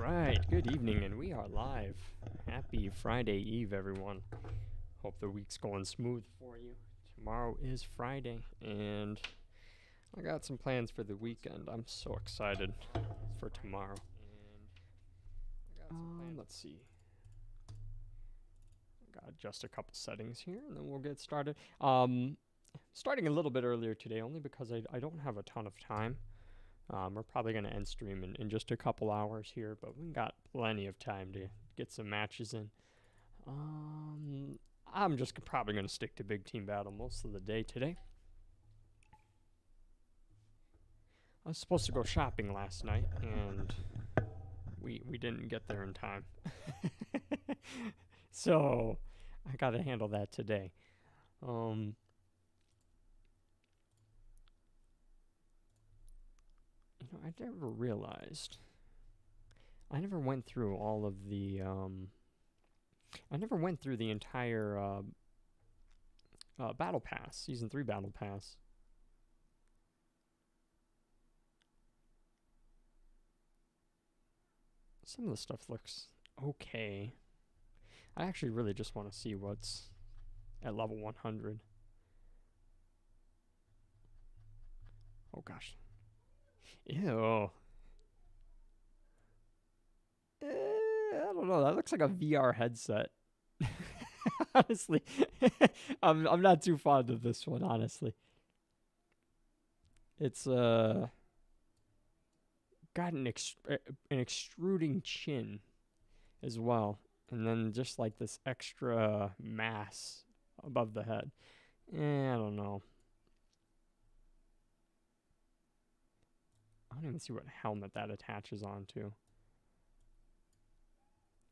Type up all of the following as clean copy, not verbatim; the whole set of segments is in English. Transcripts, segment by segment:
Right, good evening, and we are live. Happy Friday Eve, everyone. Hope the week's going smooth for you. Tomorrow is Friday, and I got some plans for the weekend. I'm so excited for tomorrow. Let's see. Got to adjust a couple settings here, and then we'll get started. Starting a little bit earlier today, only because I don't have a ton of time. We're probably going to end stream in just a couple hours here, but we got plenty of time to get some matches in. I'm just probably going to stick to big team battle most of the day today. I was supposed to go shopping last night, and we didn't get there in time. So I got to handle that today. You know, I never realized. I never went through all of the. I never went through the entire Battle Pass, Season 3 Battle Pass. Some of the stuff looks okay. I actually really just want to see what's at level 100. Oh gosh. Ew. I don't know. That looks like a VR headset. Honestly, I'm not too fond of this one. Honestly, it's got an extruding chin as well, and then just like this extra mass above the head. I don't know. I don't even see what helmet that attaches onto.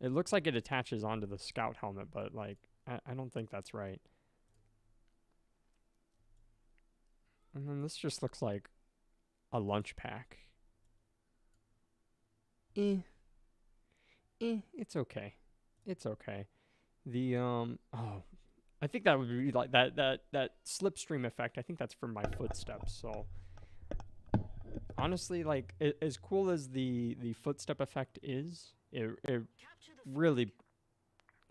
It looks like it attaches onto the scout helmet, but like I don't think that's right. And then this just looks like a lunch pack. It's okay. It's okay. The I think that would be like that slipstream effect. I think that's for my footsteps. So honestly, like as cool as the footstep effect is, it really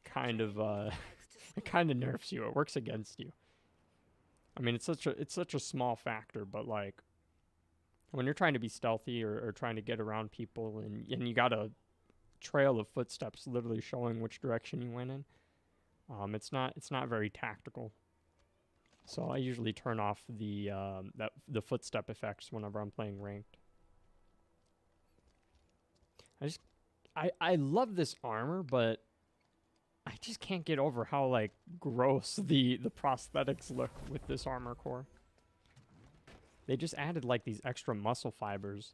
kind of it kind of nerfs you. It works against you. I mean, it's such a small factor, but like when you're trying to be stealthy or trying to get around people and you got a trail of footsteps literally showing which direction you went in, it's not very tactical. So I usually turn off the footstep effects whenever I'm playing ranked. I love this armor, but I just can't get over how like gross the prosthetics look with this armor core. They just added like these extra muscle fibers,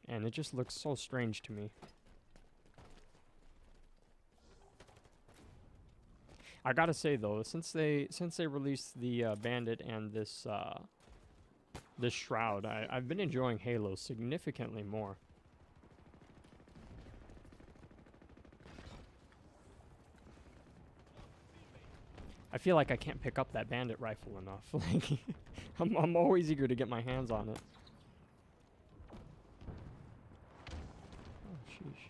and it just looks so strange to me. I gotta say though, since they released the bandit and this shroud, I've been enjoying Halo significantly more. I feel like I can't pick up that bandit rifle enough. Like, I'm always eager to get my hands on it. Oh, sheesh.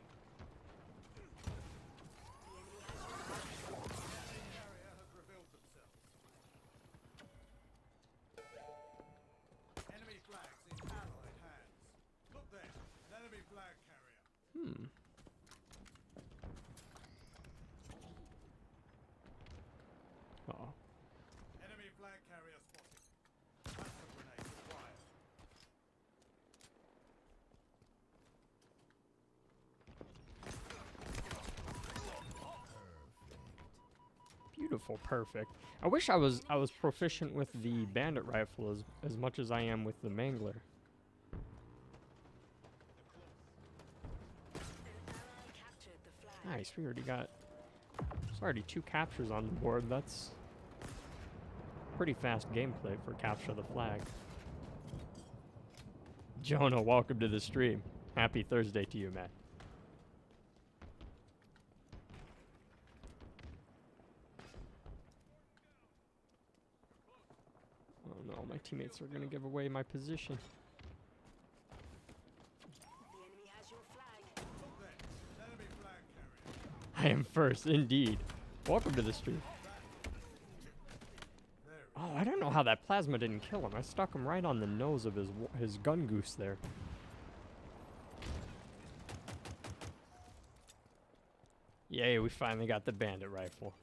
Enemy flags in allied hands. Look there, an enemy flag carrier. Uh-oh. Enemy flag carrier spotted. Plasma grenade required. Beautiful, perfect. I wish I was proficient with the bandit rifle as much as I am with the mangler. Nice, we already got. There's already 2 captures on the board. That's pretty fast gameplay for capture the flag. Jonah, welcome to the stream. Happy Thursday to you, man. Oh no, my teammates are gonna give away my position. Look there, an I am first, indeed. Welcome to the stream. Oh, I don't know how that plasma didn't kill him. I stuck him right on the nose of his gun goose there. Yay, we finally got the bandit rifle.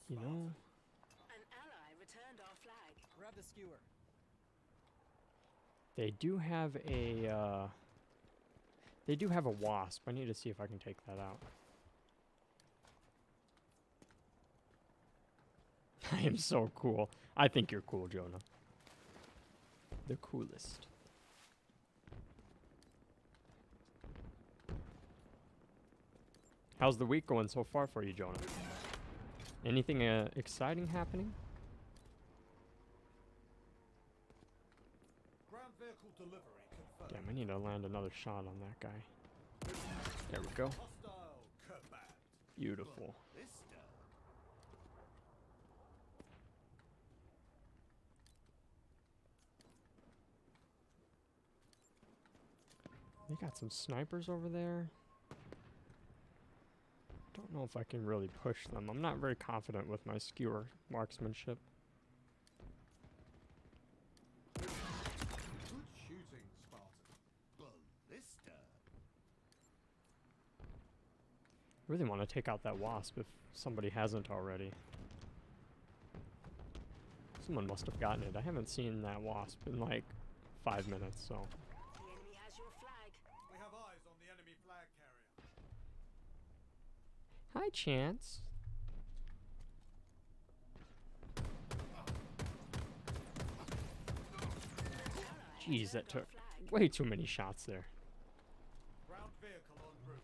You know, An ally returned our flag. Grab the skewer. they do have a wasp. I need to see if I can take that out. I am so cool. I think you're cool, Jonah. The coolest. How's the week going so far for you, Jonah? Anything exciting happening? Ground vehicle delivery confirmed. Damn, I need to land another shot on that guy. There we go. Hostile combat. Beautiful. Ballista. They got some snipers over there. Don't know if I can really push them. I'm not very confident with my skewer marksmanship. Good shooting, Spartan. Ballista. Really want to take out that wasp if somebody hasn't already. Someone must have gotten it. I haven't seen that wasp in like 5 minutes, so. The enemy has your flag. We have eyes on the enemy flag carrier. Hi, Chance. Jeez, that took way too many shots there. Ground vehicle en route.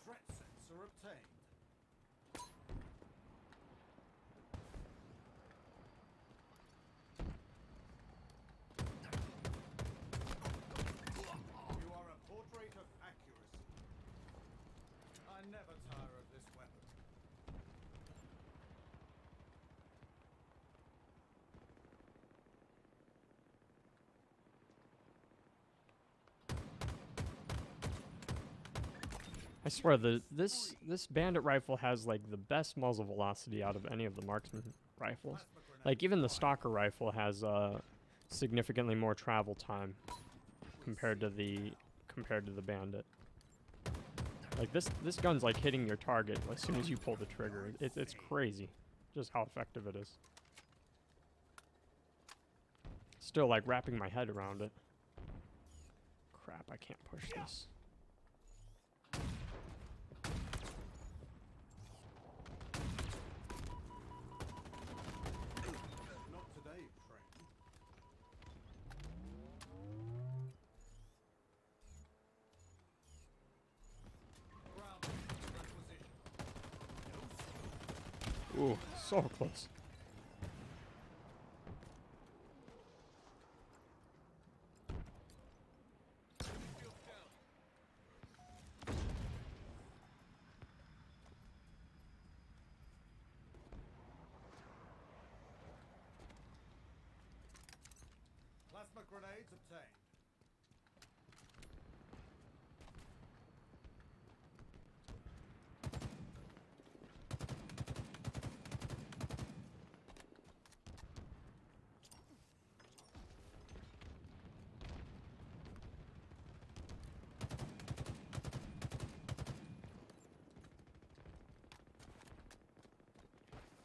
Threat sensor obtained. You are a portrait of accuracy. I never tire of this weapon. I swear, this bandit rifle has like the best muzzle velocity out of any of the marksman rifles. Like even the stalker rifle has significantly more travel time compared to the bandit. Like this gun's like hitting your target as soon as you pull the trigger. It's crazy, just how effective it is. Still like wrapping my head around it. Crap, I can't push this. Not today, friend. Ground requisition. Ooh, so close. Plasma grenades obtained.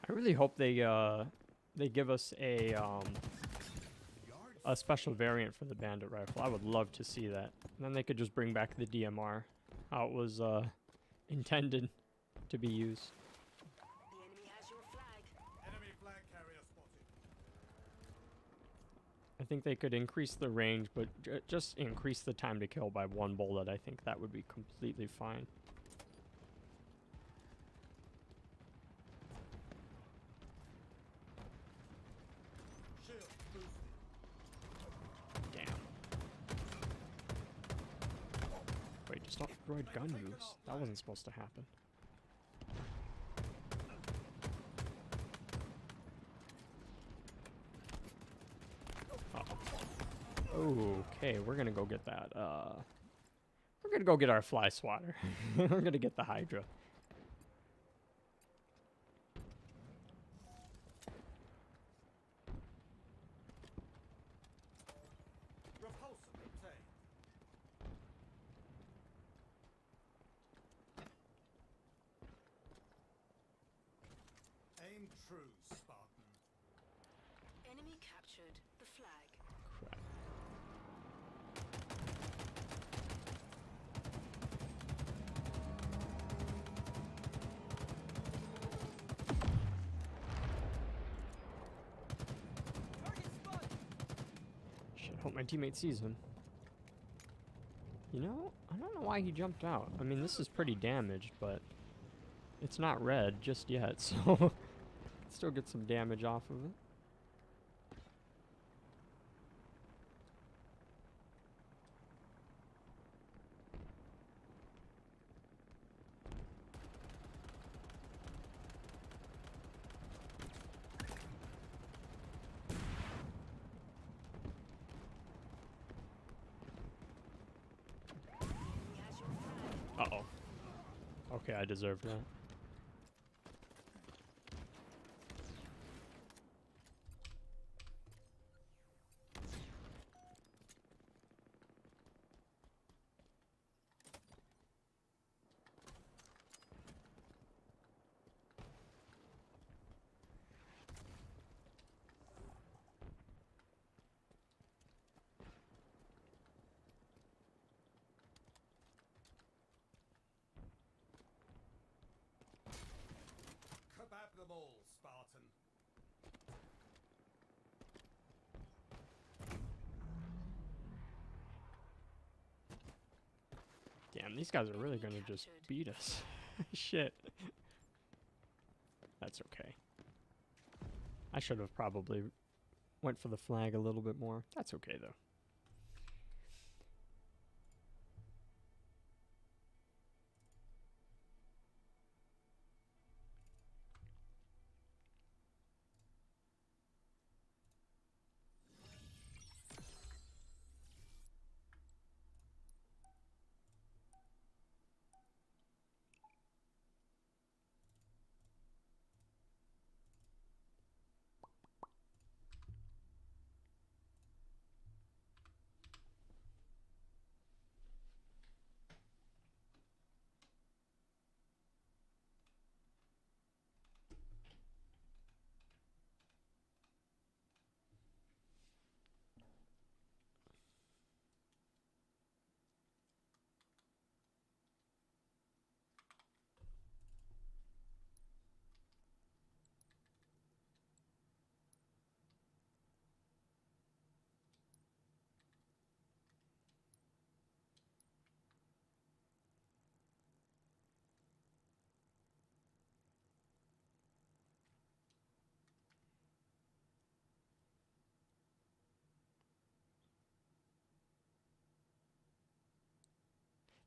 I really hope they give us a special variant for the bandit rifle. I would love to see that. And then they could just bring back the DMR, how it was intended to be used. The enemy has your flag. Enemy flag carrier spotted. I think they could increase the range, but just increase the time to kill by 1 bullet. I think that would be completely fine. Shield boosted. self-destroyed gun use. That wasn't supposed to happen. Uh-oh. Okay, we're gonna go get that, we're gonna go get our fly swatter. We're gonna get the Hydra. Repulsor obtained. Aim true, Spartan. Enemy captured the flag. Crap. Shit, hope my teammate sees him. You know, I don't know why he jumped out. I mean, this is pretty damaged, but it's not red just yet, so still get some damage off of it. He has your flag. Uh-oh. Okay, I deserve that. Kebab them all, Spartan. Damn, these guys are really gonna just beat us. Shit. That's okay. I should have probably went for the flag a little bit more. That's okay, though.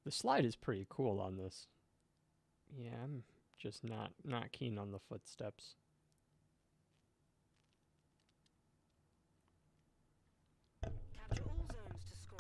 The slide is pretty cool on this. Yeah, I'm just not keen on the footsteps. Capture all zones to score.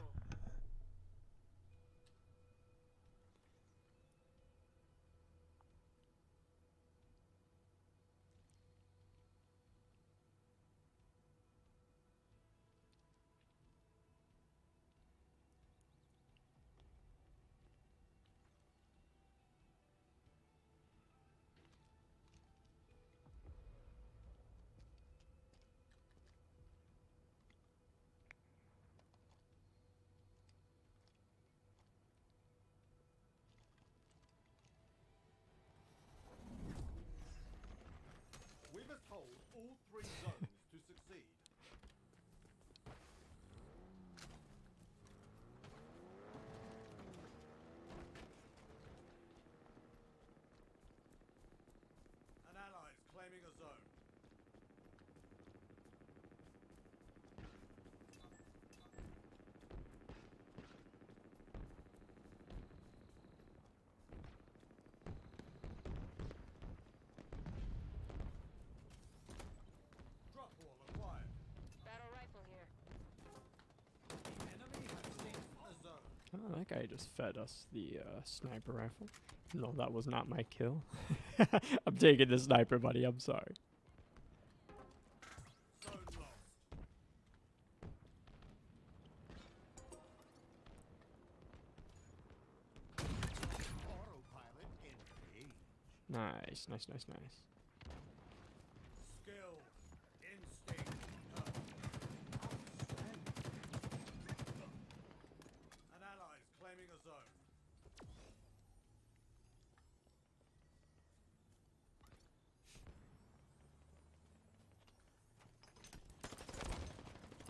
We must hold all 3 zones to succeed. An ally is claiming a zone. Oh, that guy just fed us the sniper rifle. No, that was not my kill. I'm taking the sniper, buddy. I'm sorry. Zone lost. Autopilot engaged. Nice, nice, nice, nice. Skill. Instinct. Outstanding. An ally is claiming a zone.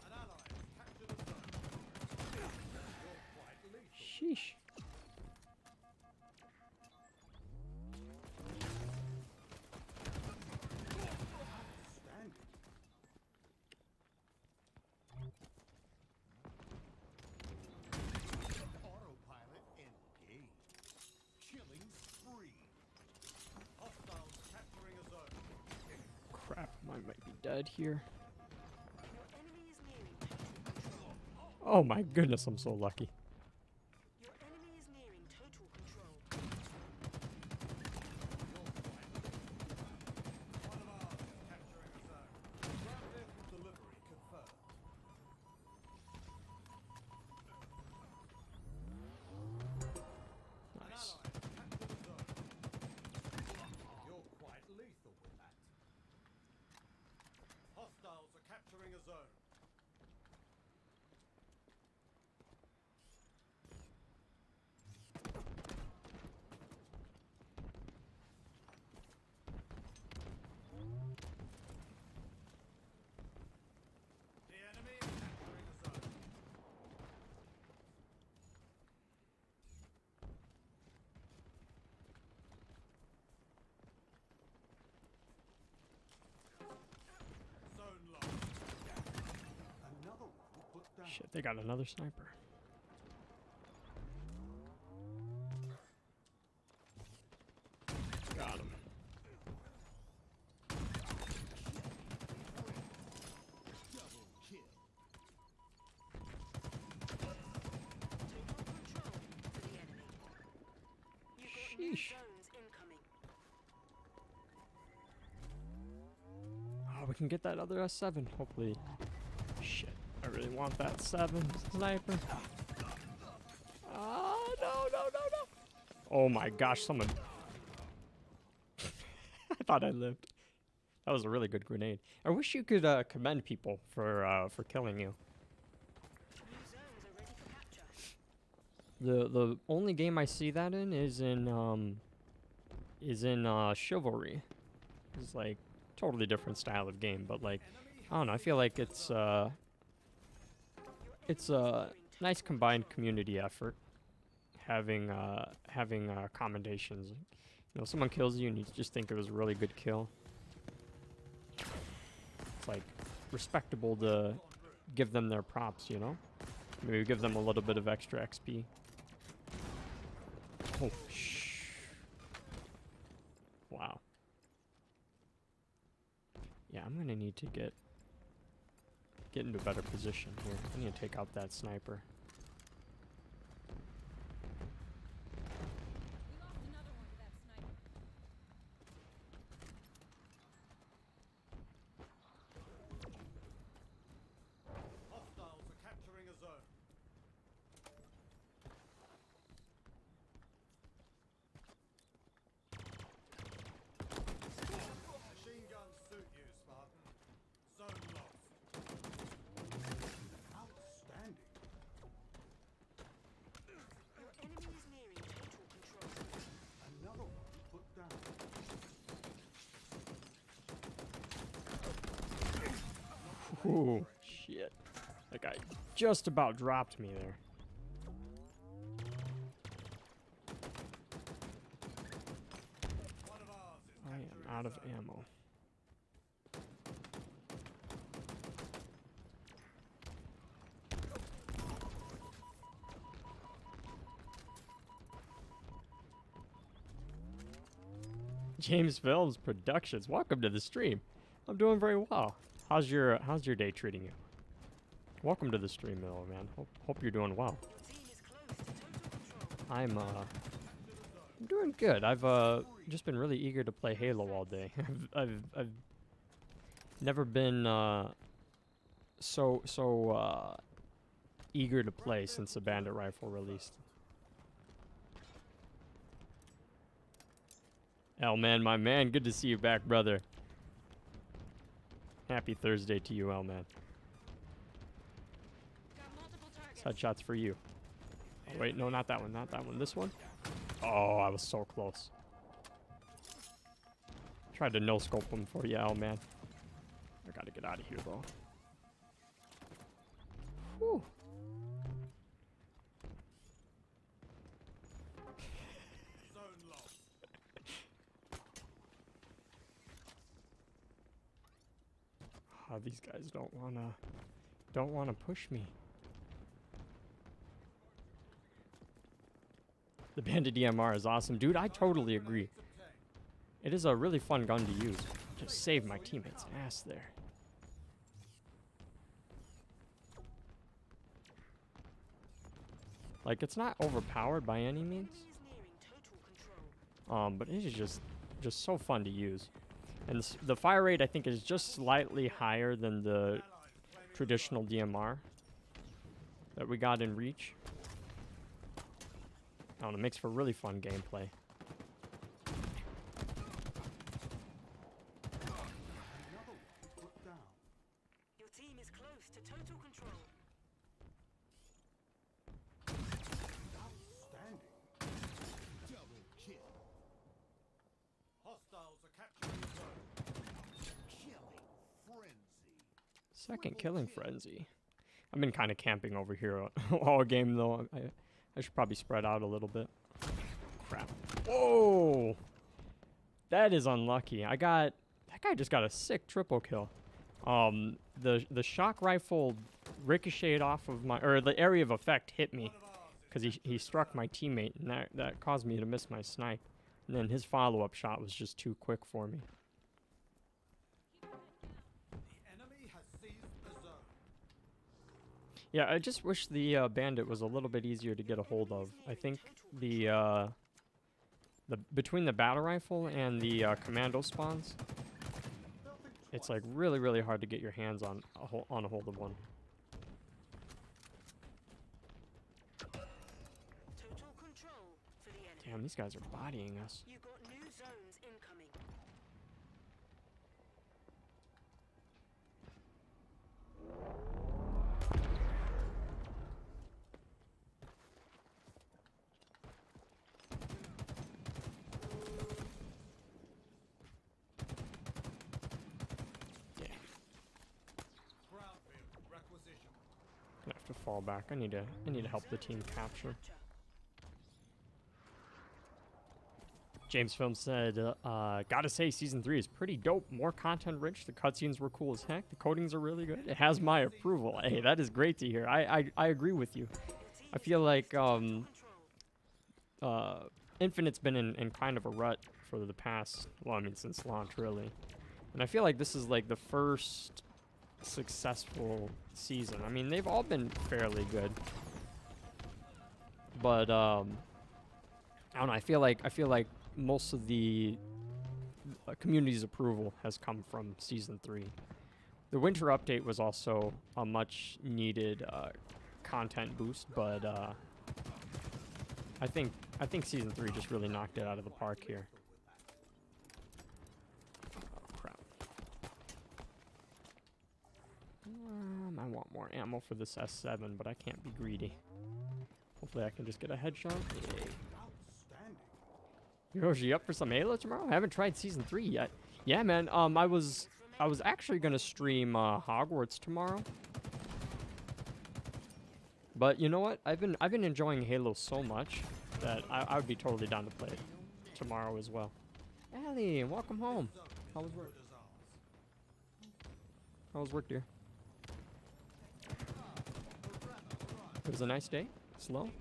An ally has captured a zone. You're quite lethal. Sheesh. Outstanding. Autopilot engaged. Killing spree. Hostiles capturing a zone. Crap, mine might be dead here. Your enemy is nearing total control. Oh my goodness, I'm so lucky. Your enemy is nearing total control. One of ours is capturing a zone. Ground vehicle delivery confirmed. An Nice. ally has captured a zone. You're quite lethal with that. Hostiles are capturing a zone. The enemy is capturing a zone. Zone lost. Another one put down. Shit, they got another sniper. Got him. Double kill. Total control for the enemy. You've got new Sheesh. zones incoming. Oh, we can get that other S7, hopefully. Shit, I really want that 7 sniper. Ah, no, no, no, no. Oh my gosh, someone. I thought I lived. That was a really good grenade. I wish you could commend people for killing you. New zones are ready for capture. The only game I see that in is in Chivalry. It's like totally different style of game, but like I don't know. I feel like it's a nice combined community effort. Having commendations. You know, someone kills you and you just think it was a really good kill. It's like respectable to give them their props, you know? Maybe give them a little bit of extra XP. Oh, shh. Wow. Yeah, I'm gonna need to get into a better position here. I need to take out that sniper. We lost another one to that sniper. Hostiles are capturing a zone. Machine guns suit you, Spartan. Zone lost. Outstanding. Your enemy is nearing total control. Another one put down. Ooh, shit. That guy just about dropped me there. One of ours is I am capturing out a of zone. ammo. James Films Productions. Welcome to the stream. I'm doing very well. How's your day treating you? Welcome to the stream, though, man. Hope you're doing well. Your team is close to total I'm doing good. I've just been really eager to play Halo all day. I've never been so eager to play since the Bandit Rifle released. L-Man, my man, good to see you back, brother. Happy Thursday to you, L-Man. Got multiple targets. Headshots for you. Oh, wait, no, not that one, not that one. This one? Oh, I was so close. Tried to no-scope him for you, L-Man. I gotta get out of here, though. Whew. Zone lost. Oh, these guys don't wanna push me. The Bandit DMR is awesome. Dude, I totally agree. It is a really fun gun to use. Just saved my teammate's ass there. Like, it's not overpowered by any means. Enemy is nearing total control. But it is just so fun to use. And the fire rate, I think, is just slightly higher than the traditional DMR that we got in Reach. I don't know, it makes for really fun gameplay. Another one put down. Your team is close to total control. Outstanding. Double kill. Hostiles are capturing zone. Killing frenzy. Second killing frenzy. I've been kind of camping over here all game, though. I should probably spread out a little bit. Crap. Whoa! That is unlucky. That guy just got a sick triple kill. The shock rifle ricocheted off of my, or the area of effect hit me because he struck my teammate, and that caused me to miss my snipe. And then his follow-up shot was just too quick for me. The enemy has seized the zone. Yeah, I just wish the Bandit was a little bit easier to get a hold of. I think the between the battle rifle and the commando spawns, it's like really hard to get your hands on a hold of one. Total control for the enemy. Damn, these guys are bodying us. You got new zones incoming. Yeah, Ground vehicle requisition. gonna have to fall back. I need to help the team capture. James Film said, gotta say, Season 3 is pretty dope. More content rich. The cutscenes were cool as heck. The codings are really good. It has my approval. Hey, that is great to hear. I agree with you. I feel like Infinite's been in kind of a rut for the past, well, I mean, since launch, really. And I feel like this is like the first successful season. I mean, they've all been fairly good. But, I don't know, I feel like most of the community's approval has come from Season 3. The winter update was also a much needed content boost, but I think Season 3 just really knocked it out of the park here. Oh, crap. I want more ammo for this S7, but I can't be greedy. Hopefully I can just get a headshot. Yay. Yoshi, up for some Halo tomorrow? I haven't tried Season 3 yet. Yeah, man. I was actually gonna stream Hogwarts tomorrow. But you know what? I've been enjoying Halo so much that I would be totally down to play it tomorrow as well. Allie, welcome home. How was work? How was work, dear? It was a nice day. Slow.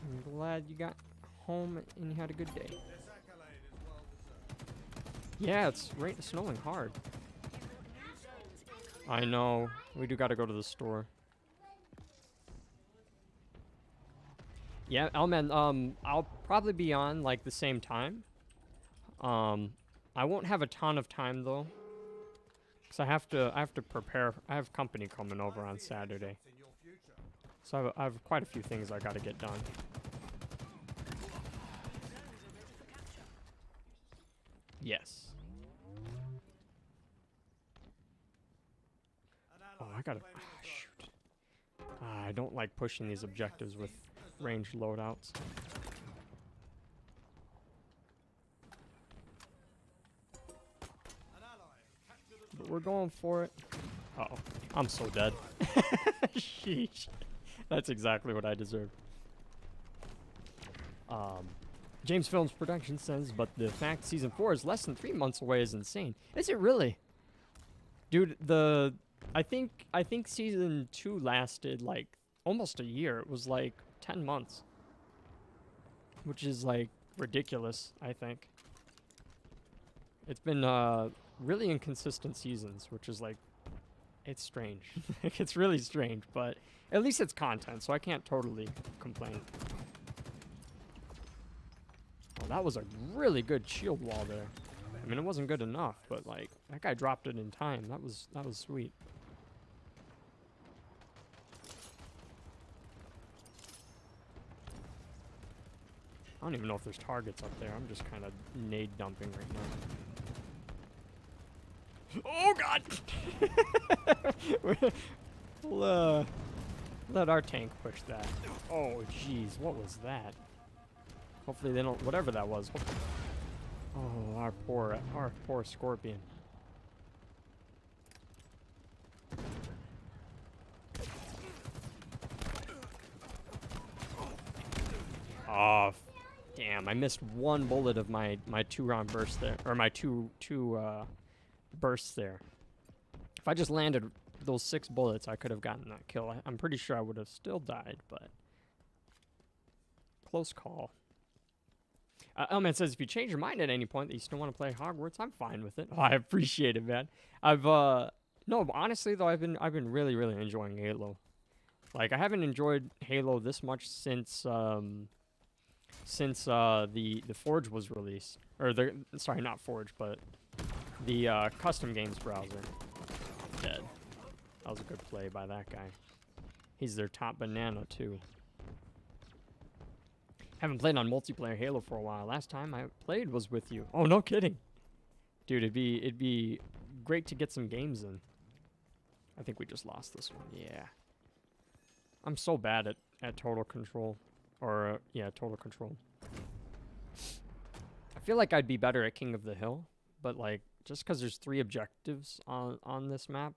I'm glad you got home and you had a good day. This accolade is well deserved. Yeah, it's snowing hard. I know. We do gotta go to the store. Yeah, Elman, I'll probably be on like the same time. I won't have a ton of time though, cause I have to prepare. I have company coming over on Saturday, In your future. so I have quite a few things I gotta get done. Yes. Oh, I gotta. Shoot. I don't like pushing these objectives with ranged loadouts. An ally has captured a But we're going for it. Uh-oh. I'm so dead. Sheesh. That's exactly what I deserve. James Films Production says, but the fact season 4 is less than 3 months away is insane. Is it really? Dude, I think season 2 lasted like almost a year. It was like 10 months. Which is like ridiculous, I think. It's been really inconsistent seasons, which is like, it's strange. It's really strange, but at least it's content, so I can't totally complain. Oh, that was a really good shield wall there. I mean, it wasn't good enough, but like that guy dropped it in time. That was sweet. I don't even know if there's targets up there. I'm just kind of nade dumping right now. Oh god! We'll let our tank push that. Oh jeez, what was that? Hopefully they don't, whatever that was. Oh, our poor scorpion. Oh, damn! I missed one bullet of my 2-round burst there, or my two bursts there. If I just landed those 6 bullets, I could have gotten that kill. I'm pretty sure I would have still died, but close call. Elman says, if you change your mind at any point that you still want to play Hogwarts, I'm fine with it. Oh, I appreciate it, man. No, honestly though, I've been really enjoying Halo. Like I haven't enjoyed Halo this much since the Forge was released, or sorry, not Forge, but the custom games browser. Dead. That was a good play by that guy. He's their top banana too. Haven't played on multiplayer Halo for a while. Last time I played was with you. Oh, no kidding. Dude, it'd be great to get some games in. I think we just lost this one. Yeah. I'm so bad at total control. Or, yeah, total control. I feel like I'd be better at King of the Hill. But, like, just because there's 3 objectives on this map.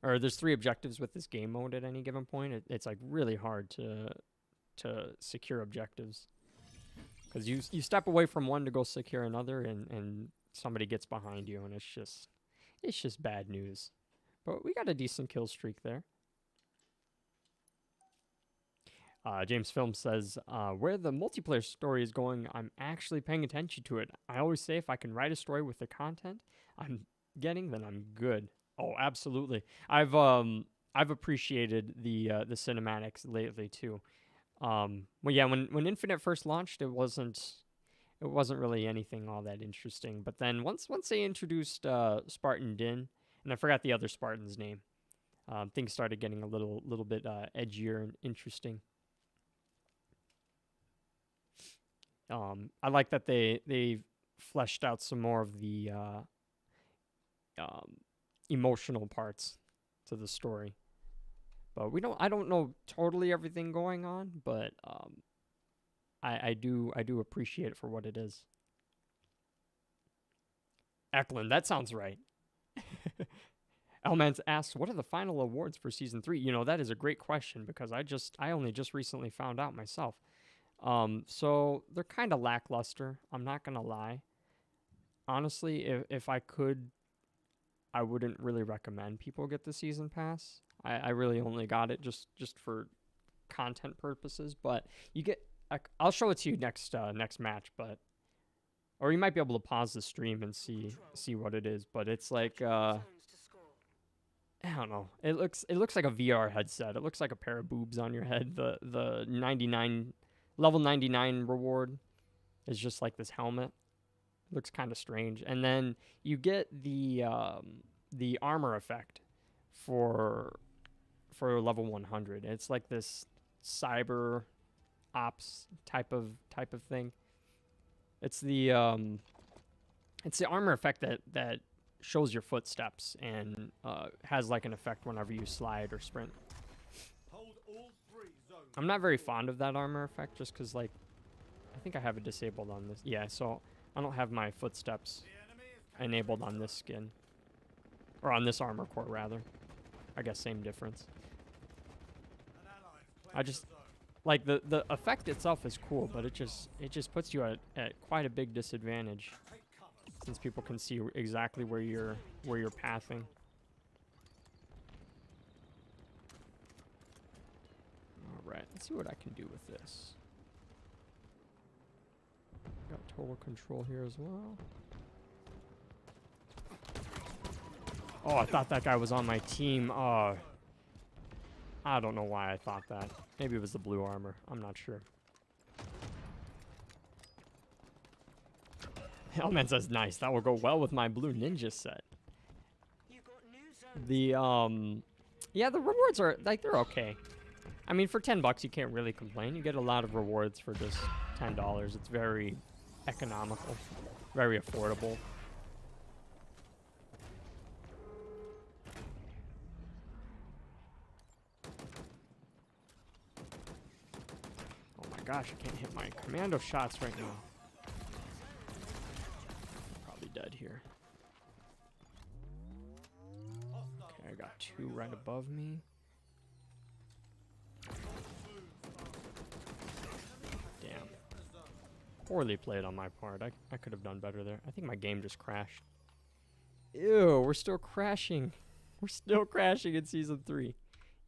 Or there's 3 objectives with this game mode at any given point. It's, like, really hard to secure objectives, because you step away from one to go secure another, and somebody gets behind you, and it's just bad news. But we got a decent kill streak there. James Film says, where the multiplayer story is going, I'm actually paying attention to it. I always say if I can write a story with the content I'm getting, then I'm good. Oh, absolutely. I've appreciated the cinematics lately too. Well, yeah, when Infinite first launched, it wasn't really anything all that interesting. But then once they introduced Spartan Din, and I forgot the other Spartan's name, things started getting a little bit edgier and interesting. I like that they fleshed out some more of the emotional parts to the story. But I don't know totally everything going on, but I do appreciate it for what it is. Eklund, that sounds right. Elmans asks, what are the final awards for season 3? You know, that is a great question, because I only just recently found out myself. So they're kind of lackluster. I'm not gonna lie. Honestly, if I could, I wouldn't really recommend people get the season pass. I really only got it just for content purposes, but you get. I'll show it to you next match, but Or you might be able to pause the stream and see what it is, but it's like Zones to score. I don't know. It looks like a VR headset. It looks like a pair of boobs on your head. The 99 level 99 reward is just like this helmet. It looks kind of strange. And then you get the armor effect for level 100. It's like this cyber ops type of thing. It's the armor effect that shows your footsteps and has like an effect whenever you slide or sprint. Hold all 3 zones. I'm not very fond of that armor effect just because, like, I think I have it disabled on this. Yeah, so I don't have my footsteps The enemy is enabled on this skin. Or on this armor core, rather. I guess same difference. an ally. I just, like, the effect itself is cool, but it just puts you at quite a big disadvantage Take cover. since people can see exactly where you're pathing. All right, let's see what I can do with this. Got total control here as well. Oh, I thought that guy was on my team. I don't know why I thought that. Maybe it was the blue armor. I'm not sure. Hellman says, nice. That will go well with my blue ninja set. You got new zones. The, yeah, the rewards are, like, they're okay. I mean, for $10, you can't really complain. You get a lot of rewards for just $10. It's very economical, very affordable. Oh my gosh, I can't hit my commando shots right now. Probably dead here. Okay, I got 2 right above me. Damn. Poorly played on my part. I could have done better there. I think my game just crashed. Ew, we're still crashing. We're still crashing in Season 3.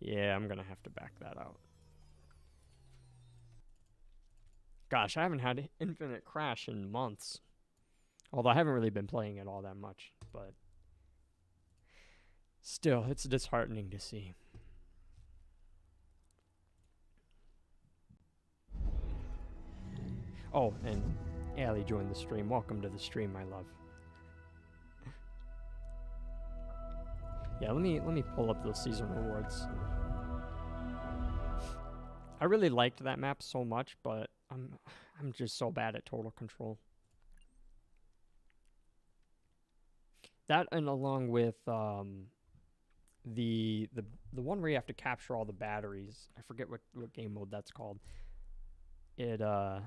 Yeah, I'm gonna have to back that out. Gosh, I haven't had Infinite Crash in months. Although I haven't really been playing it all that much, but still, it's disheartening to see. Oh, and Allie joined the stream. Welcome to the stream, my love. Yeah, let me pull up those season rewards. I really liked that map so much, but I'm just so bad at total control. That, and along with the one where you have to capture all the batteries. I forget what game mode that's called. It I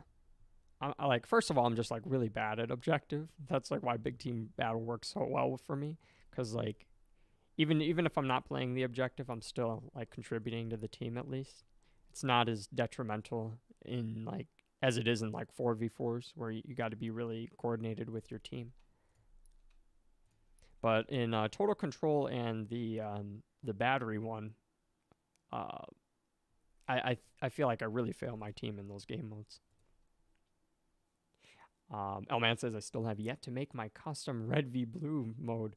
like, first of all, I'm just like really bad at objective. That's like why big team battle works so well for me, because like even if I'm not playing the objective, I'm still like contributing to the team at least. It's not as detrimental in like as it is in like 4v4s where you got to be really coordinated with your team. But in total control and the battery one, I feel like I really fail my team in those game modes. Elman says I still have yet to make my custom red v blue mode.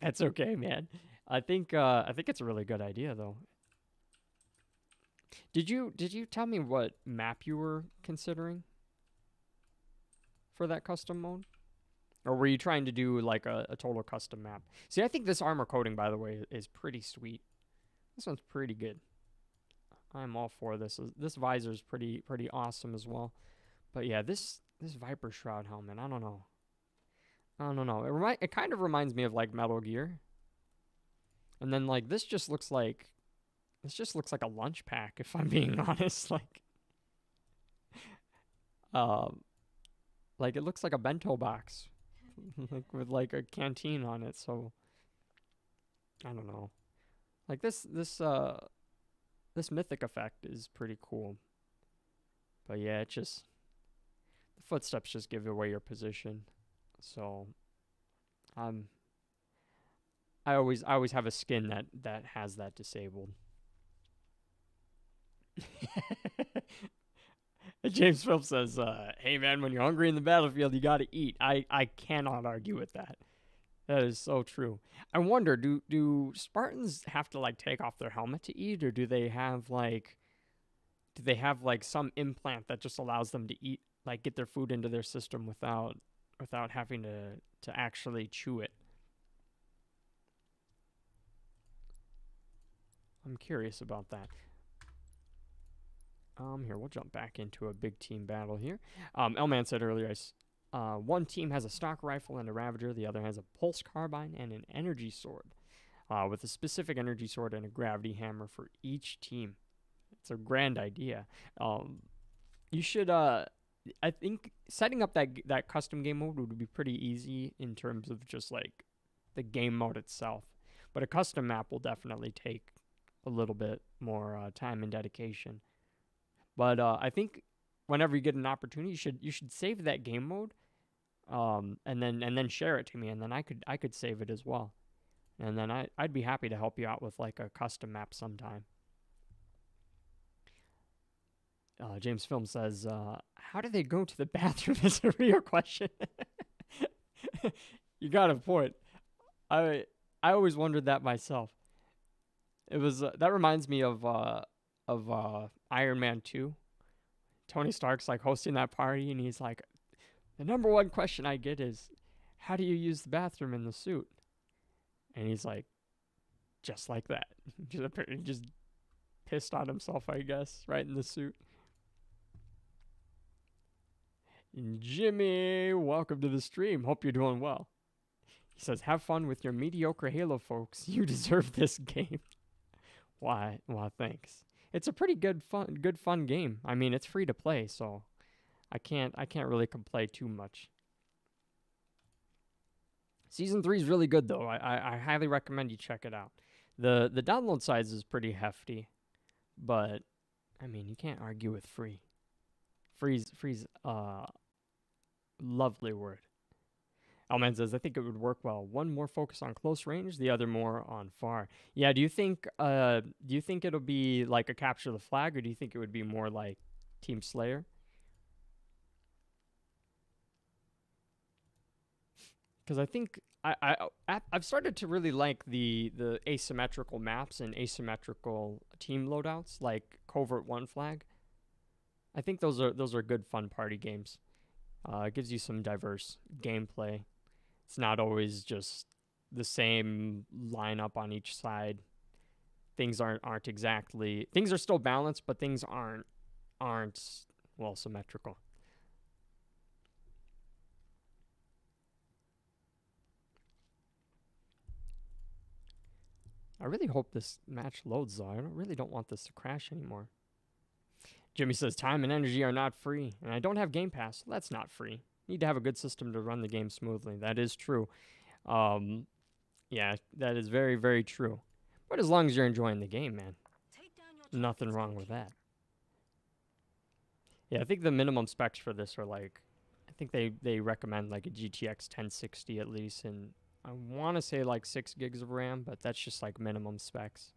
That's okay, man. I think it's a really good idea though. Did you tell me what map you were considering for that custom mode? Or were you trying to do like a total custom map? See, I think this armor coating, by the way, is pretty sweet. This one's pretty good. I'm all for this. This visor is pretty awesome as well. But yeah, this Viper Shroud helmet, I don't know. It kind of reminds me of like Metal Gear. And then like this just looks like a lunch pack, if I'm being honest. Like it looks like a bento box. Like with like a canteen on it, so I don't know. Like this mythic effect is pretty cool. But yeah, it just, the footsteps just give away your position. So I always have a skin that has that disabled. James Phillips says, hey man, when you're hungry in the battlefield, you gotta eat. I cannot argue with that. That is so true. I wonder, do Spartans have to like take off their helmet to eat, or do they have like some implant that just allows them to eat, like get their food into their system without having to actually chew it? I'm curious about that. Here, we'll jump back into a big team battle here. Elman said earlier, one team has a stock rifle and a Ravager, the other has a pulse carbine and an energy sword, with a specific energy sword and a gravity hammer for each team. It's a grand idea. You should, I think setting up that custom game mode would be pretty easy in terms of just like the game mode itself. But a custom map will definitely take a little bit more time and dedication. But I think whenever you get an opportunity, you should save that game mode, and then share it to me, and then I could save it as well, and then I'd be happy to help you out with like a custom map sometime. James Film says, how do they go to the bathroom is a real question. You got a point. I always wondered that myself. It was that reminds me of Iron Man 2. Tony Stark's like hosting that party, and he's like, the number one question I get is, how do you use the bathroom in the suit? And he's like, just like that. Just pissed on himself, I guess, right in the suit. And Jimmy, welcome to the stream. Hope you're doing well. He says, have fun with your mediocre Halo, folks. You deserve this game. Why? Well, thanks. It's a pretty good fun game. I mean, it's free to play, so I can't really complain too much. Season 3 is really good though. I highly recommend you check it out. The download size is pretty hefty, but I mean, you can't argue with free. Free's lovely word. Elman says, I think it would work well. One more focus on close range, the other more on far. Yeah, do you think it'll be like a capture the flag, or do you think it would be more like Team Slayer? Because I think I've started to really like the asymmetrical maps and asymmetrical team loadouts, like Covert One Flag. I think those are good fun party games. It gives you some diverse gameplay. It's not always just the same lineup on each side. Things aren't exactly, things are still balanced, but things aren't well symmetrical. I really hope this match loads though. I really don't want this to crash anymore. Jimmy says, time and energy are not free, and I don't have Game Pass. That's not free. Need to have a good system to run the game smoothly. That is true. Yeah, that is very, very true. But as long as you're enjoying the game, man, nothing wrong with that. Yeah, I think the minimum specs for this are like, I think they recommend like a GTX 1060 at least, and I want to say like 6 gigs of RAM, but that's just like minimum specs.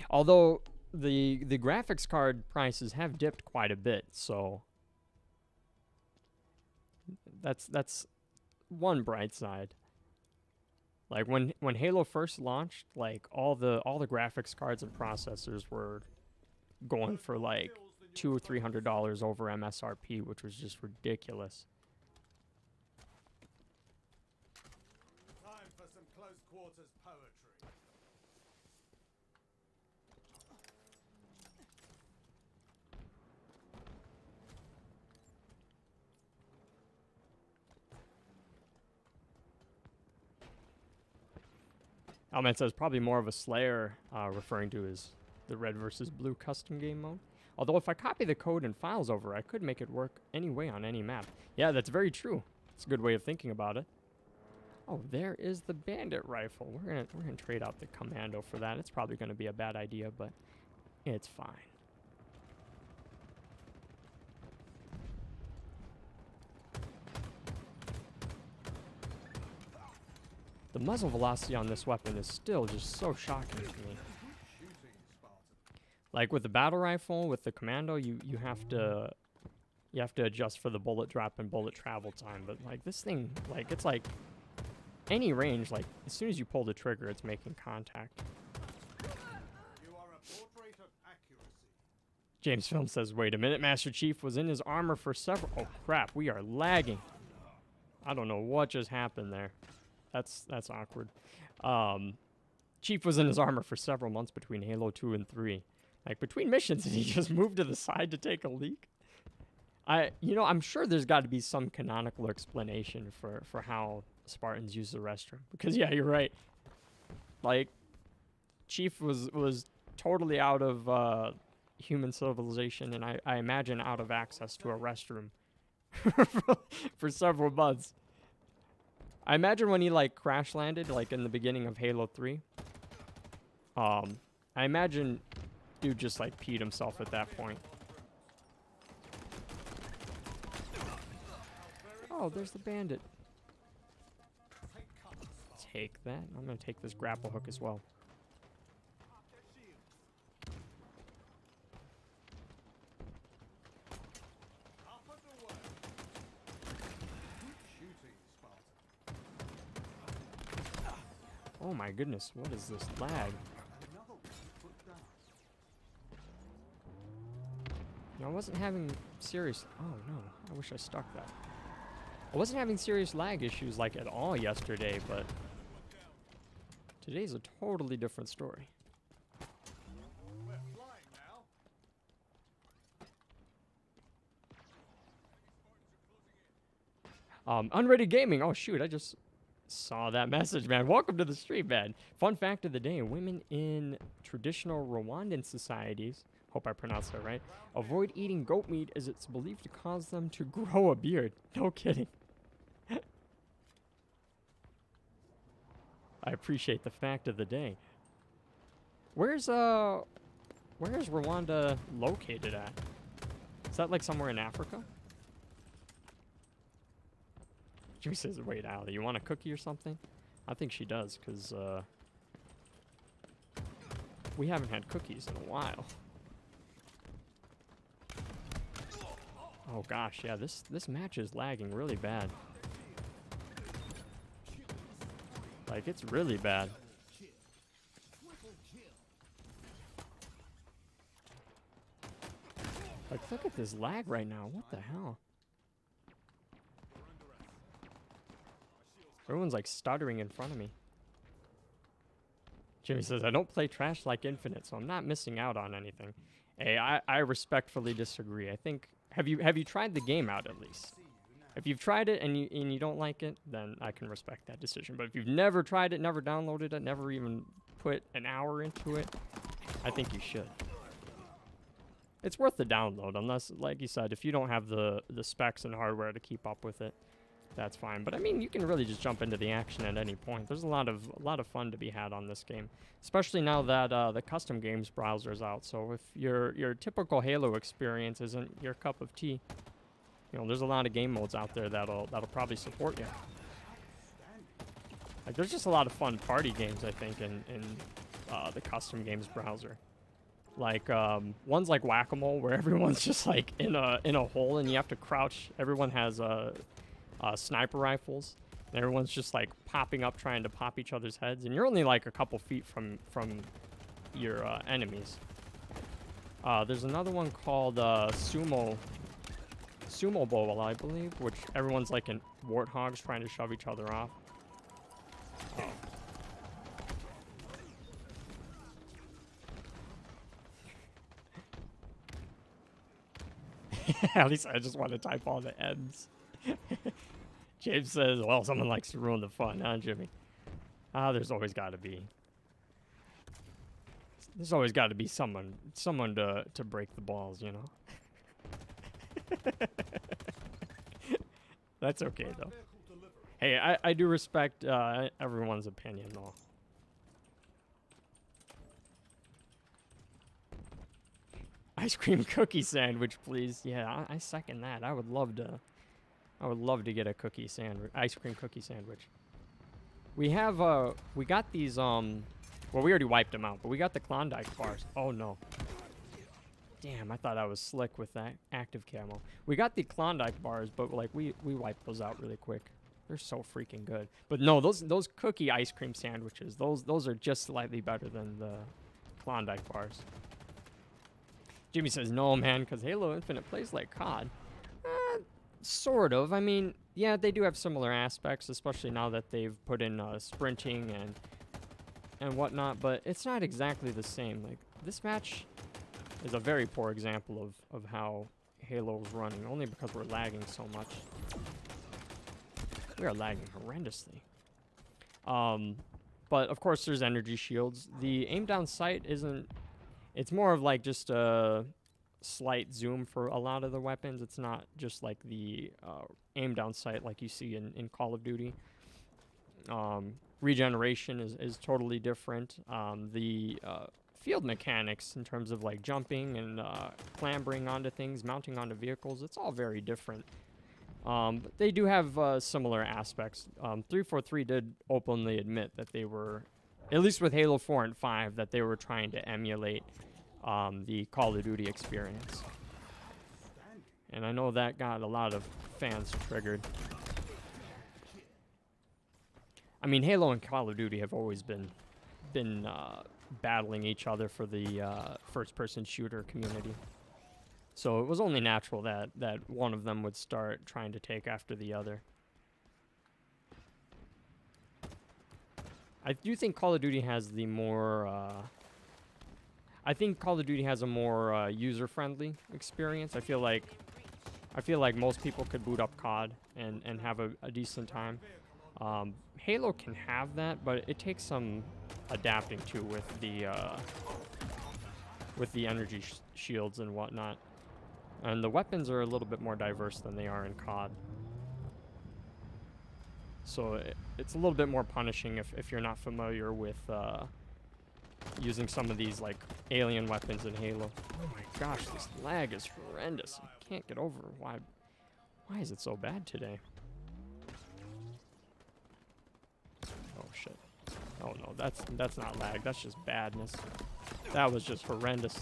Although the graphics card prices have dipped quite a bit, so that's one bright side. Like when Halo first launched, like all the graphics cards and processors were going for like $200 or $300 over MSRP, which was just ridiculous. Time for some close quarters poetry. Alman says probably more of a Slayer, referring to as the red versus blue custom game mode. Although if I copy the code and files over, I could make it work any way on any map. Yeah, that's very true. It's a good way of thinking about it. Oh, there is the bandit rifle. We're gonna trade out the commando for that. It's probably gonna be a bad idea, but it's fine. The muzzle velocity on this weapon is still just so shocking to me. Like with the battle rifle, with the commando, you have to adjust for the bullet drop and bullet travel time. But like this thing, like it's like any range, like as soon as you pull the trigger, it's making contact. You are a portrait of accuracy. James Film says, wait a minute, Master Chief was in his armor for several... Oh, crap, we are lagging. I don't know what just happened there. That's awkward. Chief was in his armor for several months between Halo 2 and 3. Like, between missions, did he just move to the side to take a leak? I'm sure there's got to be some canonical explanation for how Spartans use the restroom. Because, yeah, you're right. Like, Chief was totally out of... human civilization, and I imagine out of access to a restroom for several months. I imagine when he like crash landed like in the beginning of Halo 3, I imagine dude just like peed himself at that point. Oh, there's the bandit. Take that. I'm gonna take this grapple hook as well. Oh my goodness, what is this lag? No, I wasn't having serious... Oh no, I wish I stuck that. I wasn't having serious lag issues like at all yesterday, but... Today's a totally different story. We're flying now. Unready Gaming. Oh shoot, I just saw that message, man. Welcome to the stream, man. Fun fact of the day, women in traditional Rwandan societies, hope I pronounced that right, avoid eating goat meat as it's believed to cause them to grow a beard. No kidding. I appreciate the fact of the day. Where's Rwanda located at? Is that like somewhere in Africa? Jimmy says, wait, Allie, you want a cookie or something? I think she does, because, we haven't had cookies in a while. Oh gosh, yeah, this match is lagging really bad. Like, it's really bad. Like, look at this lag right now. What the hell? Everyone's like stuttering in front of me. Jimmy says, I don't play trash like Infinite, so I'm not missing out on anything. Hey, I respectfully disagree. I think, have you tried the game out at least? If you've tried it and you don't like it, then I can respect that decision. But if you've never tried it, never downloaded it, never even put an hour into it, I think you should. It's worth the download, unless, like you said, if you don't have the specs and hardware to keep up with it, that's fine. But I mean, you can really just jump into the action at any point. There's a lot of fun to be had on this game, especially now that the custom games browser is out. So if your typical Halo experience isn't your cup of tea, you know, there's a lot of game modes out there that'll probably support you. Like, there's just a lot of fun party games, I think, in the custom games browser. Like ones like Whack-A-Mole, where everyone's just like in a hole and you have to crouch. Everyone has sniper rifles, and everyone's just like popping up trying to pop each other's heads, and you're only like a couple feet from your enemies. There's another one called Sumo Bowl, I believe, which everyone's like in warthogs trying to shove each other off. Oh. At least I just want to type all the M's. James says, well, someone likes to ruin the fun, huh, Jimmy? There's always got to be. There's always got to be someone to break the balls, you know? That's okay, though. Hey, I do respect everyone's opinion, though. Ice cream cookie sandwich, please. Yeah, I second that. I would love to get a cookie sandwich, ice cream cookie sandwich. We have we got these well, we already wiped them out, but we got the Klondike bars. Oh no. Damn, I thought I was slick with that active camo. We got the Klondike bars, but like we wiped those out really quick. They're so freaking good. But no, those cookie ice cream sandwiches, those are just slightly better than the Klondike bars. Jimmy says no, man, because Halo Infinite plays like COD. Sort of. I mean, yeah, they do have similar aspects, especially now that they've put in sprinting and whatnot. But it's not exactly the same. Like this match is a very poor example of how Halo's running, only because we're lagging so much. We are lagging horrendously. But of course there's energy shields. The aim down sight isn't, it's more of like just a slight zoom for a lot of the weapons. It's not just like the aim down sight like you see in Call of Duty. Regeneration is totally different. The field mechanics in terms of like jumping and clambering onto things, mounting onto vehicles, it's all very different. But they do have similar aspects. 343 did openly admit that they were, at least with Halo 4 and 5, that they were trying to emulate the Call of Duty experience. And I know that got a lot of fans triggered. I mean, Halo and Call of Duty have always been battling each other for the first-person shooter community. So it was only natural that one of them would start trying to take after the other. I do think Call of Duty has the more... I think Call of Duty has a more user-friendly experience. I feel like most people could boot up COD and have a decent time. Halo can have that, but it takes some adapting to with the energy shields and whatnot. And the weapons are a little bit more diverse than they are in COD. So it's a little bit more punishing if you're not familiar with using some of these like alien weapons in Halo. Oh my gosh, this lag is horrendous. I can't get over why is it so bad today? Oh shit. Oh no, that's not lag, that's just badness. That was just horrendous.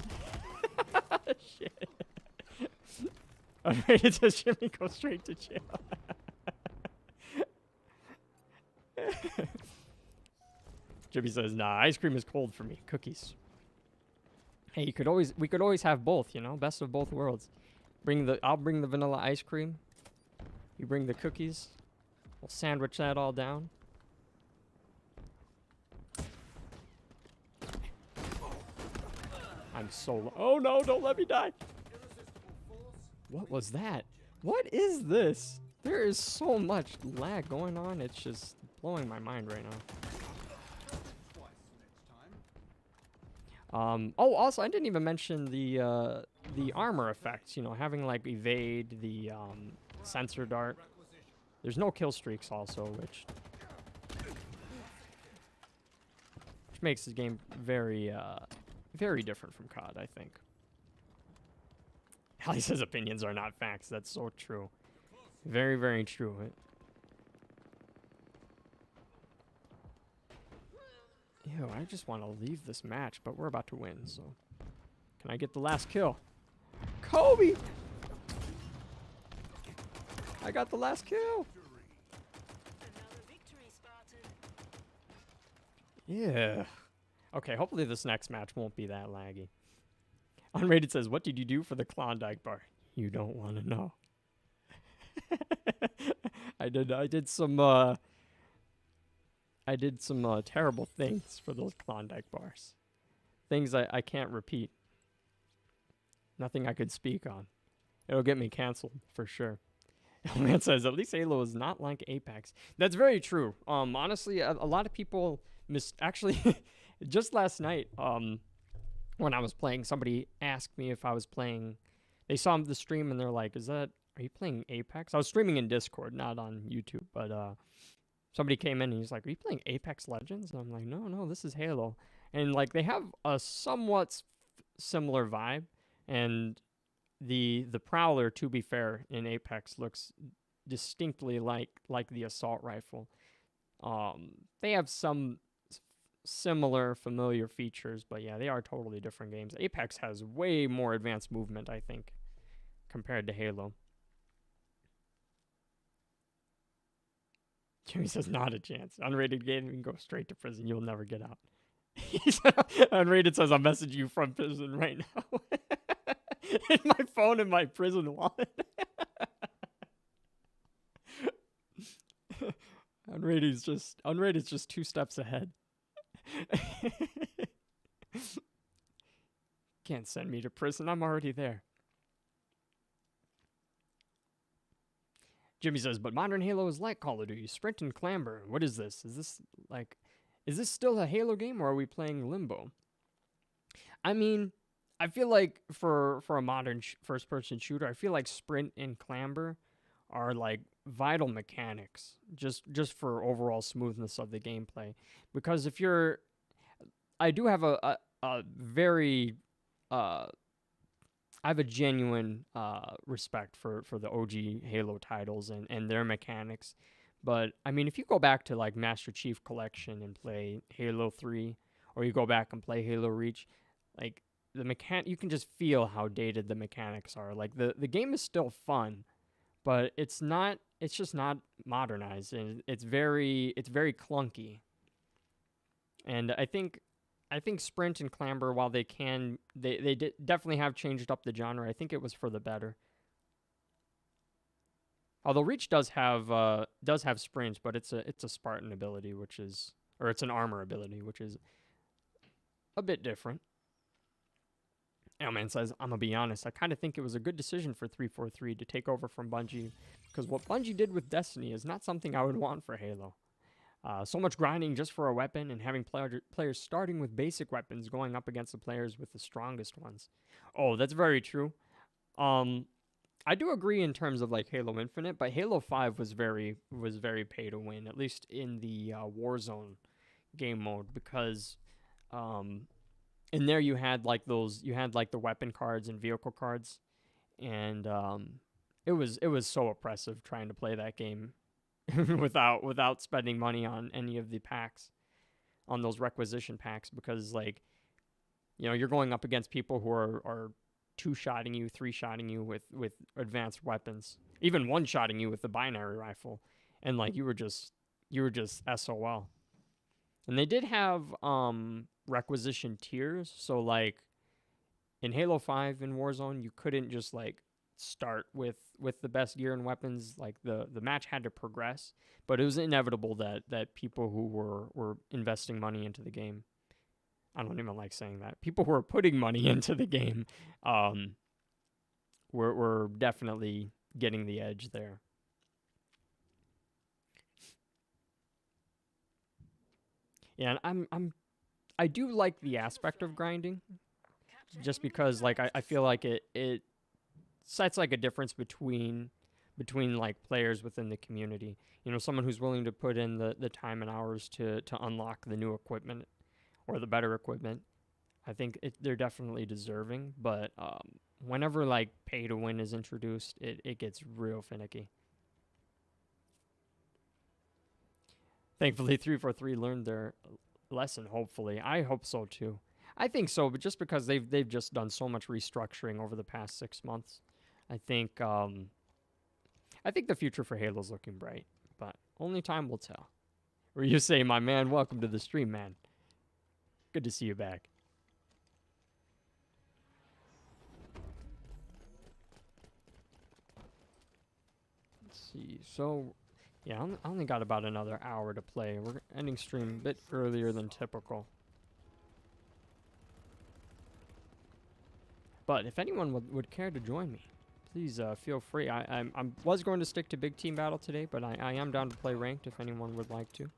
Shit. Alright, it says Jimmy go straight to jail. Jimmy says, nah, ice cream is cold for me. Cookies. Hey, we could always have both, you know, best of both worlds. I'll bring the vanilla ice cream. You bring the cookies. We'll sandwich that all down. I'm so oh no, don't let me die. What was that? What is this? There is so much lag going on. It's just blowing my mind right now. Oh, also, I didn't even mention the armor effects. You know, having like evade, the sensor dart. There's no kill streaks also, which makes the game very very different from COD, I think. Ali says opinions are not facts. That's so true. Very, very true. Ew, I just want to leave this match, but we're about to win, so... Can I get the last kill? Kobe! I got the last kill! Yeah. Okay, hopefully this next match won't be that laggy. Unrated says, what did you do for the Klondike bar? You don't want to know. I did some terrible things for those Klondike bars. Things I can't repeat. Nothing I could speak on. It'll get me canceled for sure. Man says, at least Halo is not like Apex. That's very true. Honestly, a lot of people actually just last night, when I was playing, somebody asked me if I was playing. They saw the stream and they're like, are you playing Apex? I was streaming in Discord, not on YouTube, but somebody came in and he's like, are you playing Apex Legends? And I'm like, no, this is Halo. And like they have a somewhat similar vibe, and the Prowler, to be fair, in Apex looks distinctly like the assault rifle. They have some similar, familiar features, but yeah, they are totally different games. Apex has way more advanced movement, I think, compared to Halo. Jimmy says, not a chance. Unrated gaming, go straight to prison. You'll never get out. Unrated says, I'll message you from prison right now. In my phone in my prison wallet. Unrated's just 2 steps ahead. Can't send me to prison. I'm already there. Jimmy says, but modern Halo is like Call of Duty. Sprint and clamber. What is this? Is this still a Halo game, or are we playing Limbo? I mean, I feel like for a modern first-person shooter, I feel like sprint and clamber are like vital mechanics just for overall smoothness of the gameplay. Because if you're, I do have a very I have a genuine respect for the OG Halo titles and their mechanics. But, I mean, if you go back to, like, Master Chief Collection and play Halo 3, or you go back and play Halo Reach, like, you can just feel how dated the mechanics are. Like, the game is still fun, but it's just not modernized, and it's very clunky. And I think sprint and clamber, while they definitely have changed up the genre, I think it was for the better. Although Reach does have sprint, but it's a Spartan ability, or it's an armor ability, which is a bit different. Ailman says, I'm gonna be honest, I kind of think it was a good decision for 343 to take over from Bungie, because what Bungie did with Destiny is not something I would want for Halo. So much grinding just for a weapon, and having players starting with basic weapons going up against the players with the strongest ones. Oh, that's very true. I do agree in terms of like Halo Infinite, but Halo 5 was very pay to win, at least in the Warzone game mode, because in there you had like the weapon cards and vehicle cards, and it was so oppressive trying to play that game without spending money on any of the packs, on those requisition packs, because like, you know, you're going up against people who are 2-shotting you, 3-shotting you with advanced weapons, even 1-shotting you with the binary rifle, and like you were just SOL. And they did have requisition tiers, so like in Halo 5 and Warzone, you couldn't just like start with the best gear and weapons. Like the match had to progress, but it was inevitable that people who were investing money into the game, I don't even like saying that, people who are putting money into the game were definitely getting the edge there. Yeah, and I do like the aspect of grinding, just because like I feel like it sets like a difference between like players within the community. You know, someone who's willing to put in the time and hours to unlock the new equipment or the better equipment. I think they're definitely deserving, but whenever like pay to win is introduced, it gets real finicky. Thankfully, 343 learned their lesson, hopefully. I hope so too. I think so, but just because they've just done so much restructuring over the past 6 months, I think the future for Halo's looking bright, but only time will tell. Or you say, my man, welcome to the stream, man. Good to see you back. Let's see. So, yeah, I only got about another hour to play. We're ending stream a bit earlier than typical. But if anyone would care to join me, please feel free. I was going to stick to Big Team Battle today, but I am down to play Ranked if anyone would like to.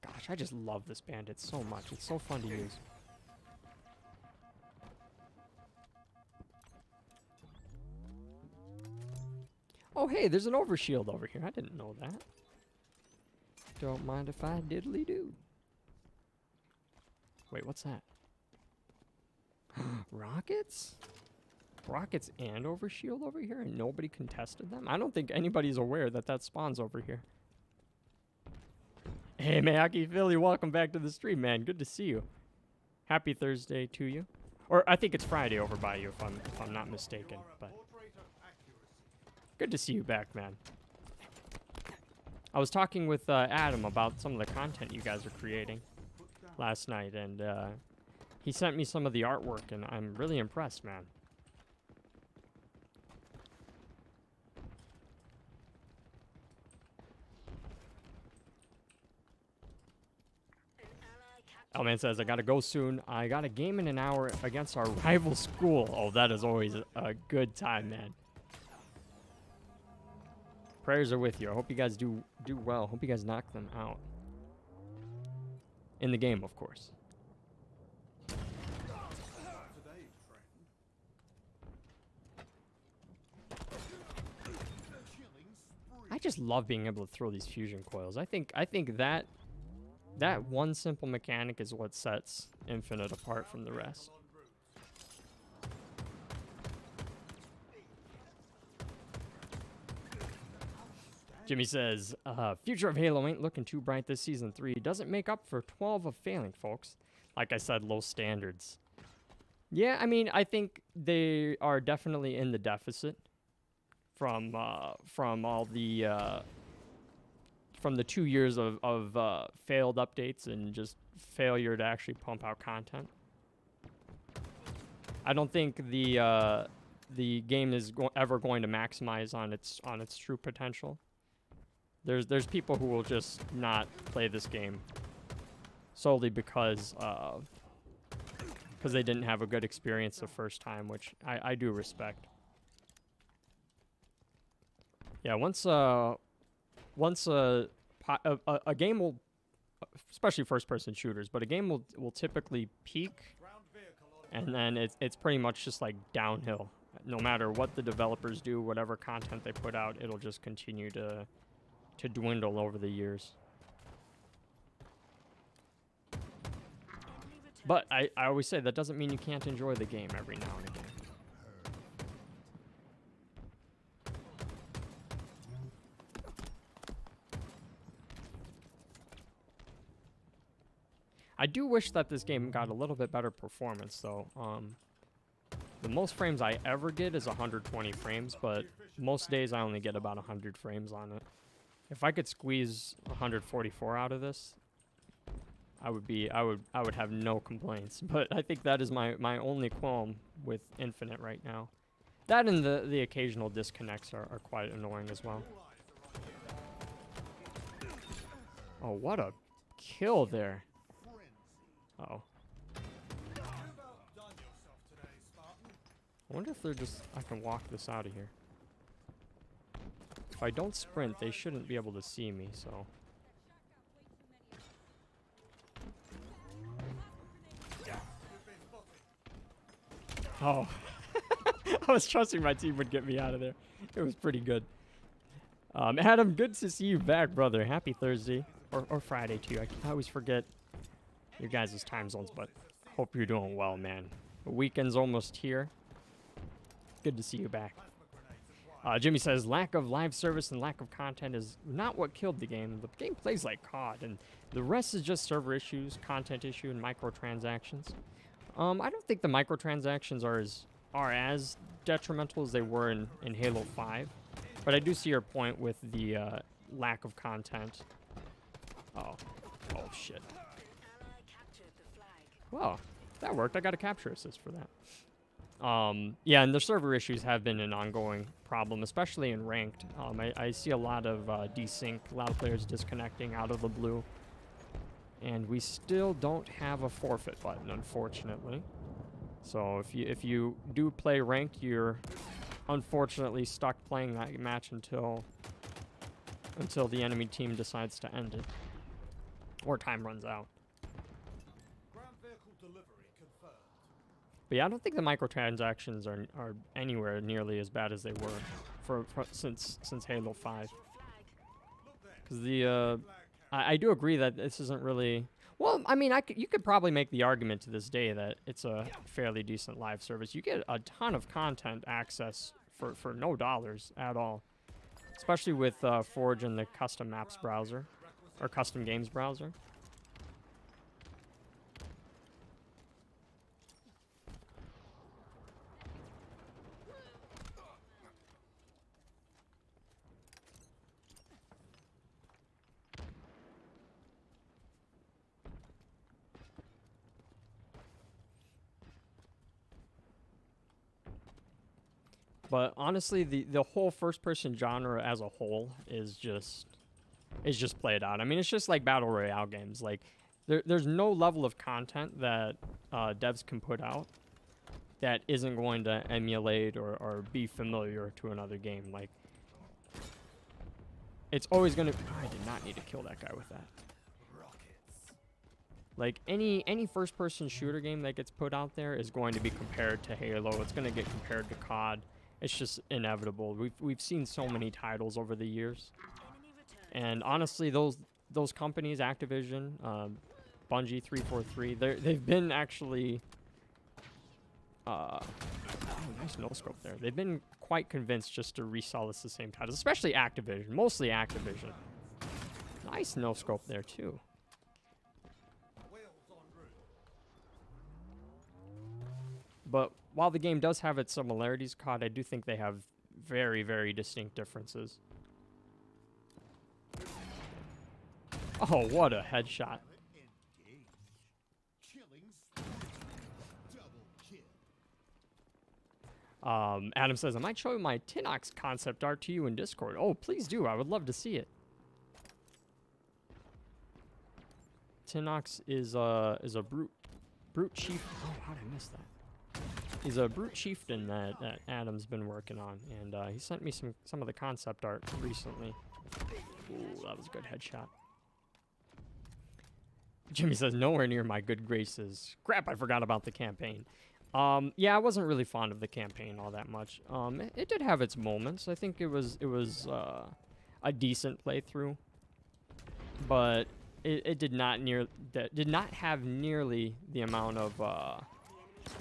Gosh, I just love this bandit so much. It's so fun to use. Oh, hey, there's an overshield over here. I didn't know that. Don't mind if I diddly do. Wait, what's that? Rockets? Rockets and overshield over here, and nobody contested them? I don't think anybody's aware that spawns over here. Hey, Mayaki Philly, welcome back to the stream, man. Good to see you. Happy Thursday to you. Or I think it's Friday over by you, if I'm not mistaken. But good to see you back, man. I was talking with Adam about some of the content you guys are creating last night, and he sent me some of the artwork, and I'm really impressed, man. Elman says, I gotta go soon. I got a game in an hour against our rival school. Oh, that is always a good time, man. Prayers are with you. I hope you guys do well. Hope you guys knock them out. In the game, of course. I just love being able to throw these fusion coils. I think that one simple mechanic is what sets Infinite apart from the rest. Jimmy says, future of Halo ain't looking too bright this season 3. Doesn't make up for 12 of failing, folks. Like I said, low standards. Yeah, I mean, I think they are definitely in the deficit from all the from the 2 years of failed updates and just failure to actually pump out content. I don't think the game is ever going to maximize on its true potential. There's people who will just not play this game solely because they didn't have a good experience the first time, which I do respect. Yeah, once a game will, especially first-person shooters, but a game will typically peak, and then it's pretty much just like downhill. No matter what the developers do, whatever content they put out, it'll just continue to dwindle over the years. But I always say that doesn't mean you can't enjoy the game every now and again. I do wish that this game got a little bit better performance, though. The most frames I ever get is 120 frames, but most days I only get about 100 frames on it. If I could squeeze 144 out of this, I would have no complaints. But I think that is my only qualm with Infinite right now. That and the occasional disconnects are quite annoying as well. Oh, what a kill there. Uh-oh. I wonder if they're just... I can walk this out of here. If I don't sprint, they shouldn't be able to see me, so... Oh. I was trusting my team would get me out of there. It was pretty good. Adam, good to see you back, brother. Happy Thursday. Or Friday, too. I always forget your guys' time zones, but hope you're doing well, man. The weekend's almost here. Good to see you back. Jimmy says, lack of live service and lack of content is not what killed the game. The game plays like COD, and the rest is just server issues, content issue, and microtransactions. I don't think the microtransactions are as detrimental as they were in Halo 5, but I do see your point with the lack of content. Oh shit. Well, that worked. I got a capture assist for that. Yeah, and the server issues have been an ongoing problem, especially in ranked. I see a lot of desync, a lot of players disconnecting out of the blue. And we still don't have a forfeit button, unfortunately. So if you do play ranked, you're unfortunately stuck playing that match until the enemy team decides to end it. Or time runs out. But yeah, I don't think the microtransactions are anywhere nearly as bad as they were since Halo 5. Because I do agree that this isn't really... Well, I mean, you could probably make the argument to this day that it's a fairly decent live service. You get a ton of content access for no dollars at all. Especially with Forge and the custom maps browser. or custom games browser. But honestly, the whole first-person genre as a whole is just played out. I mean, it's just like battle royale games. Like, there's no level of content that devs can put out that isn't going to emulate or be familiar to another game. Like, it's always going to... I did not need to kill that guy with that. Like, any first-person shooter game that gets put out there is going to be compared to Halo. It's going to get compared to COD. It's just inevitable. We've seen so many titles over the years. And honestly, those companies, Activision, Bungie, 343, they've been actually... oh, nice no-scope there. They've been quite convinced just to resell us the same titles, especially Activision, mostly Activision. Nice no-scope there, too. But while the game does have its similarities, COD, I do think they have very, very distinct differences. Oh, what a headshot. Adam says, I might show my Tinox concept art to you in Discord. Oh, please do. I would love to see it. Tinox is a brute chief. Oh, how did I miss that? He's a brute chieftain that Adam's been working on, and he sent me some of the concept art recently. Ooh, that was a good headshot. Jimmy says, nowhere near my good graces. Crap, I forgot about the campaign. Yeah, I wasn't really fond of the campaign all that much. It did have its moments. I think it was a decent playthrough, but it did not have nearly the amount of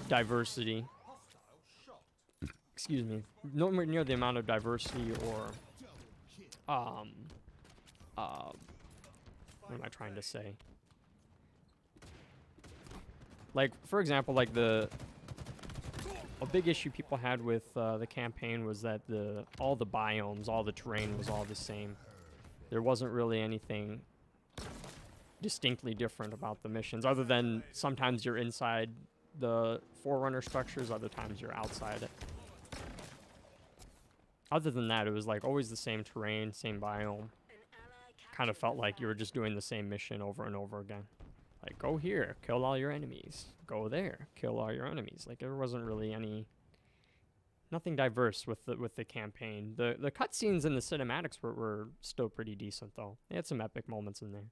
diversity. Excuse me. Nowhere near the amount of diversity or what am I trying to say? Like, for example, like a big issue people had with the campaign was that all the biomes, all the terrain was all the same. There wasn't really anything distinctly different about the missions, other than sometimes you're inside the Forerunner structures, other times you're outside it. Other than that, it was like always the same terrain, same biome. Kind of felt like you were just doing the same mission over and over again. Like, go here, kill all your enemies. Go there, kill all your enemies. Like, there wasn't really nothing diverse with the campaign. The cutscenes and the cinematics were still pretty decent, though. They had some epic moments in there.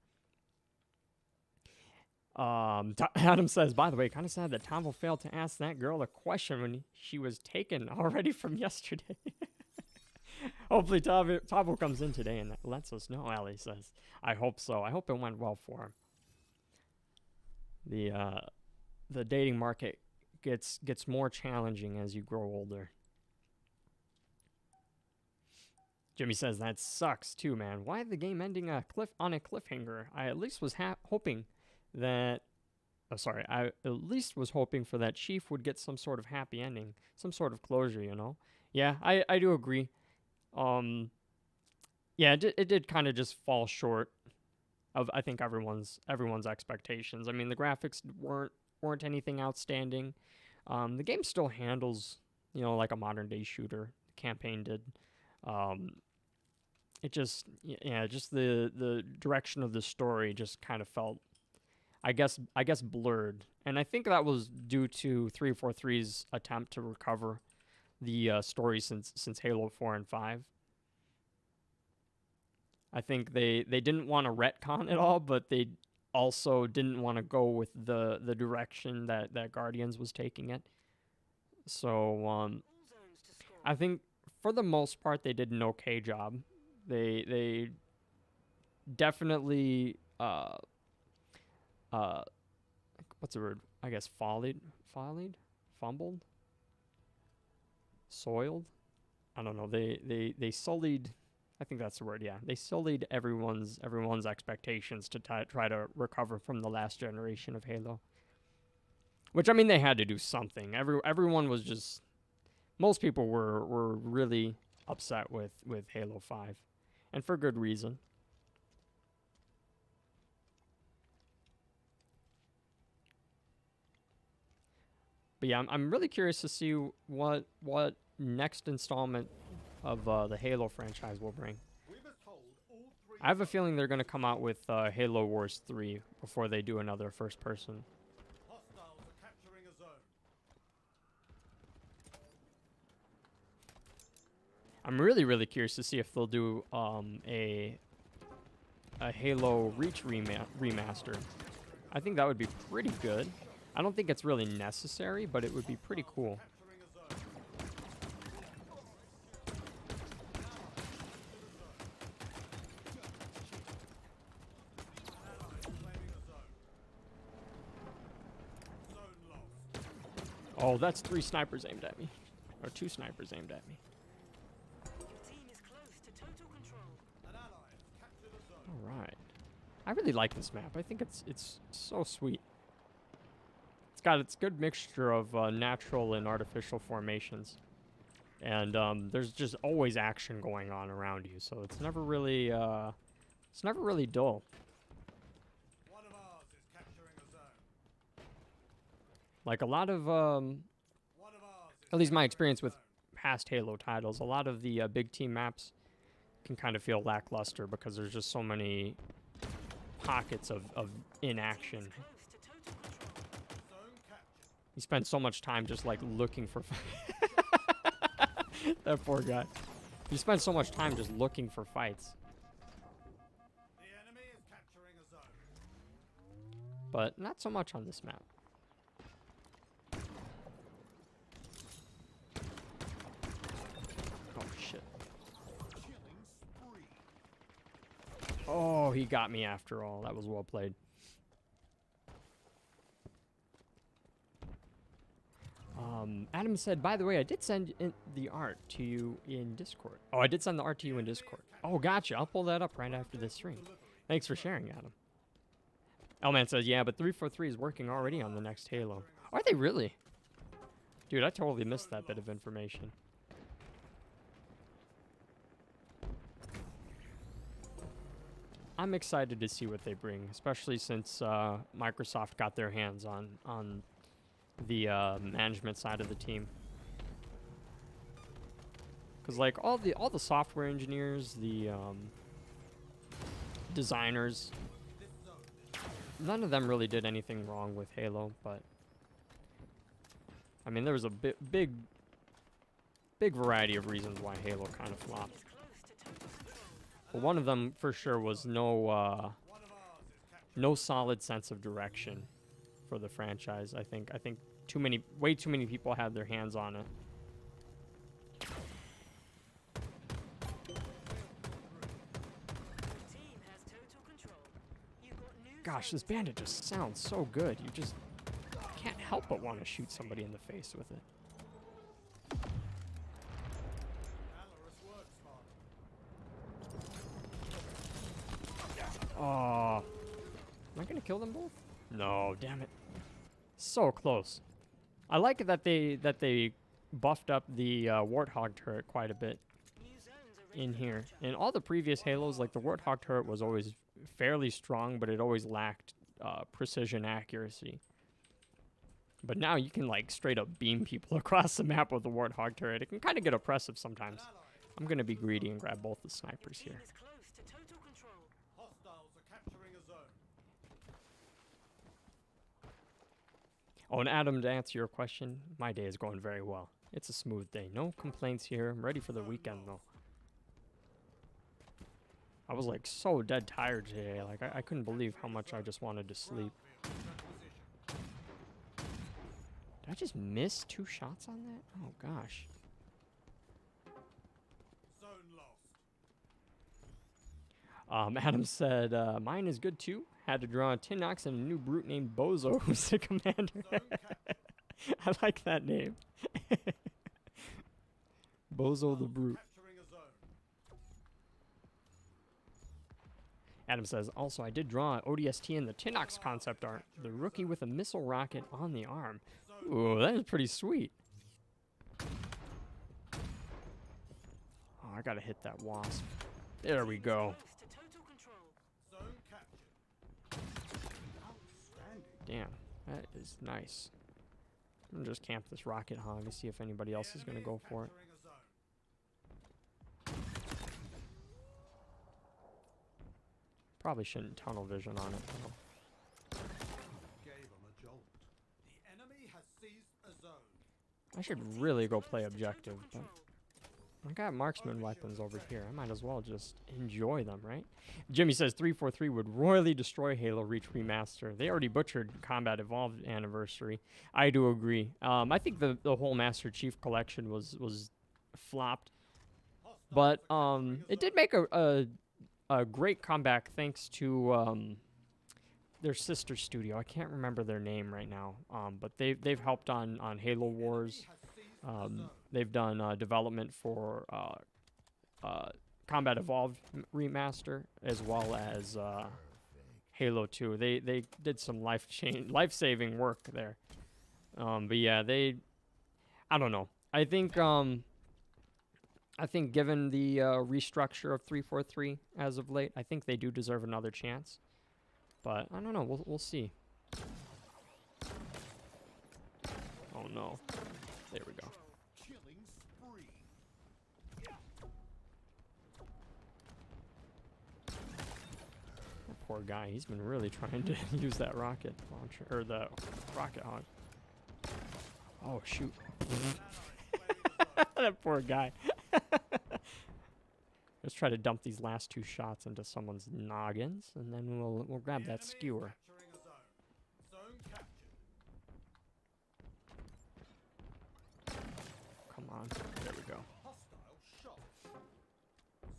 Adam says, by the way, kind of sad that Tavo failed to ask that girl a question when she was taken already from yesterday. Hopefully Tavo comes in today and lets us know, Allie says. I hope so. I hope it went well for him. The dating market gets more challenging as you grow older. Jimmy says, that sucks too, man. Why the game ending on a cliffhanger? I at least was hoping that... I at least was hoping for that Chief would get some sort of happy ending. Some sort of closure, you know? Yeah, I do agree. Yeah, it did kind of just fall short of, I think, everyone's expectations. I mean, the graphics weren't anything outstanding. The game still handles, you know, like a modern-day shooter. The campaign did. It just, yeah, just the direction of the story just kind of felt, I guess blurred. And I think that was due to 343's attempt to recover the story since Halo 4 and 5. I think they didn't want to retcon it all, but they also didn't want to go with the direction that Guardians was taking it. So I think for the most part they did an okay job. They definitely what's the word? I guess fumbled, soiled. I don't know. They sullied I think that's the word, yeah. They sullied everyone's expectations to try to recover from the last generation of Halo. Which, I mean, they had to do something. Everyone was just... Most people were really upset with Halo 5. And for good reason. But yeah, I'm really curious to see what next installment of the Halo franchise will bring. I have a feeling they're going to come out with Halo Wars 3 before they do another first person. Hostiles are capturing a zone. I'm really curious to see if they'll do a Halo Reach remaster. I think that would be pretty good. I don't think it's really necessary, but it would be pretty cool. Capturing a zone. Allies claiming a zone. Zone lost. Oh, that's 3 snipers aimed at me. Or 2 snipers aimed at me. Your team is close to total control. An ally has captured a zone. All right. I really like this map. I think it's so sweet. It's got its good mixture of natural and artificial formations. And there's just always action going on around you, so it's never really dull. One of ours is capturing a zone. Like a lot of One of ours is at least my capturing a experience with zone. past Halo titles, a lot of the big team maps can kind of feel lackluster because there's just so many pockets of inaction. Close to total control. Zone captured. You spend so much time just like looking for that poor guy. You spend so much time just looking for fights, The enemy is capturing a zone. but not so much on this map. Oh shit. Killing spree. Oh, he got me after all. That was well played. Adam said, by the way, I did send in the art to you in Discord. Oh, I did send the art to you in Discord. Oh, gotcha. I'll pull that up right after this stream. Thanks for sharing, Adam. Elman says, yeah, but 343 is working already on the next Halo. Are they really? Dude, I totally missed that bit of information. I'm excited to see what they bring, especially since Microsoft got their hands on the management side of the team. Because like all the software engineers, the designers, none of them really did anything wrong with Halo, but I mean there was a big variety of reasons why Halo kind of flopped. Is close to total control. But one of them for sure was no One of ours is capturing. no solid sense of direction for the franchise. I think way too many people had their hands on it. Your team has total control. You've got new Gosh, this zones. bandit just sounds so good. You just can't help but want to shoot somebody in the face with it. Valorous work, Spartan. Oh, am I gonna kill them both? No, damn it. So close. I like it that they buffed up the Warthog turret quite a bit New zones are ready in for here. capture. In all the previous Halos, like the Warthog turret was always fairly strong, but it always lacked precision accuracy. But now you can like straight up beam people across the map with the Warthog turret. It can kind of get oppressive sometimes. I'm gonna be greedy and grab both the snipers Your here. team is close to total control. Hostiles are capturing a zone. Oh, and Adam, to answer your question, my day is going very well. It's a smooth day. No complaints here. I'm ready for the weekend, though. I was, like, so dead tired today. Like, I couldn't believe how much I just wanted to sleep. Field acquisition. Did I just miss 2 shots on that? Oh, gosh. Zone lost. Adam said, mine is good, too. Had to draw a Tinox and a new brute named Bozo, who's the commander. Zone captured. I like that name. Bozo the Hostiles Brute. capturing a zone. Adam says, also, I did draw ODST in the Tinox concept art. The rookie with a missile rocket on the arm. Ooh, that is pretty sweet. Oh, I gotta hit that wasp. There we go. Close to total control. Zone captured. Outstanding. Damn, that is nice. I'm gonna just camp this rocket hog and see if anybody else is gonna go for it. Capturing a zone. Probably shouldn't tunnel vision on it, though. Gave him a jolt. The enemy has seized a zone. I should really go play objective, but I got marksman weapons over here. I might as well just enjoy them, right? Jimmy says 343 would royally destroy Halo Reach Remaster. They already butchered Combat Evolved Anniversary. I do agree. I think the whole Master Chief Collection was flopped, but it did make a great comeback thanks to their sister studio. I can't remember their name right now, but they've helped on Halo Wars. They've done development for Combat Evolved Remaster as well as Halo 2. They did some life-saving work there. But yeah, I don't know. I think given the restructure of 343 as of late, I think they do deserve another chance. But I don't know. We'll see. Oh no. There we go. Killing spree. That poor guy. He's been really trying to use that rocket launcher or the rocket hog. Oh shoot. That poor guy. Let's try to dump these last two shots into someone's noggins, and then we'll grab that skewer. Capturing a zone. Zone captured. Come on. There we go. Hostile shot.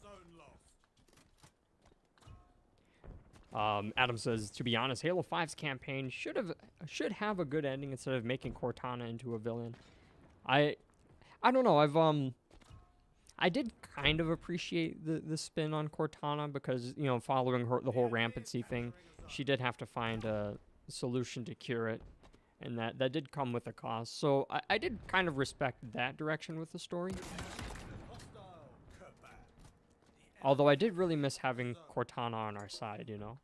Zone lost. Adam says, to be honest, Halo 5's campaign should have a good ending instead of making Cortana into a villain. I don't know. I did kind of appreciate the spin on Cortana because, you know, following the whole rampancy thing, she did have to find a solution to cure it, and that did come with a cost. So I did kind of respect that direction with the story. Hostile kebab. Although I did really miss having Cortana on our side, you know.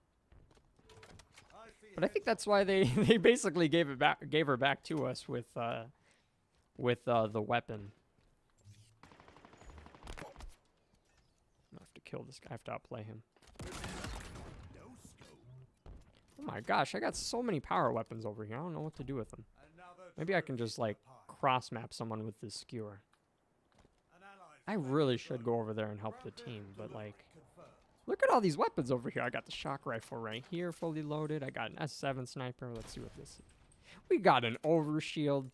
But I think that's why they basically gave her back to us with the weapon. I have to kill this guy. I have to outplay him. Oh my gosh, I got so many power weapons over here. I don't know what to do with them. Maybe I can just like cross map someone with this skewer. I really should go over there and help the team, but like, look at all these weapons over here. I got the shock rifle right here, fully loaded. I got an S7 sniper. Let's see what this is. We got an overshield.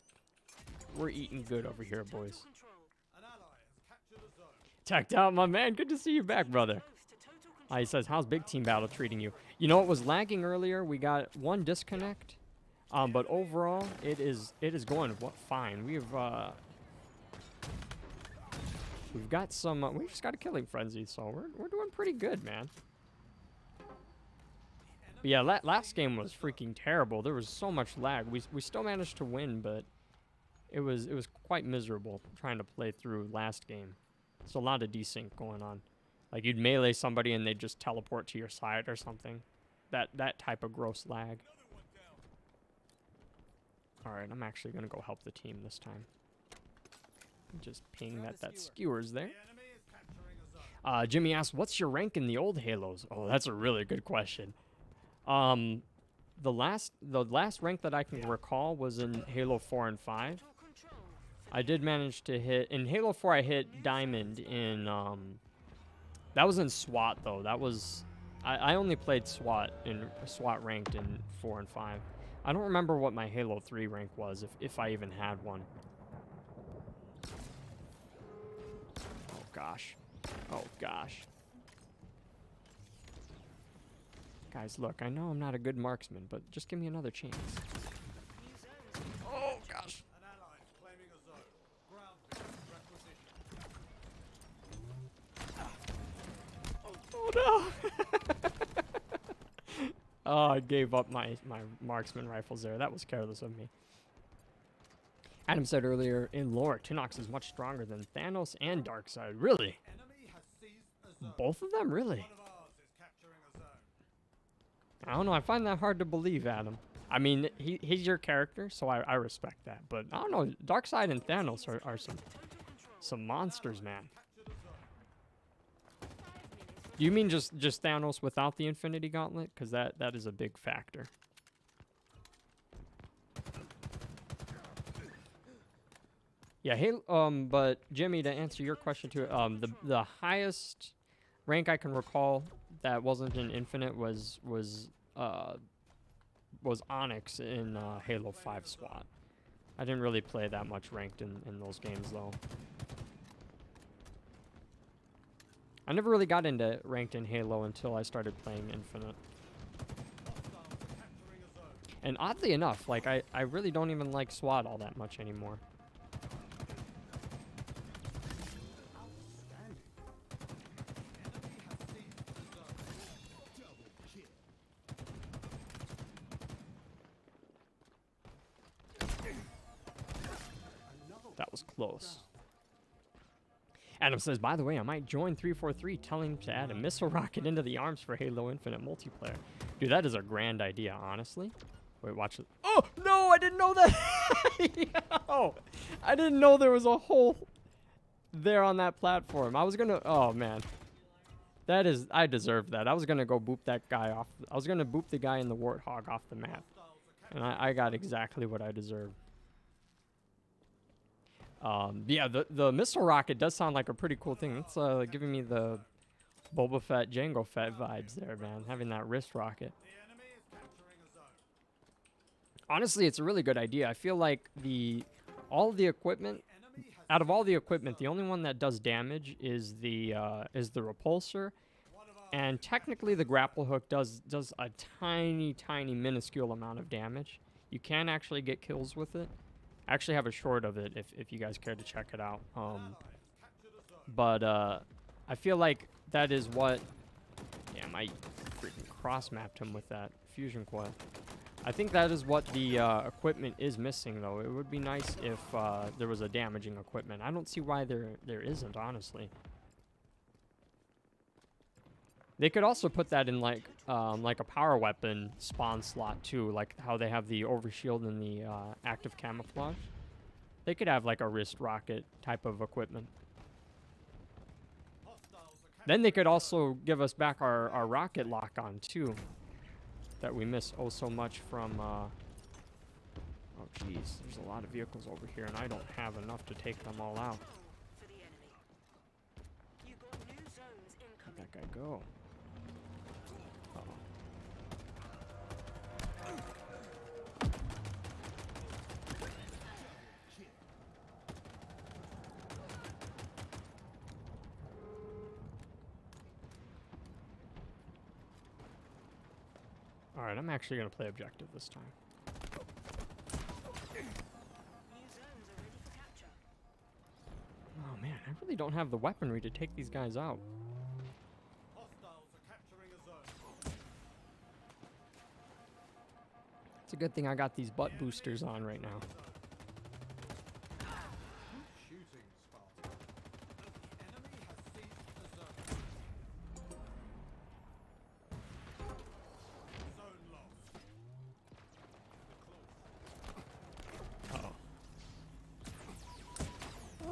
We're eating good over here, boys. An ally has captured a zone. Checked out, my man. Good to see you back, brother. He says, how's Big Team Battle treating you? You know, it was lagging earlier. We got one disconnect. But overall, it is going fine. We've got some. We just got a killing frenzy, so we're doing pretty good, man. But yeah, last game was freaking terrible. There was so much lag. We still managed to win, but it was quite miserable trying to play through last game. It's a lot of desync going on. Like you'd melee somebody and they'd just teleport to your side or something. That type of gross lag. All right, I'm actually gonna go help the team this time. Just ping that skewer's there. The enemy is capturing a zone. Jimmy asks, what's your rank in the old Halos? Oh, that's a really good question. The last rank that I can recall was in Halo 4 and 5. I did manage to hit, in Halo 4 I hit Diamond in, that was in SWAT though. That was, I only played SWAT ranked in 4 and 5. I don't remember what my Halo 3 rank was, if I even had one. Oh gosh. Oh gosh. Guys, look, I know I'm not a good marksman, but just give me another chance. Oh gosh. An ally is claiming a zone. Ground base requisition. Oh no. Oh, I gave up my marksman rifles there. That was careless of me. Adam said earlier, in lore, Tinox is much stronger than Thanos and Darkseid. Really? Enemy has seized a zone. Both of them? Really? One of ours is capturing a zone. I don't know. I find that hard to believe, Adam. I mean, he's your character, so I respect that. But I don't know. Darkseid and Thanos are some monsters, man. Captured a zone. Do you mean just Thanos without the Infinity Gauntlet? Because that is a big factor. Yeah, hey, but Jimmy, to answer your question too, the highest rank I can recall that wasn't an Infinite was Onyx in Halo 5 SWAT. I didn't really play that much ranked in those games though. I never really got into ranked in Halo until I started playing Infinite. Hostiles are capturing a zone. And oddly enough, like I really don't even like SWAT all that much anymore. Outstanding. Enemy has seized a zone. Double kill. Another That was close. Adam says, by the way, I might join 343 telling him to add a missile rocket into the arms for Halo Infinite multiplayer. Dude, that is a grand idea, honestly. Wait, watch it. Oh, no, I didn't know that. Yo, I didn't know there was a hole there on that platform. I was going to, oh, man. That is, I deserve that. I was going to go boop that guy off. I was going to boop the guy in the Warthog off the map. And I got exactly what I deserved. Yeah, the missile rocket does sound like a pretty cool thing. It's giving me the Boba Fett, Jango Fett vibes there, man. Having that wrist rocket. The enemy is capturing a zone. Honestly, it's a really good idea. I feel like all the equipment, Enemy has out of all the equipment, the only one that does damage is the repulsor, one of ours. and technically the grapple hook does a tiny minuscule amount of damage. You can actually get kills with it. I actually have a short of it if you guys care to check it out. Ally has captured a zone. But I feel like that is what. Damn, I freaking cross-mapped him with that fusion coil. I think that is what the equipment is missing, though. It would be nice if there was a damaging equipment. I don't see why there isn't, honestly. They could also put that in like a power weapon spawn slot too, like how they have the overshield and the active camouflage. They could have like a wrist rocket type of equipment. Hostiles are Then they could also give us back our rocket lock on too, that we miss oh so much from. Oh geez, there's a lot of vehicles over here, and I don't have enough to take them all out. For the enemy. You got new zones incoming. Where'd that guy go? Uh-oh. All right, I'm actually gonna play objective this time. New zones are ready for capture. Oh man, I really don't have the weaponry to take these guys out. Hostiles are capturing a zone. It's a good thing I got these butt boosters on right now. Shooting Spartan. The enemy has seized a zone. Zone lost.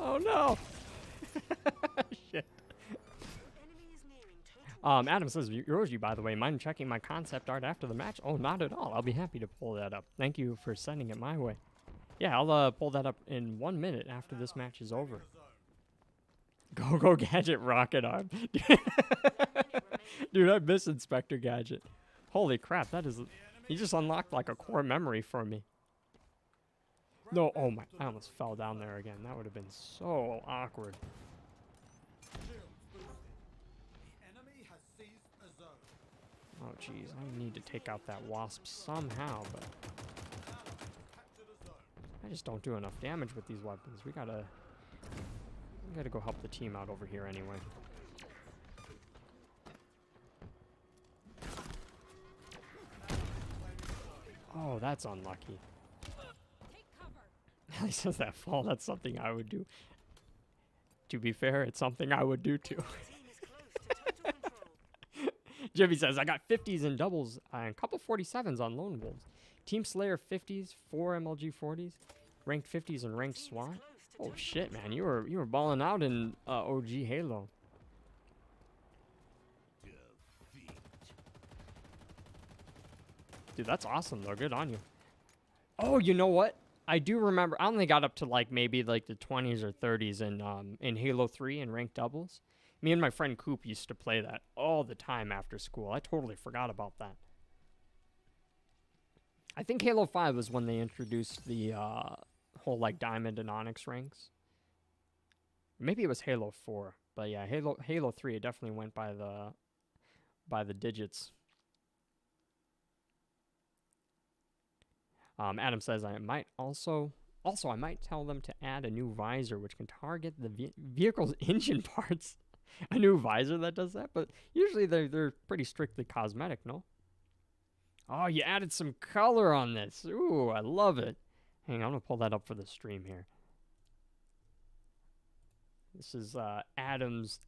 Oh no! Shit. Enemy is nearing total. Adam says, Yoruji, by the way, mind checking my concept art after the match? Oh, not at all. I'll be happy to pull that up. Thank you for sending it my way. Yeah, I'll pull that up in 1 minute after this match is over. Go Gadget rocket arm. Dude, I miss Inspector Gadget. Holy crap, that is... He just unlocked like a core memory for me. No, oh my, I almost fell down there again. That would have been so awkward. Shields boosted. The enemy has seized a zone. Oh jeez, I need to take out that wasp somehow, but Captured a zone. I just don't do enough damage with these weapons. We gotta go help the team out over here anyway. Oh, that's unlucky. Take cover. He says that fall. That's something I would do. To be fair, it's something I would do too. Team is close to total control. Jimmy says, I got 50s and doubles and a couple 47s on Lone Wolves. Team Slayer 50s, 4 MLG 40s, ranked 50s and ranked SWAT. Oh shit, man, you were balling out in OG Halo. Dude, that's awesome though. Good on you. Oh, you know what? I do remember. I only got up to like maybe like the 20s or 30s in Halo 3 and ranked doubles. Me and my friend Coop used to play that all the time after school. I totally forgot about that. I think Halo 5 was when they introduced the whole like Diamond and Onyx ranks. Maybe it was Halo 4, but yeah, Halo 3 it definitely went by the digits. Adam says I might also I might tell them to add a new visor which can target the vehicle's engine parts. A new visor that does that, but usually they're pretty strictly cosmetic, no? Oh, you added some color on this. Ooh, I love it. Hang on, I'm gonna pull that up for the stream here. This is Adam's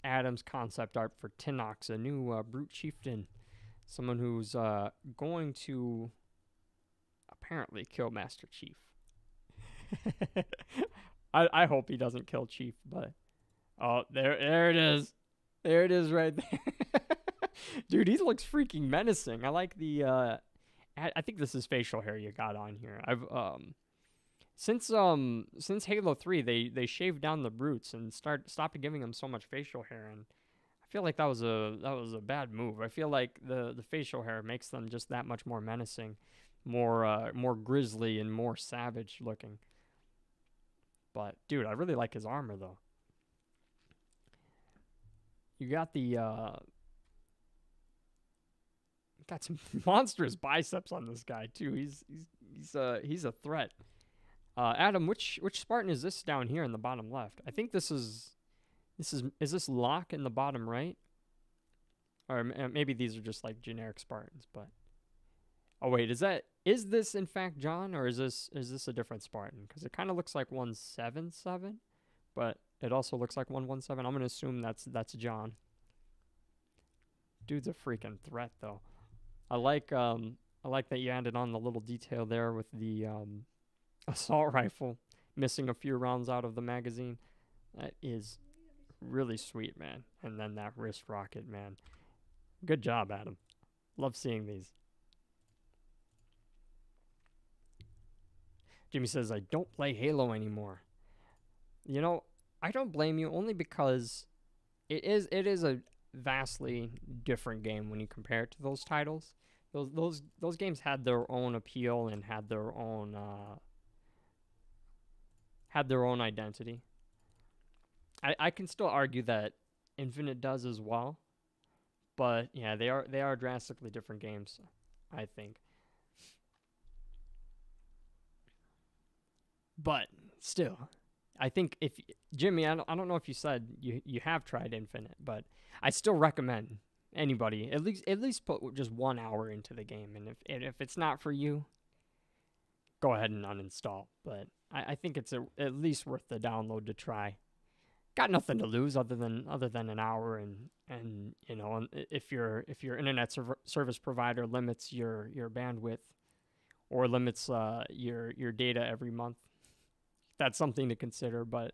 concept art for Tinox, a new brute chieftain, someone who's going to apparently kill Master Chief. I hope he doesn't kill Chief, but oh, there it is. There it is right there. Dude, he looks freaking menacing. I like the I think this is facial hair you got on here. I've since Halo 3 they shaved down the brutes and stopped giving them so much facial hair, and I feel like that was a bad move. I feel like the facial hair makes them just that much more menacing, more grisly and more savage looking. But dude, I really like his armor though. You got the got some monstrous biceps on this guy too. He's a threat. Adam, which Spartan is this down here in the bottom left? I think is this Locke in the bottom right? Or maybe these are just like generic Spartans, but oh wait, is this in fact John, or is this a different Spartan? Because it kind of looks like 177, but it also looks like 117. I'm gonna assume that's John. Dude's a freaking threat though. I like that you added on the little detail there with the assault rifle missing a few rounds out of the magazine. That is really sweet, man. And then that wrist rocket, man. Good job, Adam. Love seeing these. Jimmy says, I don't play Halo anymore. You know, I don't blame you, only because it is a vastly different game when you compare it to those titles. Those games had their own appeal and had their own identity. I can still argue that Infinite does as well, but yeah, they are drastically different games, I think. But still, I think if Jimmy, I don't know if you said you have tried Infinite, but I still recommend anybody at least put just 1 hour into the game, and if it's not for you, go ahead and uninstall. But I think it's at least worth the download to try. Got nothing to lose other than an hour, and you know, if your internet service provider limits your bandwidth or limits your data every month, that's something to consider. But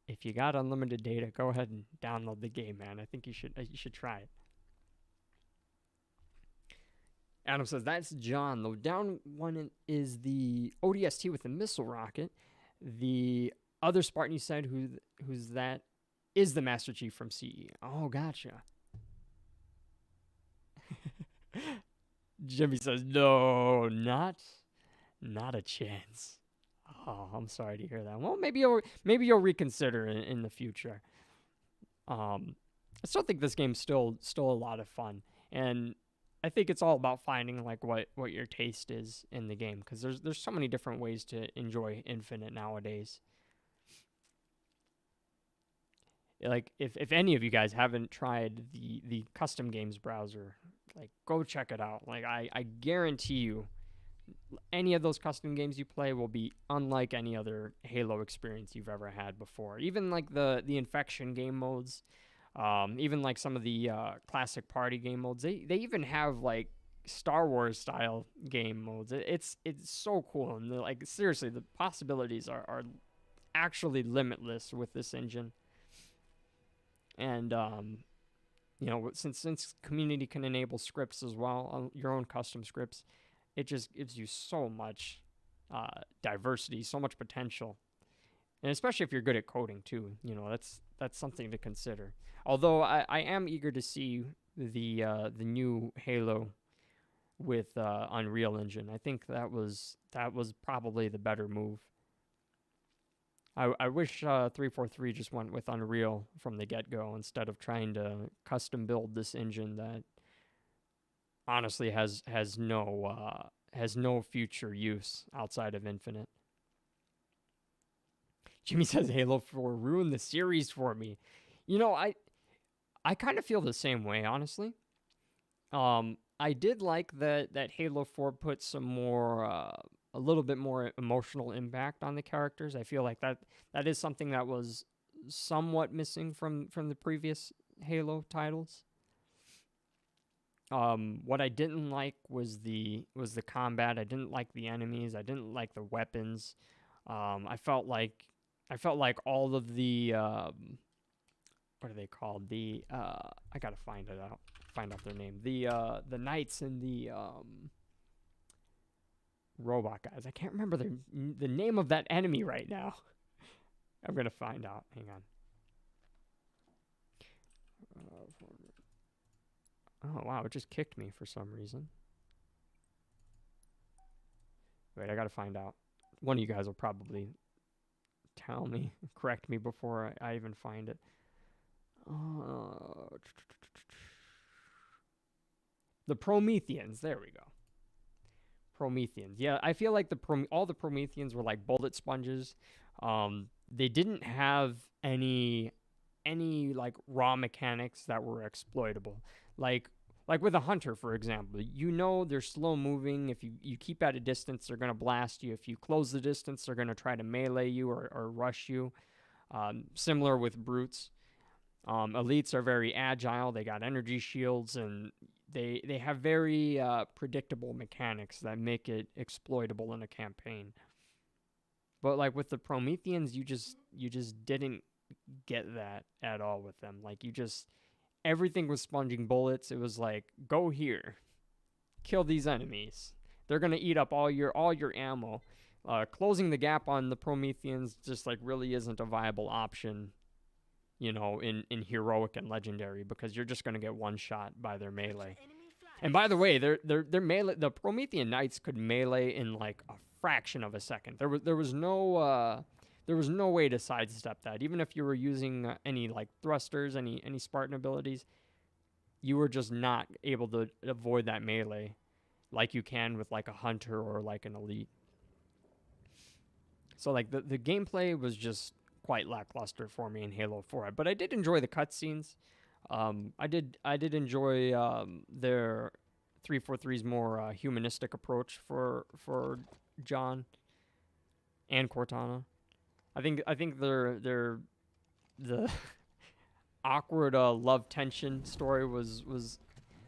if you got unlimited data, go ahead and download the game, man. I think you should try it. Adam says that's John. The down one is the ODST with the missile rocket. The other Spartan you said who's that is the Master Chief from CE. Oh, gotcha. Jimmy says no, not a chance. Oh, I'm sorry to hear that. Well, maybe you'll reconsider in the future. I still think this game's still a lot of fun, and I think it's all about finding like what your taste is in the game, because there's so many different ways to enjoy Infinite nowadays. Like if any of you guys haven't tried the custom games browser, like go check it out. Like I guarantee you any of those custom games you play will be unlike any other Halo experience you've ever had before. Even like the infection game modes, even like some of the classic party game modes. They even have like Star Wars style game modes. It's so cool, and like seriously, the possibilities are actually limitless with this engine. And you know, since community can enable scripts as well, your own custom scripts, it just gives you so much diversity, so much potential, and especially if you're good at coding too. You know, that's something to consider. Although I am eager to see the new Halo with Unreal Engine. I think that was probably the better move. I wish 343 just went with Unreal from the get-go instead of trying to custom build this engine that honestly has no future use outside of Infinite. Jimmy says Halo 4 ruined the series for me. You know, I kind of feel the same way, honestly. I did like that Halo 4 put some more a little bit more emotional impact on the characters. I feel like that is something that was somewhat missing from the previous Halo titles. What I didn't like was the combat. I didn't like the enemies. I didn't like the weapons. I felt like all of the what are they called? The I gotta find out their name. The knights and the robot guys. I can't remember the name of that enemy right now. I'm gonna find out. Hang on. Oh wow, it just kicked me for some reason. Wait, I gotta find out. One of you guys will probably tell me, correct me before I even find it. The Prometheans. There we go. Prometheans. Yeah, I feel like all the Prometheans were like bullet sponges. They didn't have any like raw mechanics that were exploitable. Like with a hunter, for example, you know they're slow moving. If you keep at a distance, they're gonna blast you. If you close the distance, they're gonna try to melee you or rush you. Similar with brutes. Elites are very agile. They got energy shields, and they have very predictable mechanics that make it exploitable in a campaign. But like with the Prometheans, you just didn't get that at all with them. Like everything was sponging bullets. It was like, go here, kill these enemies. They're gonna eat up all your ammo. Closing the gap on the Prometheans just like really isn't a viable option, you know, in heroic and legendary, because you're just gonna get one shot by their melee. And by the way, their melee, the Promethean Knights could melee in like a fraction of a second. There was no way to sidestep that. Even if you were using any like thrusters, any Spartan abilities, you were just not able to avoid that melee like you can with like a hunter or like an elite. So like the gameplay was just quite lackluster for me in Halo 4, but I did enjoy the cutscenes. I did enjoy their 343's more humanistic approach for John and Cortana. I think the awkward love tension story was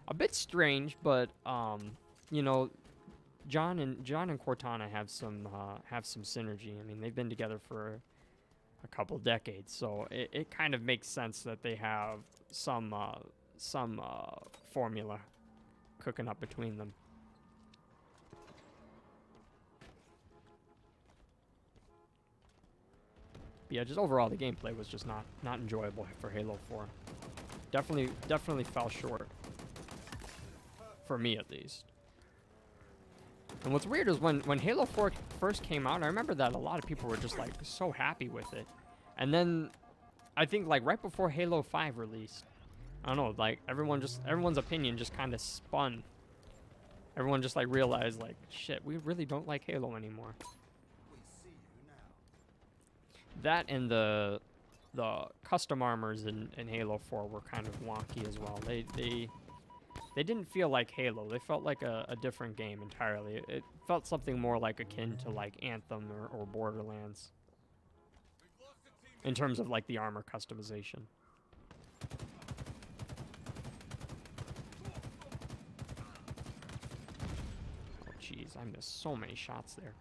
a bit strange, but you know, John and Cortana have some synergy. I mean, they've been together for a couple decades, so it kind of makes sense that they have some formula cooking up between them. But yeah, just overall the gameplay was just not enjoyable for Halo 4. Definitely fell short, for me at least. And what's weird is when Halo 4 first came out, I remember that a lot of people were just like so happy with it. And then I think like right before Halo 5 released, I don't know, like everyone's opinion just kind of spun. Everyone just like realized like, shit, we really don't like Halo anymore. That and the custom armors in Halo 4 were kind of wonky as well. They didn't feel like Halo. They felt like a different game entirely. It felt something more like akin to like Anthem or Borderlands in terms of like the armor customization. Oh jeez, I missed so many shots there.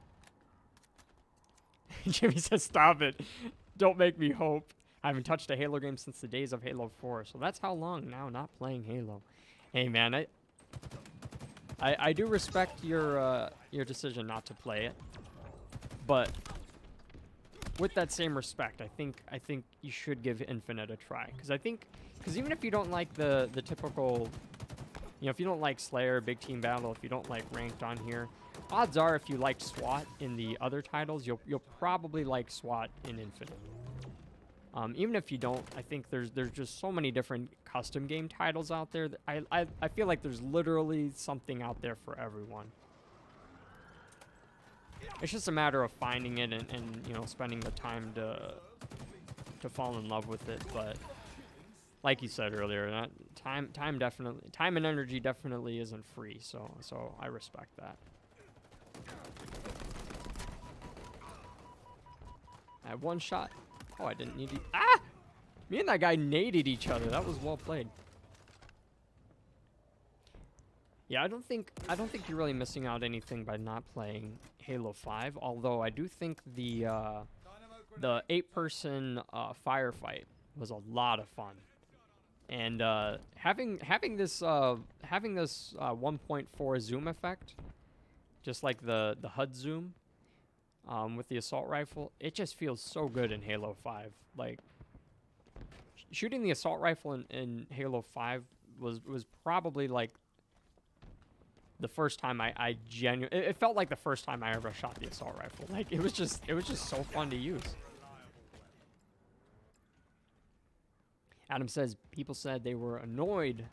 Jimmy says, "Stop it! Don't make me hope. I haven't touched a Halo game since the days of Halo 4, so that's how long now not playing Halo." Hey man, I do respect your decision not to play it, but with that same respect, I think you should give Infinite a try, because even if you don't like the typical, you know, if you don't like Slayer, Big Team Battle, if you don't like Ranked on here, odds are if you liked SWAT in the other titles, you'll probably like SWAT in Infinite. Even if you don't, I think there's just so many different custom game titles out there that I feel like there's literally something out there for everyone. It's just a matter of finding it and you know, spending the time to fall in love with it. But like you said earlier, time and energy definitely isn't free. So I respect that. I have one shot. Oh, I didn't need to. Ah! Me and that guy naded each other. That was well played. Yeah, I don't think you're really missing out anything by not playing Halo 5. Although I do think the 8-person firefight was a lot of fun, and having this 1.4 zoom effect, just like the HUD zoom. With the assault rifle, it just feels so good in Halo 5. Like, shooting the assault rifle in Halo 5 was probably like the first time I genuinely, it felt like the first time I ever shot the assault rifle. Like, it was just so fun to use. Adam says people said they were annoyed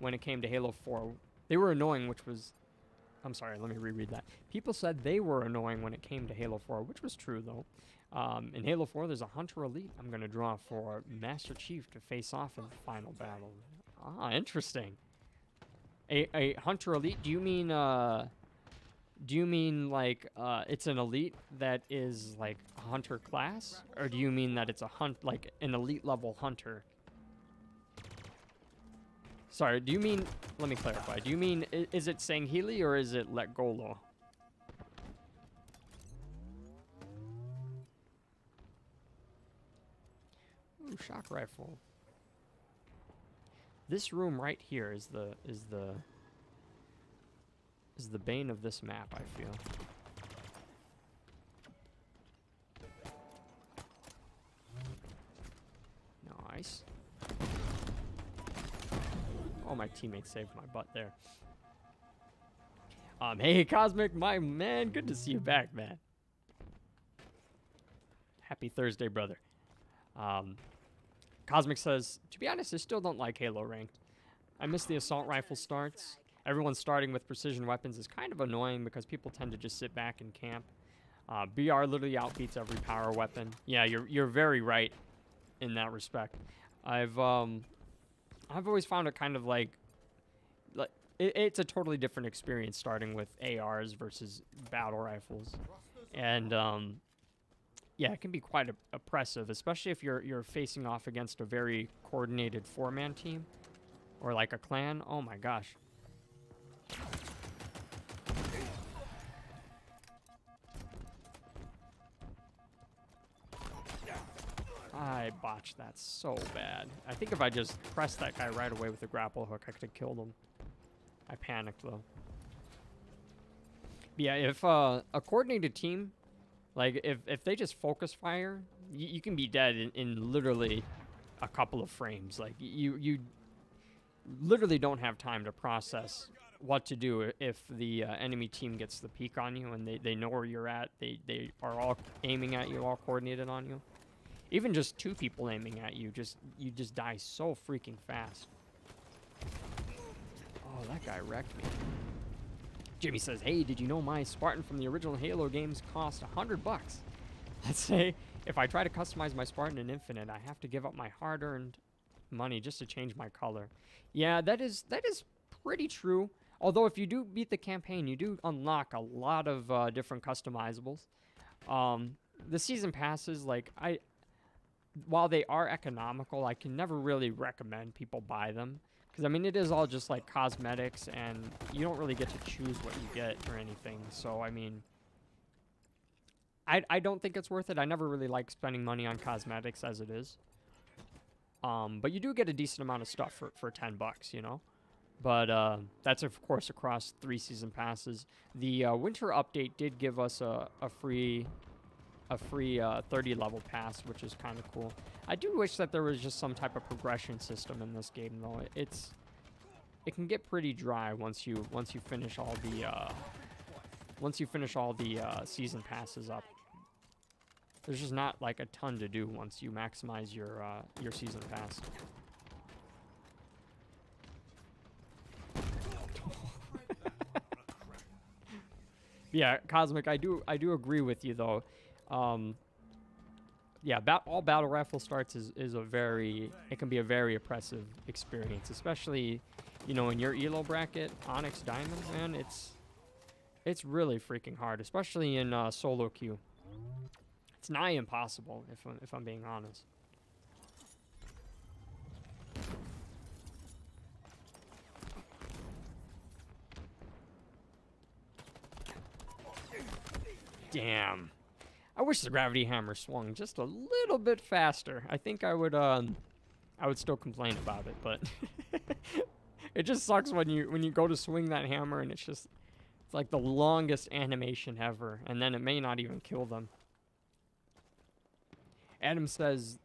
when it came to Halo 4. They were annoying, which was, I'm sorry, let me reread that. People said they were annoying when it came to Halo 4, which was true, though. In Halo 4, there's a Hunter Elite I'm going to draw for Master Chief to face off in the final battle. Ah, interesting. A Hunter Elite, do you mean like it's an Elite that is like a Hunter class? Or do you mean that it's like an Elite level Hunter? Sorry, do you mean, let me clarify, do you mean, is it Sangheili or is it Let Golo? Ooh, shock rifle. This room right here is the bane of this map, I feel. Nice. Oh, my teammate saved my butt there. Hey, Cosmic, my man, good to see you back, man. Happy Thursday, brother. Cosmic says, to be honest, I still don't like Halo Ranked. I miss the assault rifle starts. Everyone starting with precision weapons is kind of annoying because people tend to just sit back and camp. BR literally outbeats every power weapon. Yeah, you're very right in that respect. I've always found it kind of like it's a totally different experience starting with ARs versus battle rifles, and yeah, it can be quite oppressive, especially if you're facing off against a very coordinated 4-man team or like a clan. Oh my gosh. I botched that so bad. I think if I just pressed that guy right away with the grapple hook, I could have killed him. I panicked, though. But yeah, if a coordinated team, like, if they just focus fire, you can be dead in literally a couple of frames. Like, you literally don't have time to process what to do if the enemy team gets the peek on you and they know where you're at. They are all aiming at you, all coordinated on you. Even just 2 people aiming at you, you just die so freaking fast. Oh, that guy wrecked me. Jimmy says, hey, did you know my Spartan from the original Halo games cost $100? Let's say if I try to customize my Spartan in Infinite, I have to give up my hard-earned money just to change my color. Yeah, that is pretty true. Although if you do beat the campaign, you do unlock a lot of different customizables. The season passes, like while they are economical, I can never really recommend people buy them. Because, I mean, it is all just, like, cosmetics, and you don't really get to choose what you get or anything. So, I mean, I don't think it's worth it. I never really like spending money on cosmetics as it is. But you do get a decent amount of stuff for $10, you know? But that's, of course, across 3 season passes. The winter update did give us a free 30 level pass, which is kind of cool. I do wish that there was just some type of progression system in this game, though. It can get pretty dry once you finish all the season passes up. There's just not like a ton to do once you maximize your season pass. Yeah, Cosmic, I do agree with you though. Yeah, all battle rifle starts is it can be a very oppressive experience, especially, you know, in your elo bracket, Onyx Diamond, man, it's really freaking hard, especially in solo queue. It's nigh impossible if I'm being honest. Damn. I wish the gravity hammer swung just a little bit faster. I think I would still complain about it, but it just sucks when you go to swing that hammer and it's like the longest animation ever, and then it may not even kill them. Adam says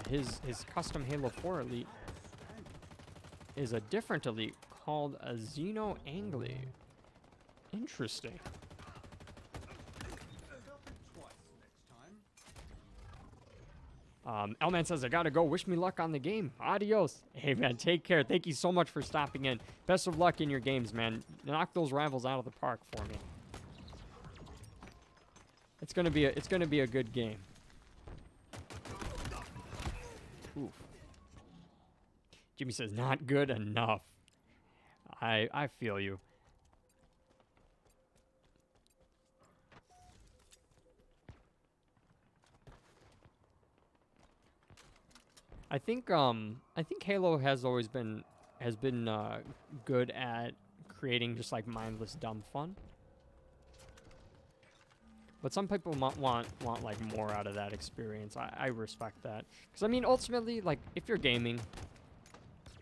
his custom Halo 4 Elite is a different Elite called a Xeno Angli. Interesting. Elman says, I gotta go. Wish me luck on the game. Adios. Hey, man, take care. Thank you so much for stopping in. Best of luck in your games, man. Knock those rivals out of the park for me. It's gonna be a good game. Oof. Jimmy says, not good enough. I feel you. I think Halo has always been good at creating just like mindless dumb fun. But some people want like more out of that experience. I respect that, because I mean, ultimately, like, if you're gaming,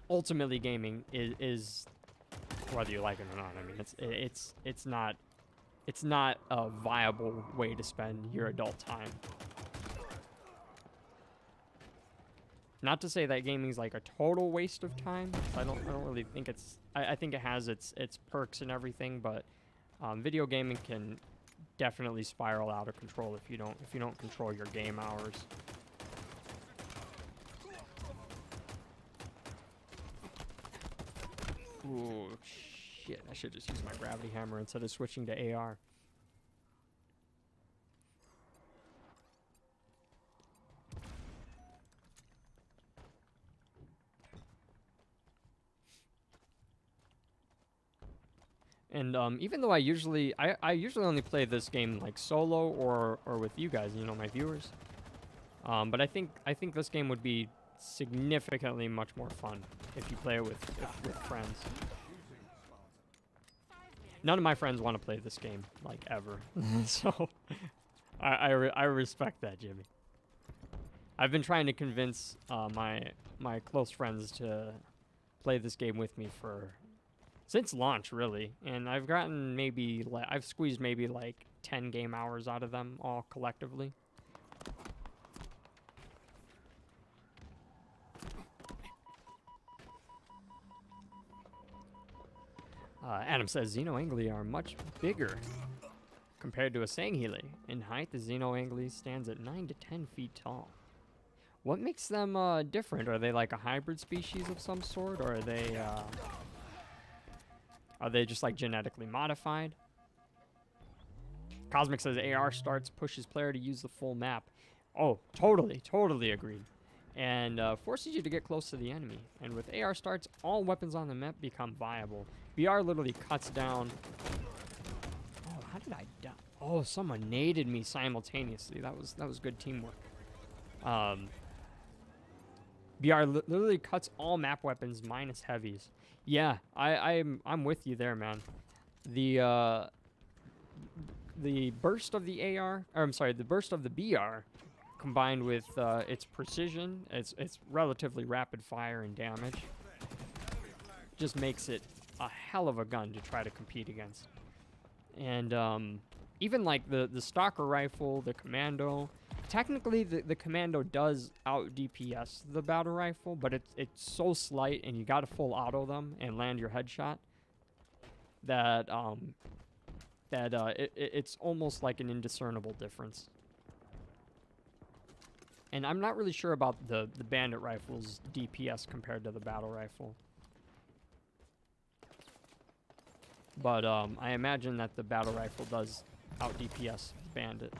gaming is whether you like it or not. I mean, it's not a viable way to spend your adult time. Not to say that gaming's like a total waste of time. I don't really think it's. I think it has its perks and everything, but video gaming can definitely spiral out of control if you don't control your game hours. Ooh, shit! I should just use my gravity hammer instead of switching to AR. And even though I usually only play this game like solo or with you guys, you know, my viewers. But I think this game would be significantly much more fun if you play it with friends. None of my friends want to play this game, like, ever. So I respect that, Jimmy. I've been trying to convince my close friends to play this game with me since launch, really, and I've gotten I've squeezed maybe like 10 game hours out of them all collectively. Adam says Xeno Angli are much bigger compared to a Sanghili. In height, the Xeno Angli stands at 9 to 10 feet tall. What makes them different? Are they like a hybrid species of some sort, or are they just like genetically modified? Cosmic says AR starts pushes player to use the full map. Oh, totally agreed. and forces you to get close to the enemy. And with AR starts, all weapons on the map become viable. BR literally cuts down. Oh, how did I die? Oh, someone naded me simultaneously. That was good teamwork. BR literally cuts all map weapons minus heavies. Yeah, I'm with you there, man. The burst of the AR, or I'm sorry, the burst of the BR, combined with its precision, its relatively rapid fire and damage, just makes it a hell of a gun to try to compete against. And even like the stalker rifle, the commando. Technically, the commando does out DPS the battle rifle, but it's so slight, and you gotta full auto them and land your headshot that it's almost like an indiscernible difference. And I'm not really sure about the bandit rifle's DPS compared to the battle rifle, but I imagine that the battle rifle does out DPS bandit.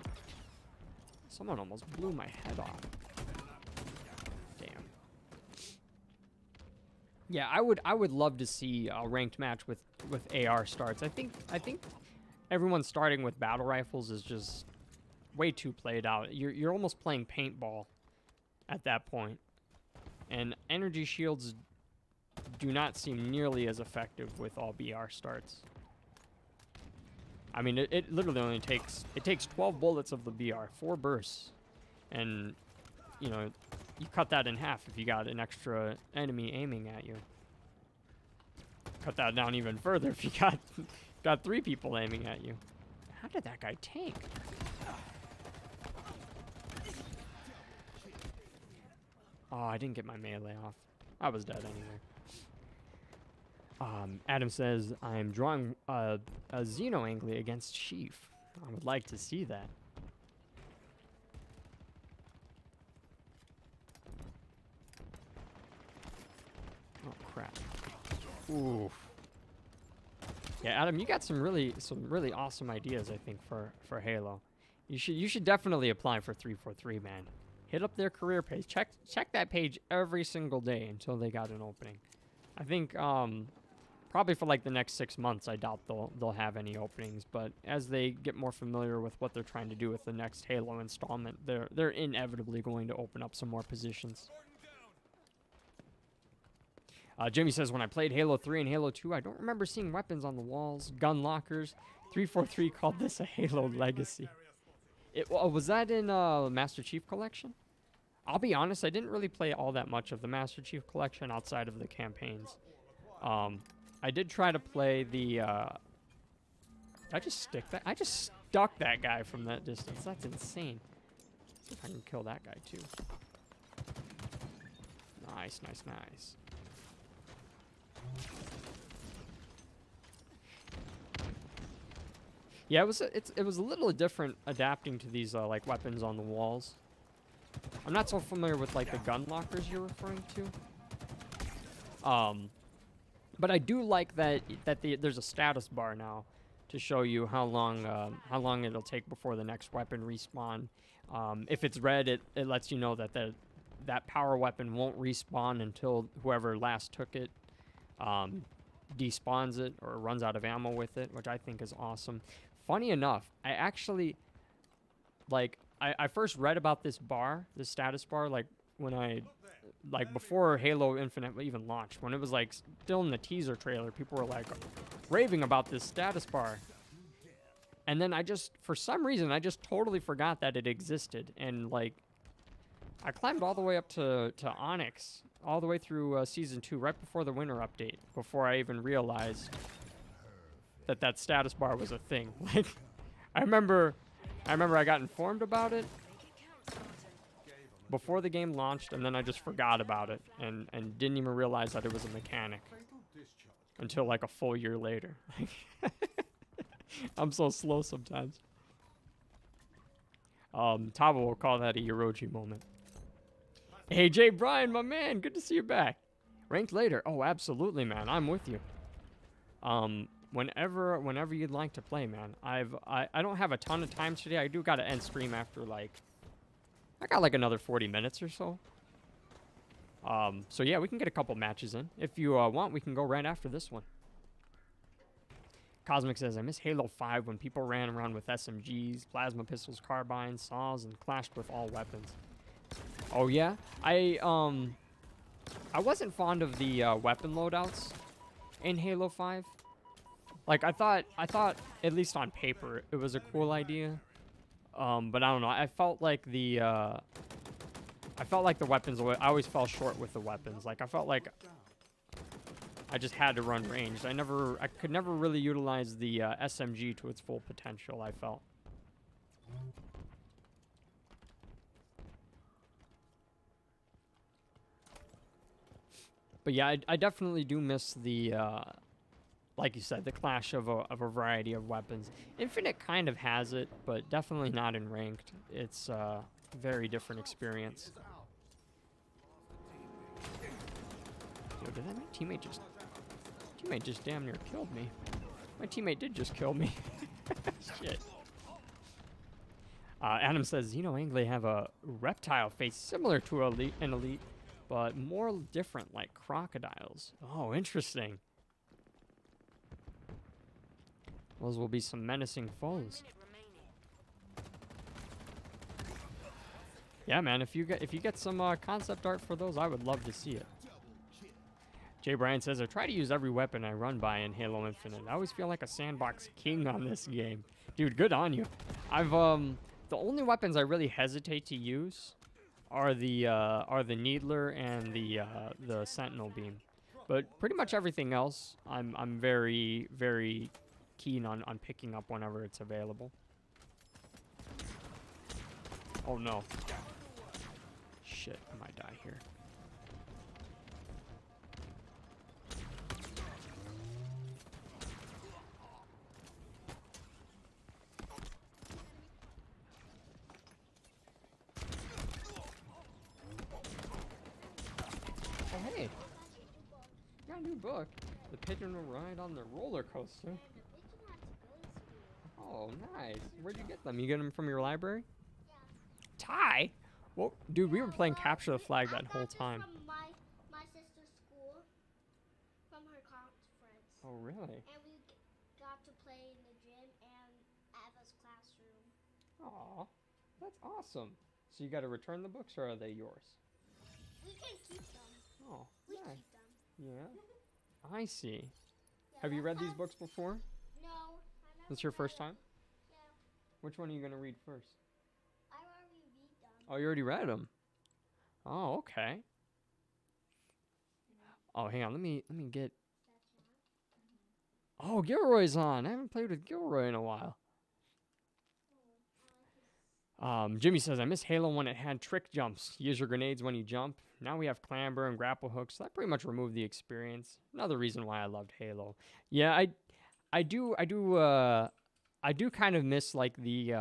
Someone almost blew my head off. Damn. Yeah, I would love to see a ranked match with AR starts. I think everyone starting with battle rifles is just way too played out. You're almost playing paintball at that point. And energy shields do not seem nearly as effective with all BR starts. I mean, it literally only takes 12 bullets of the BR, 4 bursts, and you know, you cut that in half if you got an extra enemy aiming at you. Cut that down even further if you got 3 people aiming at you. How did that guy tank? Oh, I didn't get my melee off. I was dead anyway. Adam says, I am drawing a Xeno Angly against Sheaf. I would like to see that. Oh, crap. Oof. Yeah, Adam, you got some really awesome ideas, I think, for Halo. You should definitely apply for 343, man. Hit up their career page. Check that page every single day until they got an opening. I think probably for like the next 6 months, I doubt they'll have any openings. But as they get more familiar with what they're trying to do with the next Halo installment, they're inevitably going to open up some more positions. Jimmy says, when I played Halo 3 and Halo 2, I don't remember seeing weapons on the walls, gun lockers. 343 called this a Halo legacy. Was that in Master Chief Collection? I'll be honest, I didn't really play all that much of the Master Chief Collection outside of the campaigns. I did try to play the... did I just stick that? I just stuck that guy from that distance. That's insane. Let's see if I can kill that guy too. Nice, nice, nice. Yeah, it was a little different adapting to these like weapons on the walls. I'm not so familiar with like the gun lockers you're referring to. But I do like that there's a status bar now to show you how long it'll take before the next weapon respawn. If it's red, it lets you know that that power weapon won't respawn until whoever last took it despawns it or runs out of ammo with it, which I think is awesome. Funny enough, I actually, like, I first read about this status bar, like, before Halo Infinite even launched, when it was, like, still in the teaser trailer, people were, like, raving about this status bar. And then for some reason, I just totally forgot that it existed. And, like, I climbed all the way up to Onyx, all the way through Season 2, right before the winter update, before I even realized that status bar was a thing. Like, I remember I got informed about it before the game launched, and then I just forgot about it and didn't even realize that it was a mechanic until like a full year later. I'm so slow sometimes. Tavo will call that a Yoroji moment. Hey, Jay Brian, my man, good to see you back. Ranked later. Oh, absolutely, man. I'm with you. Whenever you'd like to play, man. I don't have a ton of time today. I do got to end stream after, like, I got like another 40 minutes or so. So yeah, we can get a couple matches in. If you want, we can go right after this one. Cosmic says, I miss Halo 5 when people ran around with SMGs, plasma pistols, carbines, saws, and clashed with all weapons. Oh yeah? I wasn't fond of the weapon loadouts in Halo 5. Like, I thought, at least on paper, it was a cool idea. But I don't know, I felt like the weapons, I always fell short with the weapons. Like, I felt like I just had to run ranged. I could never really utilize the SMG to its full potential, I felt. But yeah, I definitely do miss the, like you said, the clash of a variety of weapons. Infinite kind of has it, but definitely not in ranked. It's a very different experience. Yo, did that my teammate just damn near killed me? My teammate did just kill me. Shit. Adam says, you know, Anglais have a reptile face similar to an elite, but more different, like crocodiles. Oh, interesting. Those will be some menacing foes. Yeah, man. If you get some concept art for those, I would love to see it. Jay Bryan says, I try to use every weapon I run by in Halo Infinite. I always feel like a sandbox king on this game. Dude, good on you. I've the only weapons I really hesitate to use are the Needler and the Sentinel Beam. But pretty much everything else I'm very, very keen on picking up whenever it's available. Oh no. Shit, I might die here. Oh hey, got a new book. The Pigeon will ride on the roller coaster. Oh, nice. Where'd you get them? You get them from your library? Yeah. Ty? Well, dude, we were playing Capture the Flag that whole time. From my sister's school, from her conference. Oh, really? And we got to play in the gym and Ava's classroom. Aw, that's awesome. So you got to return the books, or are they yours? We can keep them. Oh, We nice. keep them. Yeah, I see. Yeah, Have you that's read these us. books before? No. I never This your read first them. time? Yeah. Which one are you going to read first? I already read them. Oh, you already read them. Oh, okay. Oh, hang on. Let me get. Oh, Gilroy's on. I haven't played with Gilroy in a while. Jimmy says, I miss Halo when it had trick jumps. Use your grenades when you jump. Now we have clamber and grapple hooks. That pretty much removed the experience. Another reason why I loved Halo. Yeah, I do kind of miss like the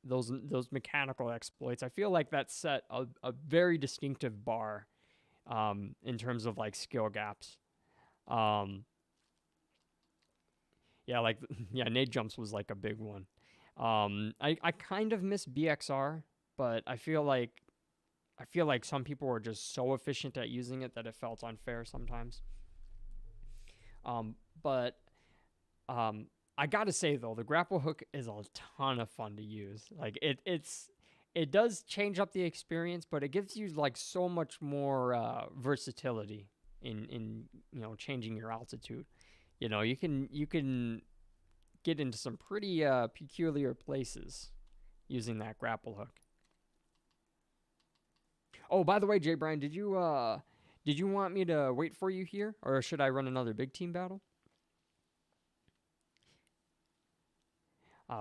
those mechanical exploits. I feel like that set a very distinctive bar in terms of like skill gaps. Yeah, like yeah, nade jumps was like a big one. I kind of miss BXR, but I feel like some people were just so efficient at using it that it felt unfair sometimes. But I gotta say though, the grapple hook is a ton of fun to use. Like it does change up the experience, but it gives you like so much more versatility in you know, changing your altitude. You know, you can get into some pretty peculiar places using that grapple hook. Oh, by the way, Jay Bryan, did you want me to wait for you here, or should I run another big team battle?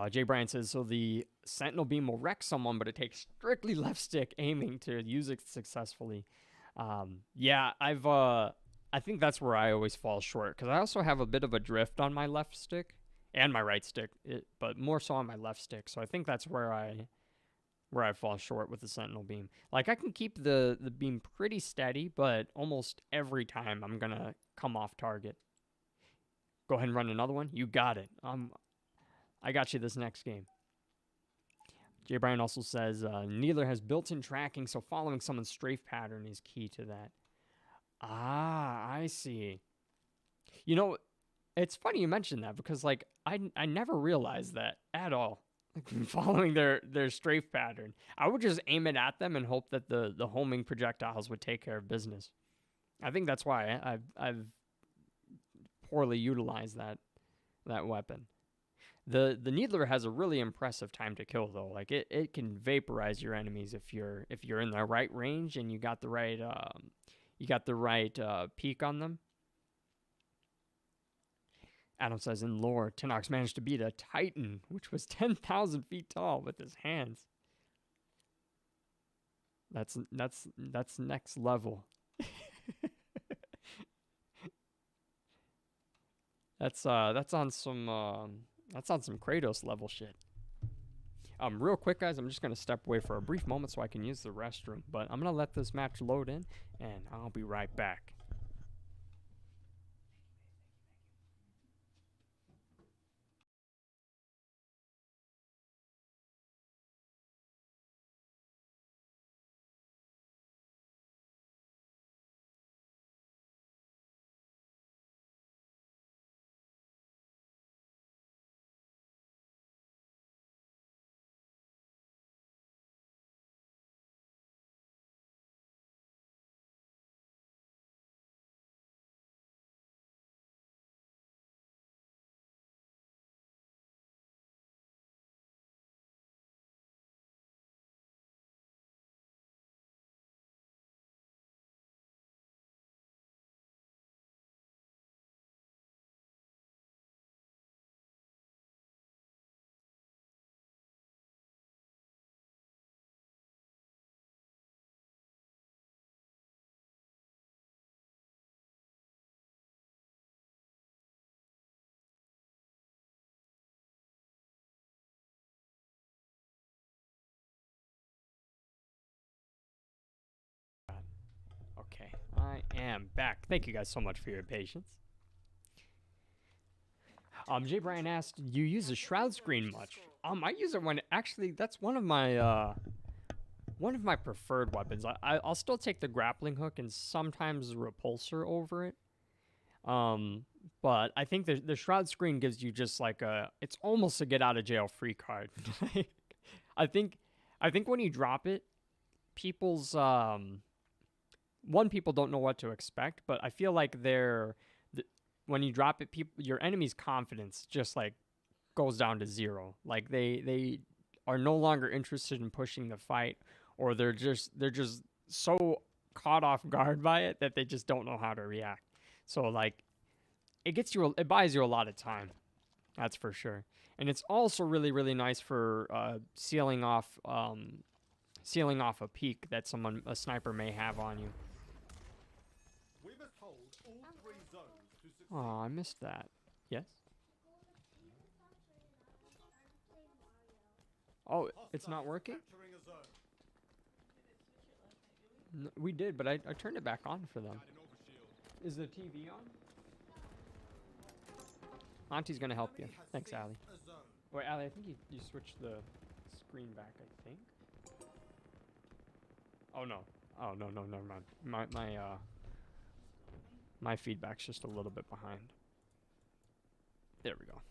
Jay Bryan says, so the Sentinel Beam will wreck someone, but it takes strictly left stick aiming to use it successfully. Yeah, I think that's where I always fall short, because I also have a bit of a drift on my left stick and my right stick, but more so on my left stick. So I think that's where I fall short with the Sentinel Beam. Like, I can keep the beam pretty steady, but almost every time I'm gonna come off target. Go ahead and run another one. You got it. I got you this next game. Jay Bryan also says Needler has built-in tracking, so following someone's strafe pattern is key to that. Ah, I see. You know, it's funny you mentioned that because like I never realized that at all. Like, following their strafe pattern, I would just aim it at them and hope that the homing projectiles would take care of business. I think that's why I've poorly utilized that weapon. The Needler has a really impressive time to kill though. Like it can vaporize your enemies if you're in the right range and you got the right peak on them. Adam says in lore, Tinox managed to beat a Titan, which was 10,000 feet tall, with his hands. That's next level. That's on some Kratos level shit. Real quick, guys, I'm just gonna step away for a brief moment so I can use the restroom. But I'm gonna let this match load in, and I'll be right back. Okay, I am back. Thank you guys so much for your patience. Jay Bryan asked, "Do you use the shroud screen much?" I use it when actually that's one of my preferred weapons. I'll still take the grappling hook and sometimes the repulsor over it. But I think the shroud screen gives you just like it's almost a get out of jail free card. I think when you drop it, people's people don't know what to expect, but I feel like when you drop it, your enemy's confidence just like goes down to zero. Like they are no longer interested in pushing the fight, or they're just so caught off guard by it that they just don't know how to react. So like it buys you a lot of time. That's for sure. And it's also really, really nice for sealing off a peak that a sniper may have on you. We must hold all 3 zones to succeed. Oh, I missed that. Yes? Oh, it's not working? Capturing a zone. No, we did, but I turned it back on for them. Adding overshield. Is the TV on? Auntie's gonna help you. Enemy has Thanks, seized Allie. a zone. Wait, Allie, I think you switched the screen back, I think. Oh no. Oh no, never mind. My feedback's just a little bit behind. There we go.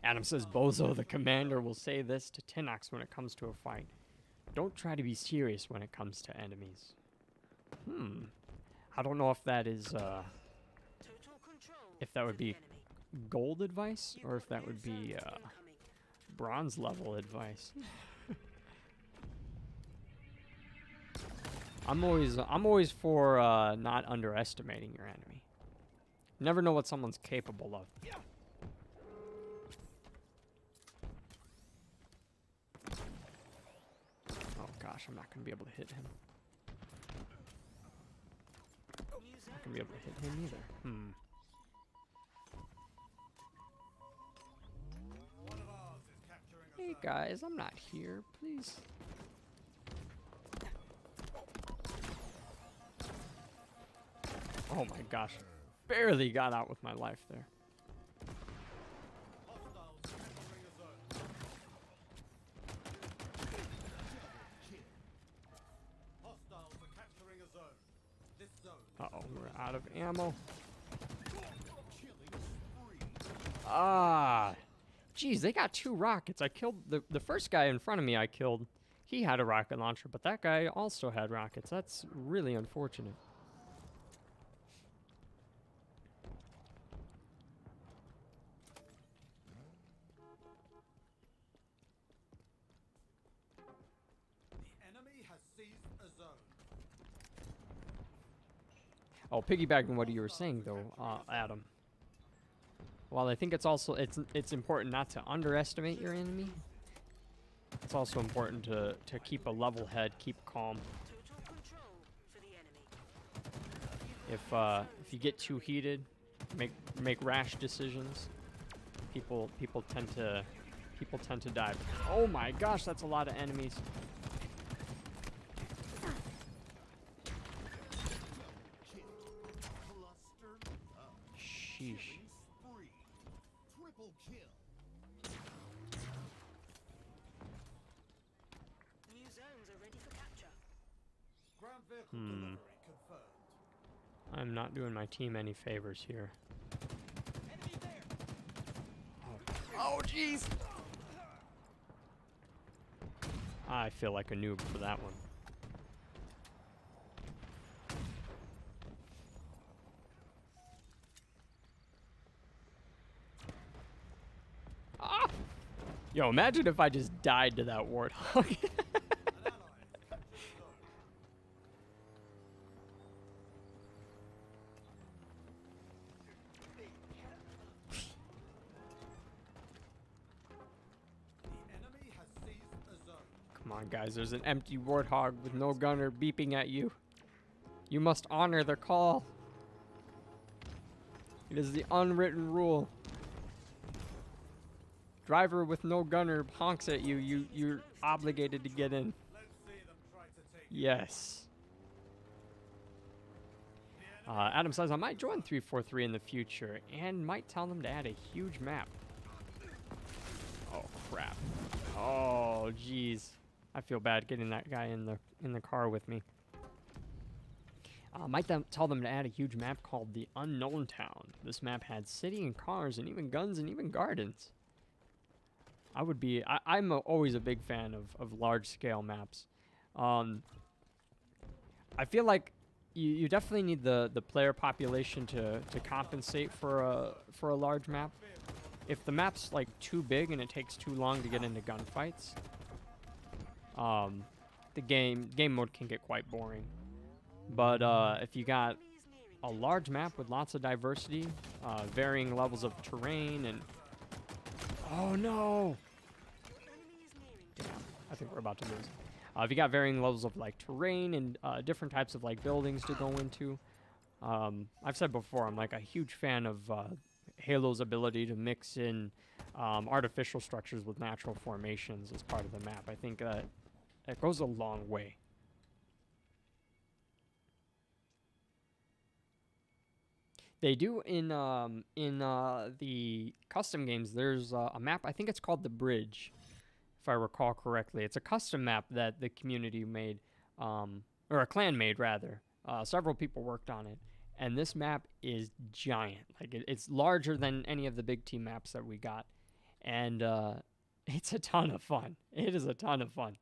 Adam says Bozo the commander will say this to Tinox when it comes to a fight. Don't try to be serious when it comes to enemies. I don't know if that is if that would be gold advice or if that would be bronze level advice. I'm always for not underestimating your enemy. Never know what someone's capable of. Oh gosh, I'm not gonna be able to hit him. Not gonna be able to hit him either. One of ours is capturing a Hey zone. guys, I'm not here, please. Oh my gosh. Barely got out with my life there. Hostiles capturing a zone. Uh-oh, we're out of ammo. Ah. Geez, they got 2 rockets. I killed the first guy in front of me I killed. He had a rocket launcher, but that guy also had rockets. That's really unfortunate. The enemy has seized a zone. Oh, piggybacking what you were saying though, Adam. While I think it's also it's important not to underestimate your enemy, it's also important to keep a level head, keep calm. Total control for the enemy. If you get too heated, make rash decisions, people tend to die. Oh my gosh, that's a lot of enemies. Sheesh. Triple kill. New zones are ready for capture. Ground vehicle delivery confirmed. I'm not doing my team any favors here. Enemy there. Oh jeez. I feel like a noob for that one. Ah! Yo, imagine if I just died to that warthog. An ally has captured the zone. The enemy has seized a zone. Come on, guys, there's an empty warthog with no gunner beeping at you. You must honor the call. It is the unwritten rule. Driver with no gunner honks at you, you're obligated to get in. Let's see them try to take Yes. Adam says, I might join 343 in the future and might tell them to add a huge map. Oh, crap. Oh, jeez. I feel bad getting that guy in the car with me. Might tell them to add a huge map called the Unknown Town. This map had city and cars and even guns and even gardens. I'm always a big fan of large-scale maps. I feel like you definitely need the player population to compensate for a large map. If the map's like too big and it takes too long to get into gunfights, the game mode can get quite boring. But if you got a large map with lots of diversity, varying levels of terrain, and oh no! Damn, I think we're about to lose. If you got varying levels of like terrain and different types of like buildings to go into, I've said before I'm like a huge fan of Halo's ability to mix in artificial structures with natural formations as part of the map. I think that it goes a long way. They do in the custom games. There's a map. I think it's called the Bridge, if I recall correctly. It's a custom map that the community made, or a clan made rather. Several people worked on it, and this map is giant. Like it's larger than any of the big team maps that we got, and it's a ton of fun. It is a ton of fun.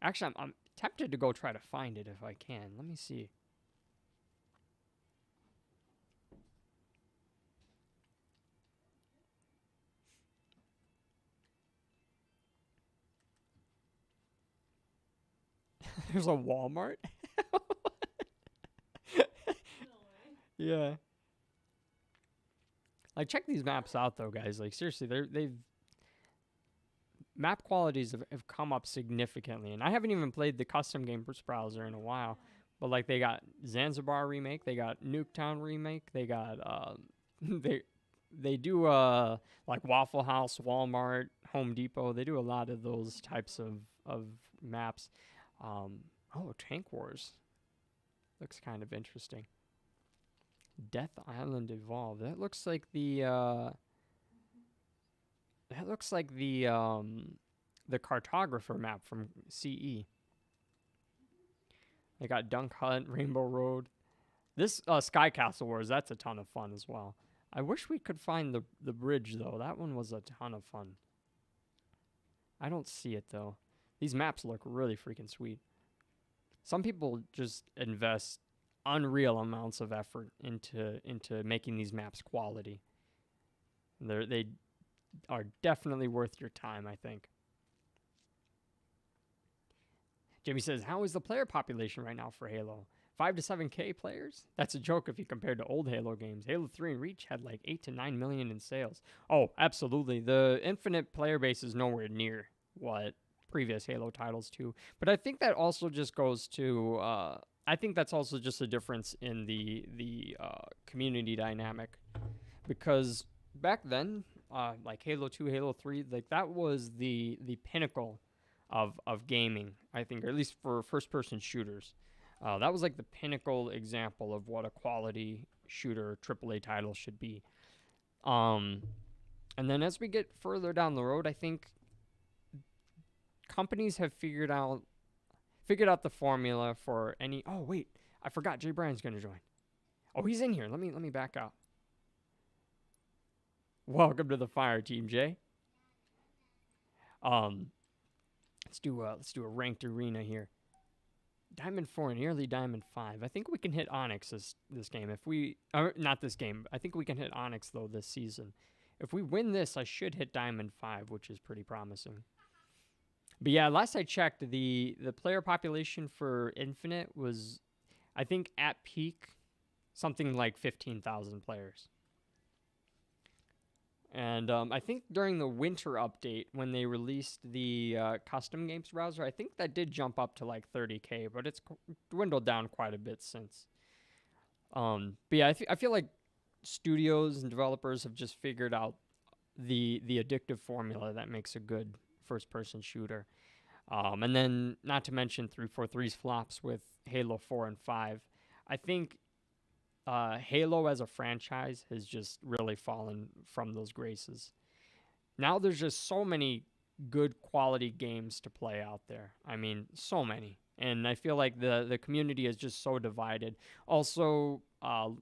Actually, I'm tempted to go try to find it if I can. Let me see. There's a Walmart? Yeah. Like, check these maps out, though, guys. Like, seriously, they've... Map qualities have come up significantly. And I haven't even played the custom game browser in a while. But, like, they got Zanzibar Remake. They got Nuketown Remake. They got... They do, like, Waffle House, Walmart, Home Depot. They do a lot of those types of maps. Oh, Tank Wars. Looks kind of interesting. Death Island Evolved. That looks like the cartographer map from CE. They got Dunk Hunt, Rainbow Road. This Sky Castle Wars, that's a ton of fun as well. I wish we could find the bridge, though. That one was a ton of fun. I don't see it, though. These maps look really freaking sweet. Some people just invest unreal amounts of effort into making these maps quality. They are definitely worth your time, I think. Jimmy says, how is the player population right now for Halo? 5 to 7K players? That's a joke if you compare to old Halo games. Halo 3 and Reach had like 8 to 9 million in sales. Oh, absolutely. The Infinite player base is nowhere near what previous Halo titles do. But I think that also just goes to, I think that's also just a difference in the community dynamic. Because back then, like Halo 2, Halo 3, like that was the pinnacle of gaming, I think, or at least for first-person shooters. That was like the pinnacle example of what a quality shooter AAA title should be. And then as we get further down the road, I think companies have figured out the formula for any. Oh wait, I forgot. Jay Bryan's gonna join. Oh, he's in here. Let me back out. Welcome to the fire team, Jay. Let's do a ranked arena here. Diamond 4 and nearly Diamond 5. I think we can hit Onyx this game. If we not this game. I think we can hit Onyx though this season. If we win this, I should hit Diamond 5, which is pretty promising. But yeah, last I checked, the player population for Infinite was, I think at peak, something like 15,000 players. And I think during the winter update, when they released the custom games browser, I think that did jump up to like 30K, but it's dwindled down quite a bit since. But yeah, I feel like studios and developers have just figured out the addictive formula that makes a good first-person shooter. And then, not to mention 343's flops with Halo 4 and 5. I think Halo as a franchise has just really fallen from those graces. Now there's just so many good quality games to play out there. I mean, so many. And I feel like the community is just so divided. Also,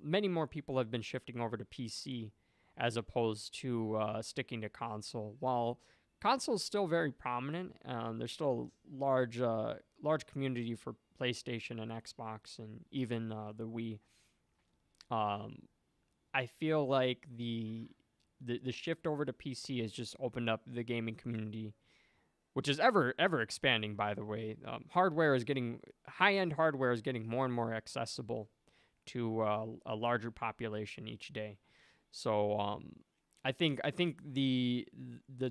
many more people have been shifting over to PC as opposed to sticking to console. While console is still very prominent, there's still a large community for PlayStation and Xbox and even the Wii. I feel like the shift over to PC has just opened up the gaming community, which is ever expanding, by the way. High-end hardware is getting more and more accessible to a larger population each day. So I think the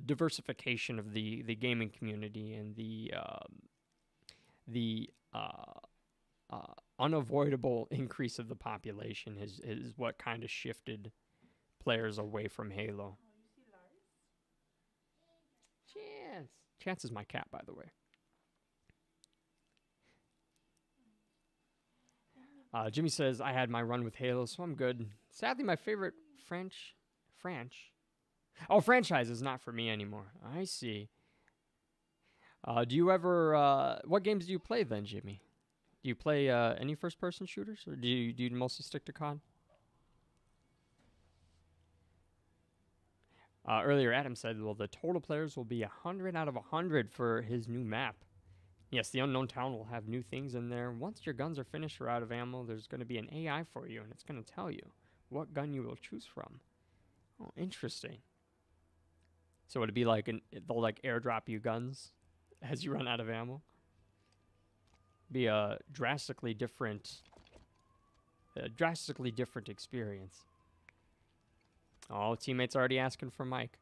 diversification of the gaming community and the unavoidable increase of the population is what kind of shifted players away from Halo. Chance is my cat, by the way. Jimmy says, I had my run with Halo, so I'm good. Sadly, my favorite franchise is not for me anymore. I see. Do you ever, what games do you play then, Jimmy? Do you play any first-person shooters, or do you mostly stick to COD? Earlier, Adam said, well, the total players will be 100 out of 100 for his new map. Yes, the Unknown Town will have new things in there. Once your guns are finished or out of ammo, there's going to be an AI for you, and it's going to tell you what gun you will choose from. Oh, interesting. So would it be like they'll like airdrop you guns as you run out of ammo? Be a drastically different experience. Oh, teammates already asking for Mike.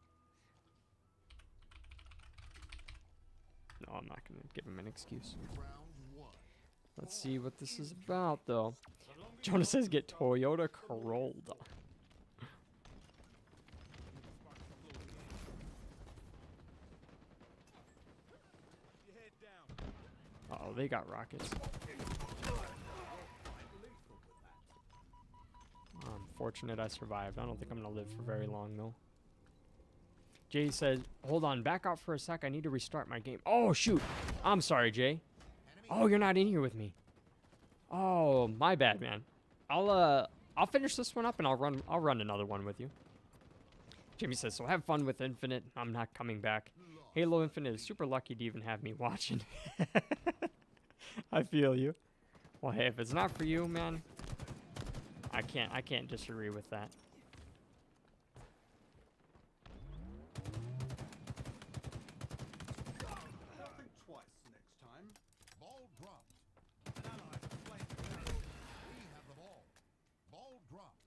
No, I'm not going to give him an excuse. Let's see what this is about, though. Jonah says get Toyota Corolla. Uh-oh, they got rockets. I'm fortunate I survived. I don't think I'm going to live for very long, though. Jay said, hold on, back out for a sec. I need to restart my game. Oh, shoot. I'm sorry, Jay. Oh, you're not in here with me. Oh, my bad, man. I'll finish this one up and I'll run another one with you. Jimmy says, so have fun with Infinite. I'm not coming back. Halo Infinite is super lucky to even have me watching. I feel you. Well, hey, if it's not for you, man, I can't disagree with that. I'll think twice next time. Ball dropped. An ally has slain the dragon. We have the ball. Ball dropped.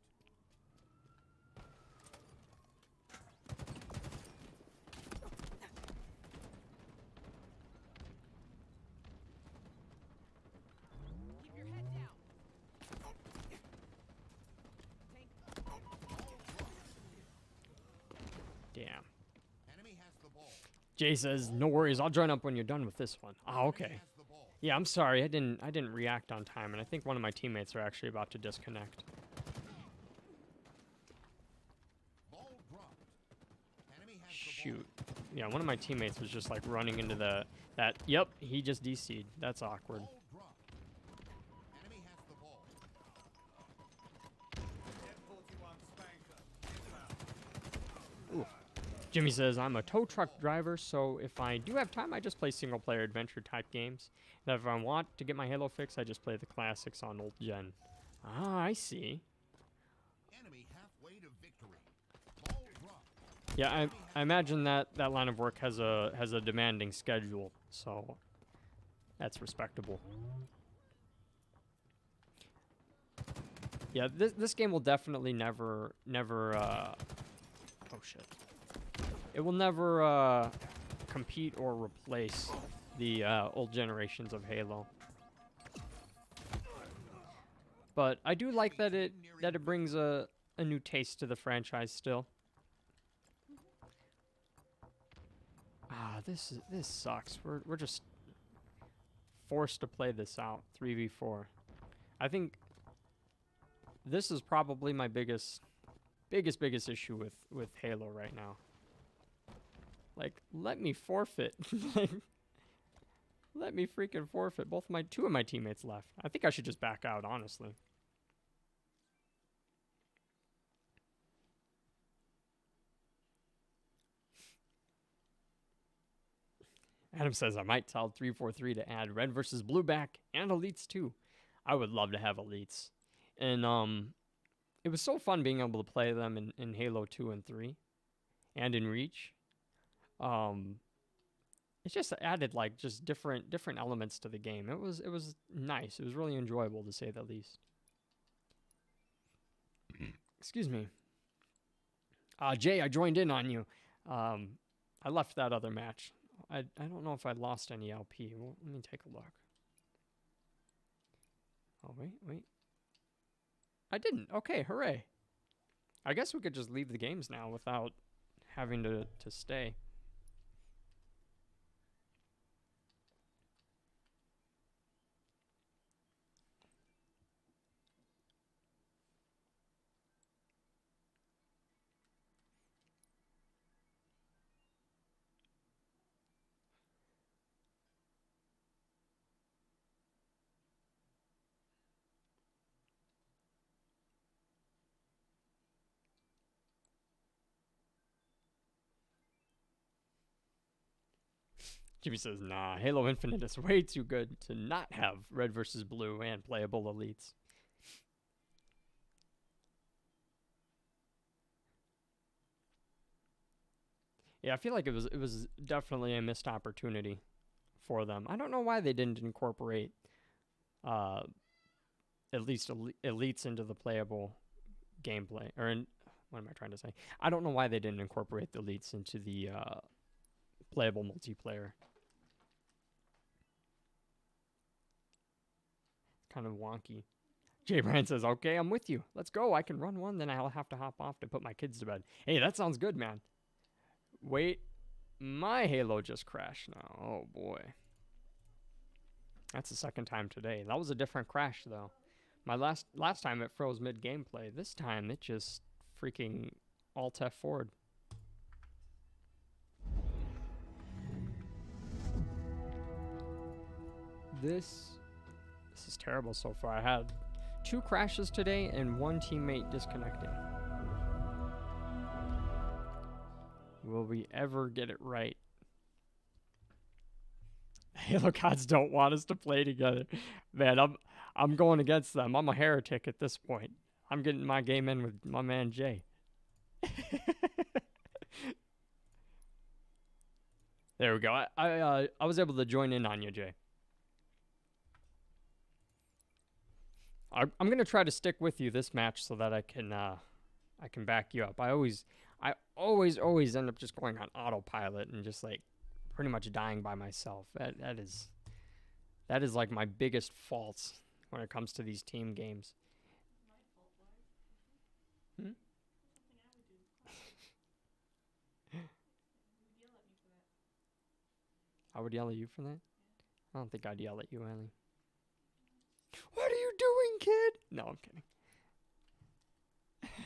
Keep your head down. Tank. Damn. Enemy has the ball. Jay says, no worries, I'll join up when you're done with this one. Oh, okay. Has the ball. Yeah, I'm sorry, I didn't react on time, and I think one of my teammates are actually about to disconnect. Ball dropped. Enemy has Shoot. Yeah, one of my teammates was just like running into that. Yep, he just DC'd. That's awkward. the ball. Ball dropped. Enemy has the ball. M41 Spanker. Inbound. Jimmy says, I'm a tow truck driver, so if I do have time, I just play single-player adventure-type games. And if I want to get my Halo fix, I just play the classics on old gen. Ah, I see. Enemy halfway to victory. Ball dropped. Yeah, I imagine that line of work has a demanding schedule, so that's respectable. Yeah, this game will definitely never oh shit. It will never compete or replace the old generations of Halo. But I do like that it brings a new taste to the franchise still. Ah, this sucks. We're just forced to play this out 3v4. I think this is probably my biggest issue with Halo right now. Like, let me forfeit. Let me freaking forfeit. Two of my teammates left. I think I should just back out, honestly. Adam says I might tell 343 to add red versus blue back and elites too. I would love to have elites. And it was so fun being able to play them in Halo 2 and 3 and in Reach. It just added like just different elements to the game. It was nice. It was really enjoyable to say the least. Excuse me. Jay, I joined in on you. I left that other match. I don't know if I lost any LP. Well, let me take a look. Oh, wait. I didn't. Okay, hooray. I guess we could just leave the games now without having to stay. Jimmy says, nah, Halo Infinite is way too good to not have red versus blue and playable elites. Yeah, I feel like it was definitely a missed opportunity for them. I don't know why they didn't incorporate at least elites into the playable gameplay. What am I trying to say? I don't know why they didn't incorporate the elites into the playable multiplayer. Kind of wonky. Jay Bryan says, okay, I'm with you. Let's go. I can run one, then I'll have to hop off to put my kids to bed. Hey, that sounds good, man. Wait, my Halo just crashed now. Oh, boy. That's the second time today. That was a different crash, though. My last time it froze mid-gameplay. This time it just freaking Alt-F forward. This is terrible so far. I had 2 crashes today and 1 teammate disconnecting. Will we ever get it right? Halo gods don't want us to play together. Man, I'm going against them. I'm a heretic at this point. I'm getting my game in with my man Jay. There we go. I was able to join in on you, Jay. I'm gonna try to stick with you this match so that I can back you up. I always end up just going on autopilot and just like pretty much dying by myself. That is like my biggest fault when it comes to these team games. Hmm? I would yell at you for that? I don't think I'd yell at you, Ellie. What are you doing, kid? No, I'm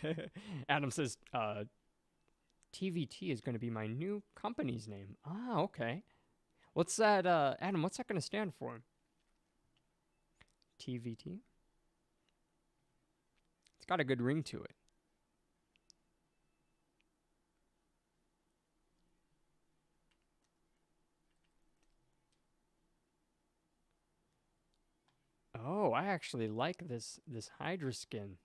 kidding. Adam says, TVT is going to be my new company's name. Ah, okay. What's that, Adam, what's that going to stand for? TVT? It's got a good ring to it. Oh, I actually like this Hydra skin.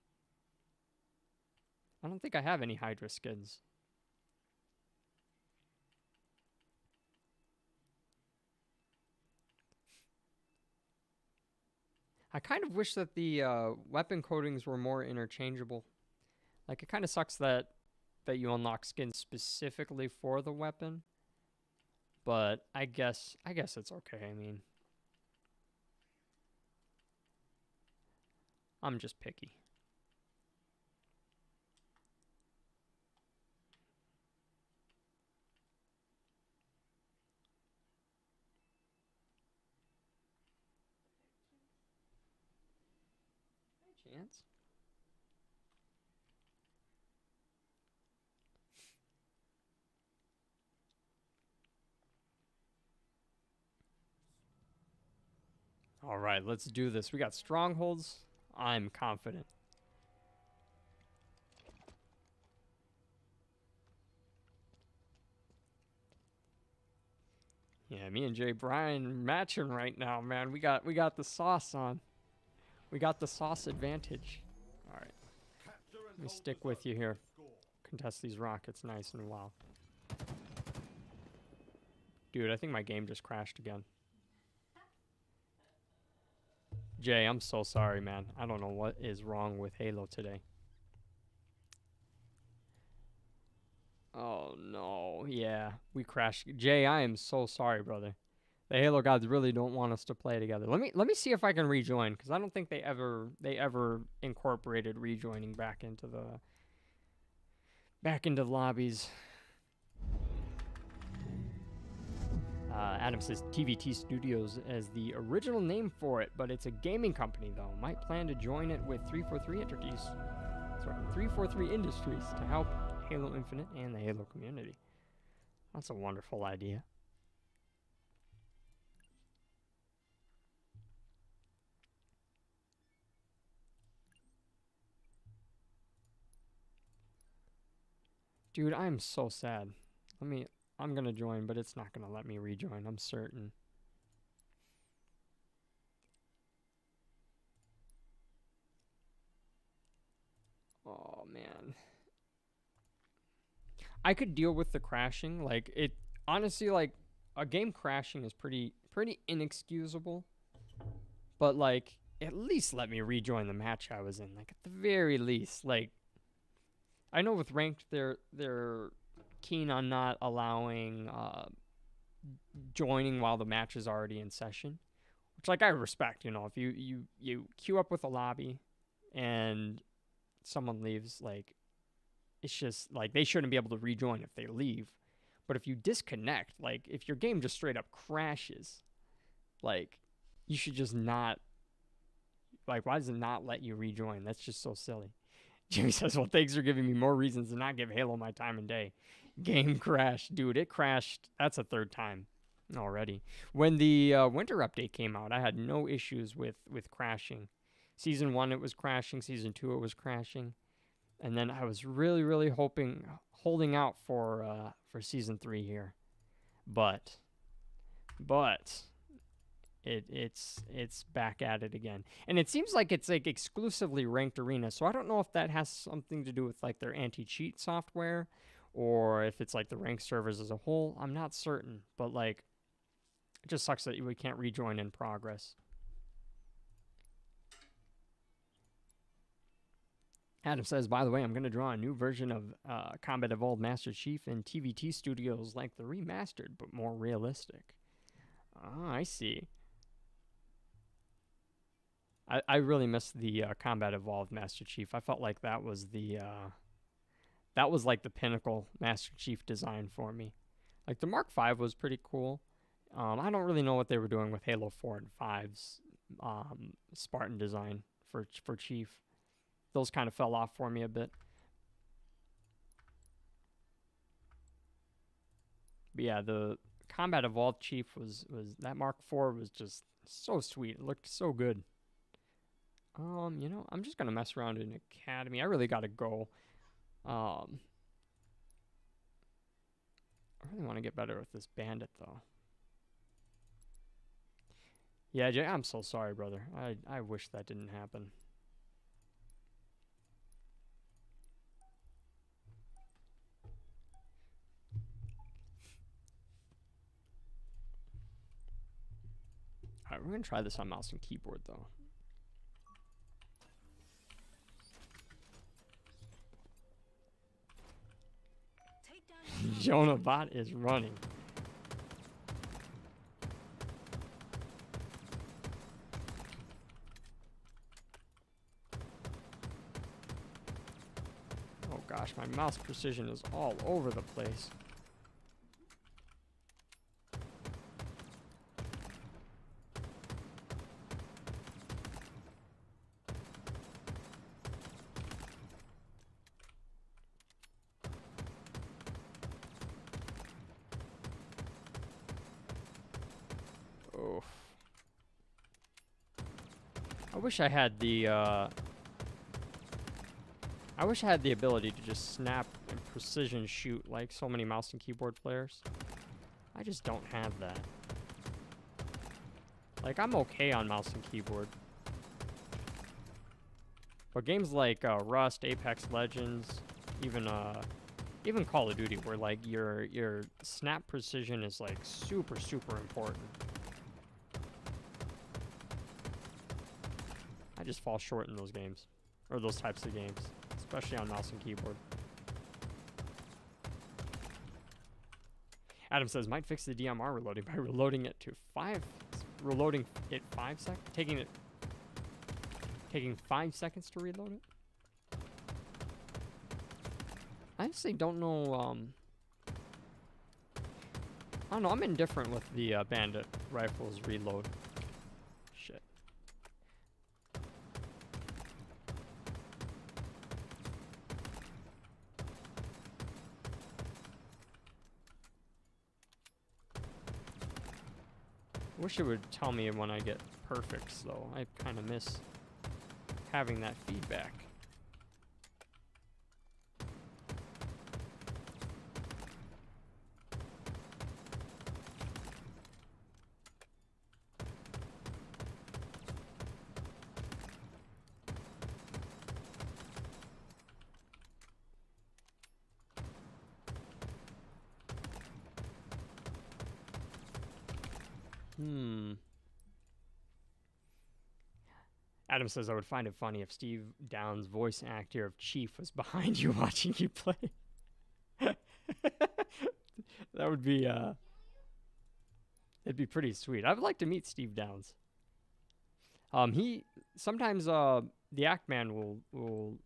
I don't think I have any Hydra skins. I kind of wish that the weapon coatings were more interchangeable. Like, it kind of sucks that you unlock skins specifically for the weapon. But I guess it's okay. I mean, I'm just picky. Chance? All right, let's do this. We got strongholds. I'm confident. Yeah, me and Jay Bryan matching right now, man. We got the sauce on. We got the sauce advantage. All right. Let me stick with you here. Contest these rockets nice and well. Dude, I think my game just crashed again. Jay, I'm so sorry, man. I don't know what is wrong with Halo today. Oh, no. Yeah, we crashed. Jay, I am so sorry, brother. The Halo gods really don't want us to play together. Let me see if I can rejoin, because I don't think they ever incorporated rejoining back into the lobbies. Adam says TVT Studios as the original name for it, but it's a gaming company though. Might plan to join it with 343 Industries to help Halo Infinite and the Halo community. That's a wonderful idea. Dude, I'm so sad. I'm gonna join, but it's not gonna let me rejoin, I'm certain. Oh, man. I could deal with the crashing. Like, it, honestly, like, a game crashing is pretty inexcusable. But, like, at least let me rejoin the match I was in. Like, at the very least. Like, I know with ranked, they're keen on not allowing joining while the match is already in session, which, like, I respect. You know, if you queue up with a lobby and someone leaves, like, it's just like they shouldn't be able to rejoin if they leave. But if you disconnect, like, if your game just straight up crashes, like, you should just not, like, why does it not let you rejoin? That's just so silly. Jimmy says, well, thanks for giving me more reasons to not give Halo my time and day. Game crashed. Dude, it crashed. That's a third time already. When the winter update came out, I had no issues with crashing. Season 1 it was crashing, Season 2 it was crashing. And then I was really, really holding out for Season 3 here. But it's back at it again. And it seems like it's like exclusively ranked arena. So I don't know if that has something to do with like their anti-cheat software or if it's like the ranked servers as a whole. I'm not certain, but like it just sucks that we can't rejoin in progress. Adam says, by the way, I'm going to draw a new version of Combat Evolved Master Chief in TVT Studios like the remastered, but more realistic. Oh, I see. I really miss the Combat Evolved Master Chief. I felt like that was the like the pinnacle Master Chief design for me. Like the Mark V was pretty cool. I don't really know what they were doing with Halo 4 and 5's Spartan design for Chief. Those kind of fell off for me a bit. But yeah, the Combat Evolved Chief was that Mark IV was just so sweet. It looked so good. You know, I'm just gonna mess around in Academy. I really gotta go. I really want to get better with this bandit though. Yeah, Jay, I'm so sorry, brother. I wish that didn't happen. Alright, we're gonna try this on mouse and keyboard though. Jonah Bot is running. Oh gosh, my mouse precision is all over the place. I wish I had the ability to just snap and precision shoot like so many mouse and keyboard players. I just don't have that. Like, I'm okay on mouse and keyboard. But games like Rust, Apex Legends, even Call of Duty, where like your snap precision is like super important. I just fall short in those games, or those types of games, especially on mouse and keyboard. Adam says, might fix the DMR reloading by reloading it 5 seconds, taking 5 seconds to reload it. I honestly don't know, I don't know, I'm indifferent with the bandit rifles reload. Shit. Wish it would tell me when I get perfects though. I kind of miss having that feedback. Adam says, I would find it funny if Steve Downs' voice actor of Chief was behind you watching you play. That would be, it'd be pretty sweet. I would like to meet Steve Downs. He, sometimes, the Act Man will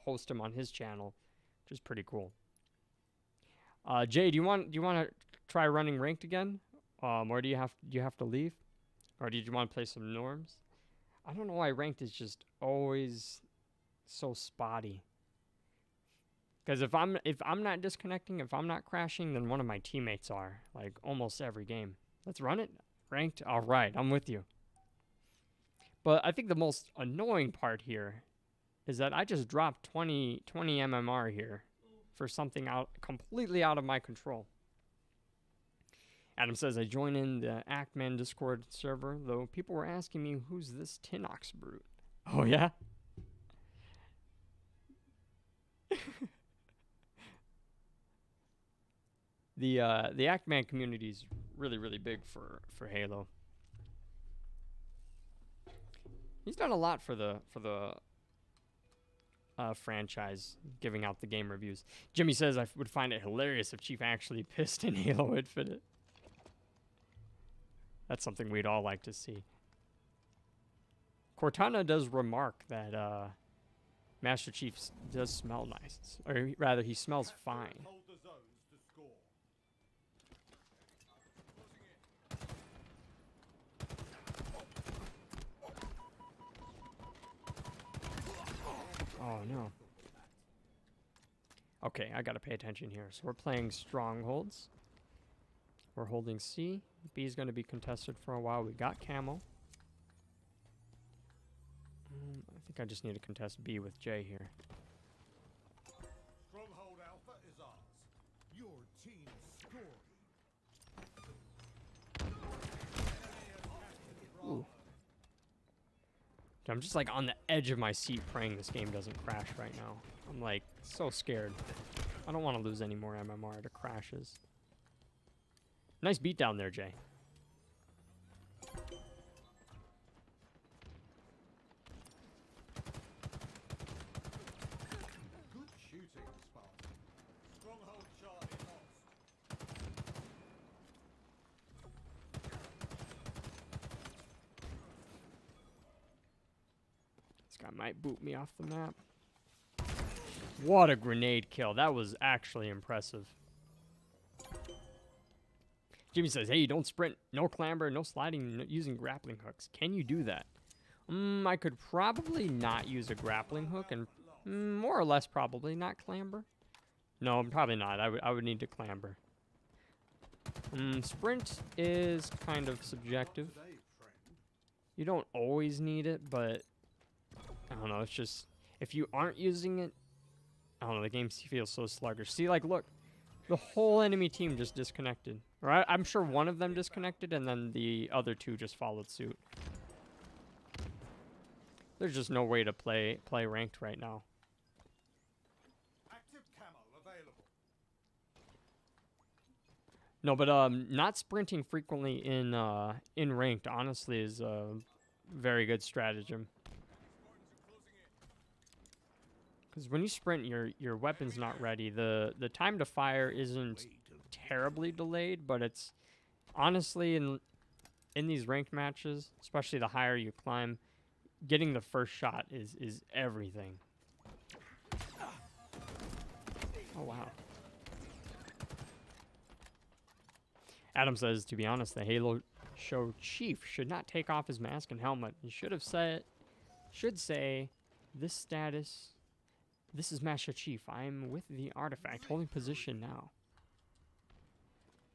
host him on his channel, which is pretty cool. Jay, do you want to try running ranked again? Or do you have to leave? Or did you want to play some norms? I don't know why ranked is just always so spotty. Because if I'm not disconnecting, if I'm not crashing, then one of my teammates are, like almost every game. Let's run it. Ranked. All right, I'm with you. But I think the most annoying part here is that I just dropped 20 MMR here for something completely out of my control. Adam says, I joined in the Actman Discord server, though people were asking me, who's this Tinox brute? Oh, yeah? The Actman community is really, really big for Halo. He's done a lot for the franchise, giving out the game reviews. Jimmy says, I would find it hilarious if Chief actually pissed in Halo Infinite. That's something we'd all like to see. Cortana does remark that Master Chief does smell nice. Or rather, he smells fine. Hold the zones to score. Oh, no. Okay, I gotta pay attention here. So we're playing Strongholds. We're holding C. B is going to be contested for a while. We got Camo. I think I just need to contest B with J here. Stronghold Alpha is ours. Your team scored. Ooh. I'm just like on the edge of my seat praying this game doesn't crash right now. I'm like so scared. I don't want to lose any more MMR to crashes. Nice beat down there, Jay. Good shooting, Spartan. Stronghold Charlie lost. This guy might boot me off the map. What a grenade kill. That was actually impressive. Jimmy says, hey, don't sprint, no clamber, no sliding, no using grappling hooks. Can you do that? I could probably not use a grappling hook and more or less probably not clamber. No, probably not. I would need to clamber. Sprint is kind of subjective. You don't always need it, but I don't know. It's just, if you aren't using it, I don't know, the game feels so sluggish. See, like, look, the whole enemy team just disconnected. Or I'm sure one of them disconnected, and then the other two just followed suit. There's just no way to play ranked right now. Active camo available. No, but not sprinting frequently in ranked honestly is a very good stratagem. Because when you sprint, your weapon's not ready. The time to fire isn't terribly delayed, but it's honestly in these ranked matches, especially the higher you climb, getting the first shot is everything. Oh wow. Adam says, to be honest, the Halo show chief should not take off his mask and helmet. He should say this status. This is Master Chief. I'm with the artifact, holding position now.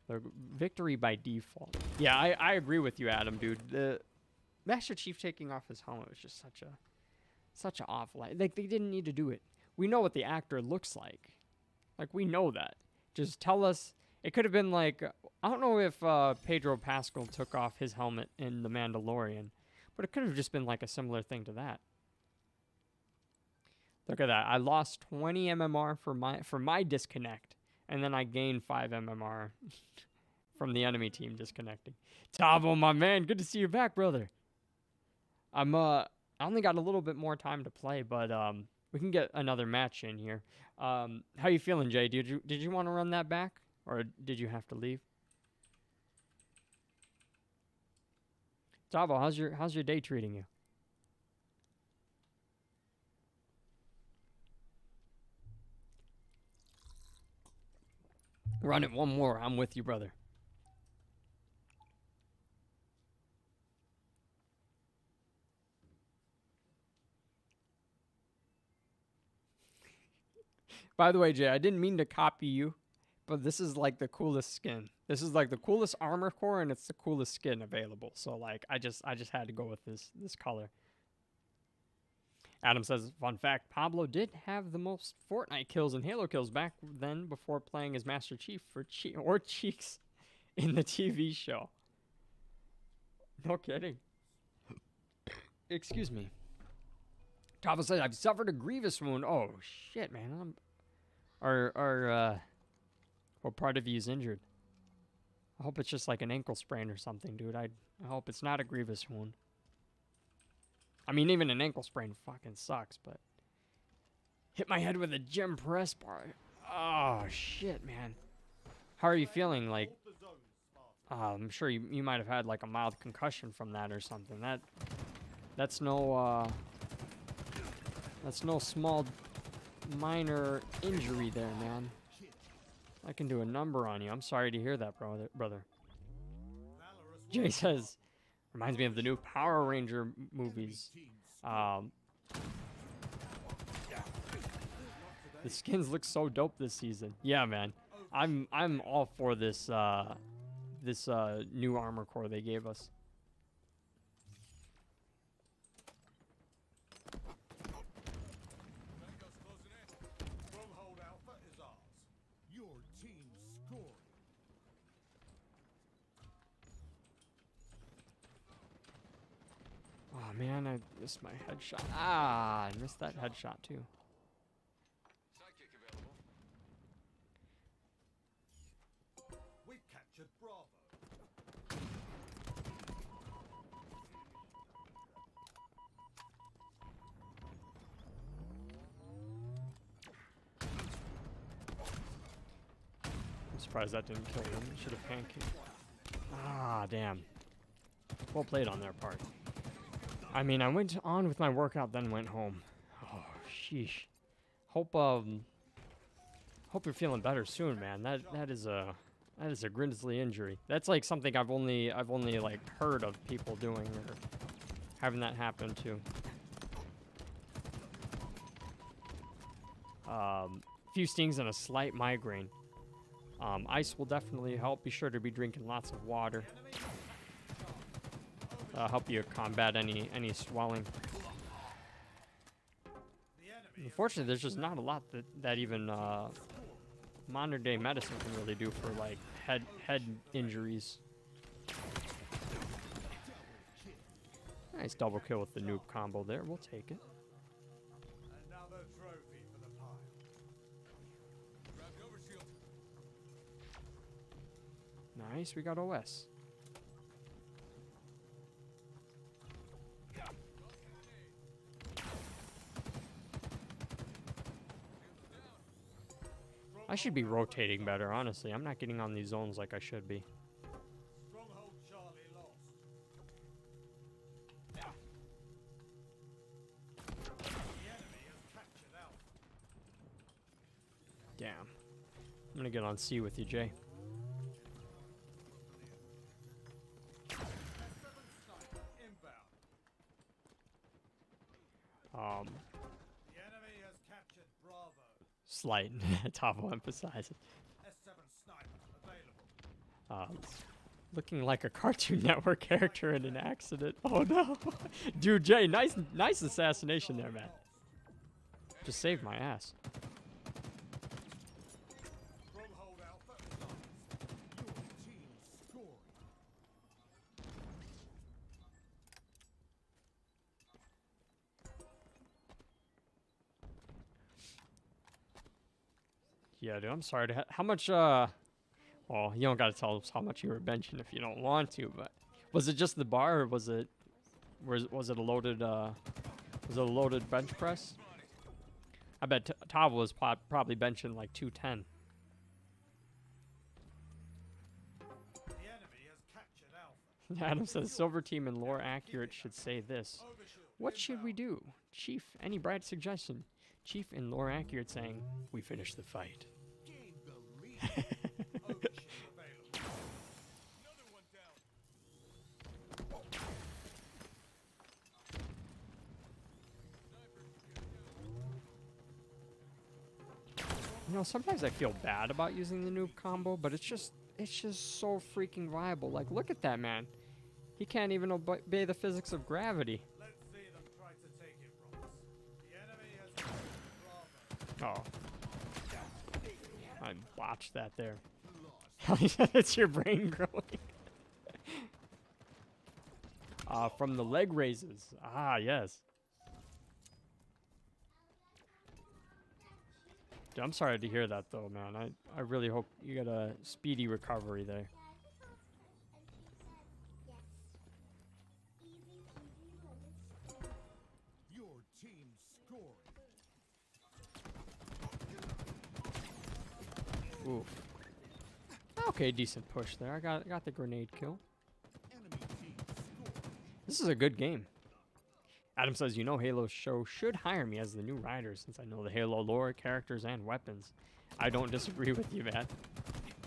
The victory by default. Yeah, I agree with you, Adam, dude. The Master Chief taking off his helmet was just such an awful. Like they didn't need to do it. We know what the actor looks like. Like we know that. Just tell us. It could have been like, I don't know if Pedro Pascal took off his helmet in The Mandalorian, but it could have just been like a similar thing to that. Look at that. I lost 20 MMR for my disconnect, and then I gained 5 MMR from the enemy team disconnecting. Tavo, my man, good to see you back, brother. I only got a little bit more time to play, but we can get another match in here. How you feeling, Jay? Did you want to run that back, or did you have to leave? Tavo, how's your day treating you? Run it one more. I'm with you, brother. By the way, Jay, I didn't mean to copy you, but this is like the coolest skin. This is like the coolest armor core, and it's the coolest skin available. So like, I just had to go with this color. Adam says, fun fact, Pablo did have the most Fortnite kills and Halo kills back then before playing as Master Chief for Cheeks in the TV show. No kidding. Excuse me. Pablo says, I've suffered a grievous wound. Oh, shit, man. What part of you is injured? I hope it's just like an ankle sprain or something, dude. I hope it's not a grievous wound. I mean, even an ankle sprain fucking sucks, but... Hit my head with a gym press bar. Oh, shit, man. How are you feeling? Like, I'm sure you might have had, like, a mild concussion from that or something. That's no small, minor injury there, man. I can do a number on you. I'm sorry to hear that, brother. Jay says... Reminds me of the new Power Ranger movies. The skins look so dope this season. Yeah, man. I'm all for this new armor core they gave us. Your team scored. Oh man, I missed my headshot. Ah, I missed that headshot too. We've captured Bravo. I'm surprised that didn't kill him. Should have pancaked. Ah, damn. Well played on their part. I mean, I went on with my workout, then went home. Oh, sheesh. Hope you're feeling better soon, man. That is a grisly injury. That's like something I've only like heard of people doing or having that happen to. Few stings and a slight migraine. Ice will definitely help. Be sure to be drinking lots of water. Help you combat any swelling. Unfortunately, there's just not a lot that even modern day medicine can really do for like head injuries. Nice double kill with the noob combo there. We'll take it. Another trophy for the pile. Nice, we got OS. I should be rotating better, honestly. I'm not getting on these zones like I should be. Stronghold Charlie lost. The enemy has captured Alpha. Damn. I'm gonna get on C with you, Jay. S7 sniper inbound. The enemy has captured Bravo. Slight. Tavo emphasizes. S7 sniper available. Looking like a Cartoon Network character in an accident. Oh no. Dude, Jay, nice assassination there, man. Just saved my ass. Stronghold Alpha is ours. Your team scored. Yeah, dude, I'm sorry to how much, well, you don't gotta tell us how much you were benching if you don't want to, but was it just the bar or was it a loaded, bench press? I bet Tavo was probably benching like 210. The enemy has captured Alpha. Adam says, Silver Team and Lore Accurate should say this. What should we do? Chief, any bright suggestion? Chief and Lore Accurate saying, we finished the fight. Gain the lead. Overshield available. Another one down. You know, sometimes I feel bad about using the noob combo, but it's just, it's just so freaking viable. Like, look at that man. He can't even obey the physics of gravity. Let's see them try to take it from us. The enemy has captured Bravo. Oh. I botched that there. It's your brain growing. From the leg raises. Ah, yes. Dude, I'm sorry to hear that, though, man. I really hope you get a speedy recovery there. Your team scoring. Oof. Okay, decent push there. I got the grenade kill. Enemy team scoring. This is a good game. Adam says, you know, Halo show should hire me as the new writer since I know the Halo lore, characters, and weapons. I don't disagree with you, Matt.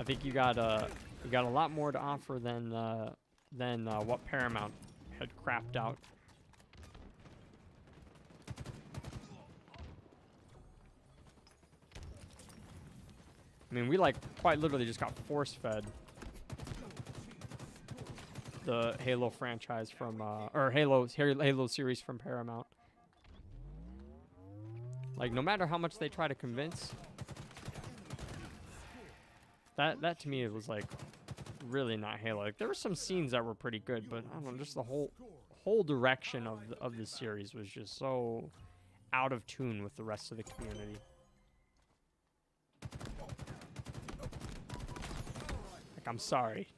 I think you got a lot more to offer than what Paramount had crapped out. I mean, we like quite literally just got force-fed the Halo franchise from, or Halo series from Paramount. Like, no matter how much they try to convince, that to me, it was like really not Halo. Like, there were some scenes that were pretty good, but I don't know, just the whole direction of the series was just so out of tune with the rest of the community. Like, I'm sorry.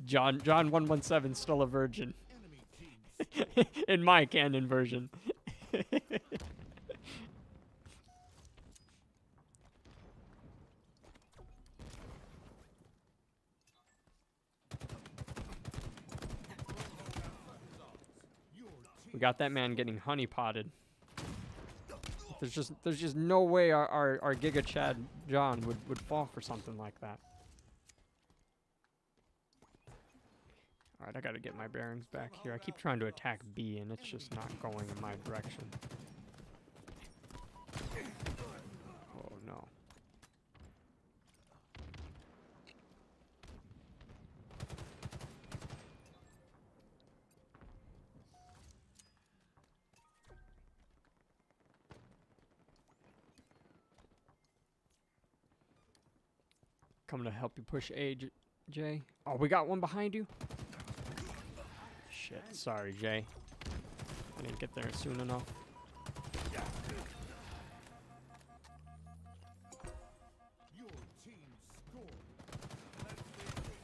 John 117 still a virgin. Enemy team In my canon version. We got that man getting honey potted. There's just no way our Giga Chad John would fall for something like that. Alright, I gotta get my bearings back here. I keep trying to attack B and it's just not going in my direction. Oh no. Coming to help you push A, Jay. Oh, we got one behind you? Shit, sorry, Jay. I didn't get there soon enough. Your team scored.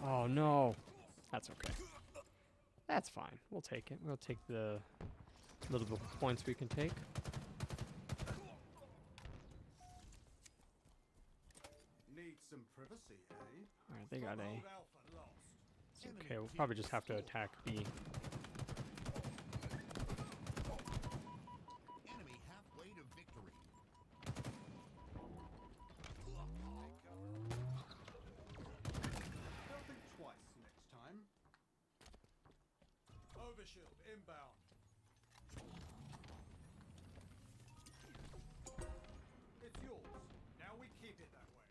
Oh no. That's okay. That's fine. We'll take it. We'll take the little bit of points we can take. Need some privacy, eh? Alright, they got A. Stronghold Alpha lost. It's okay, we'll probably just have to attack B. Enemy halfway to victory. Don't think twice next time. Overshield inbound. It's yours. Now we keep it that way.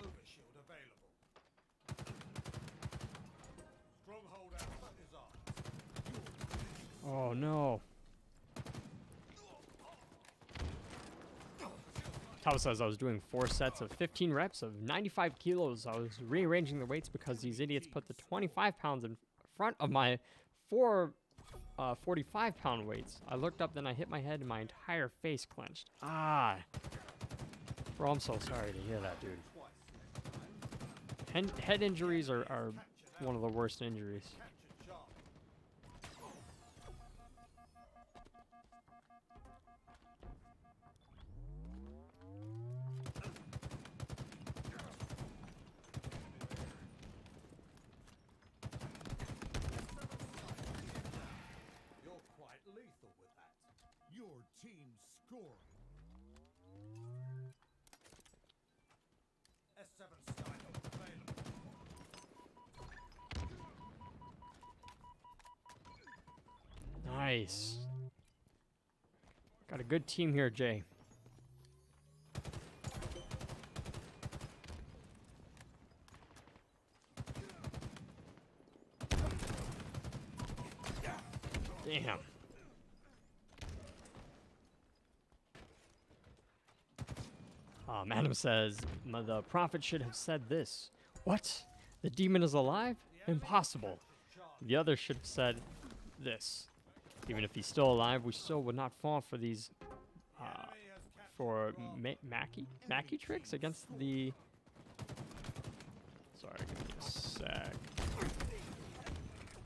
Overshield available. Stronghold Alpha is ours. Oh no. Tao says I was doing 4 sets of 15 reps of 95 kilos. I was rearranging the weights because these idiots put the 25 pounds in front of my 4 45-pound weights. I looked up, then I hit my head and my entire face clenched. Ah. Bro, I'm so sorry to hear that, dude. Twice next time. Head injuries are one of the worst injuries. Captured Charlie. You're quite lethal with that. Your team scoring. S7 Sniper available. Nice. Got a good team here, Jay. Damn. Adam says, the prophet should have said this. What? The demon is alive? Impossible. The other should have said this. Even if he's still alive, we still would not fall for these, Mackie tricks against the... Sorry, give me a sec.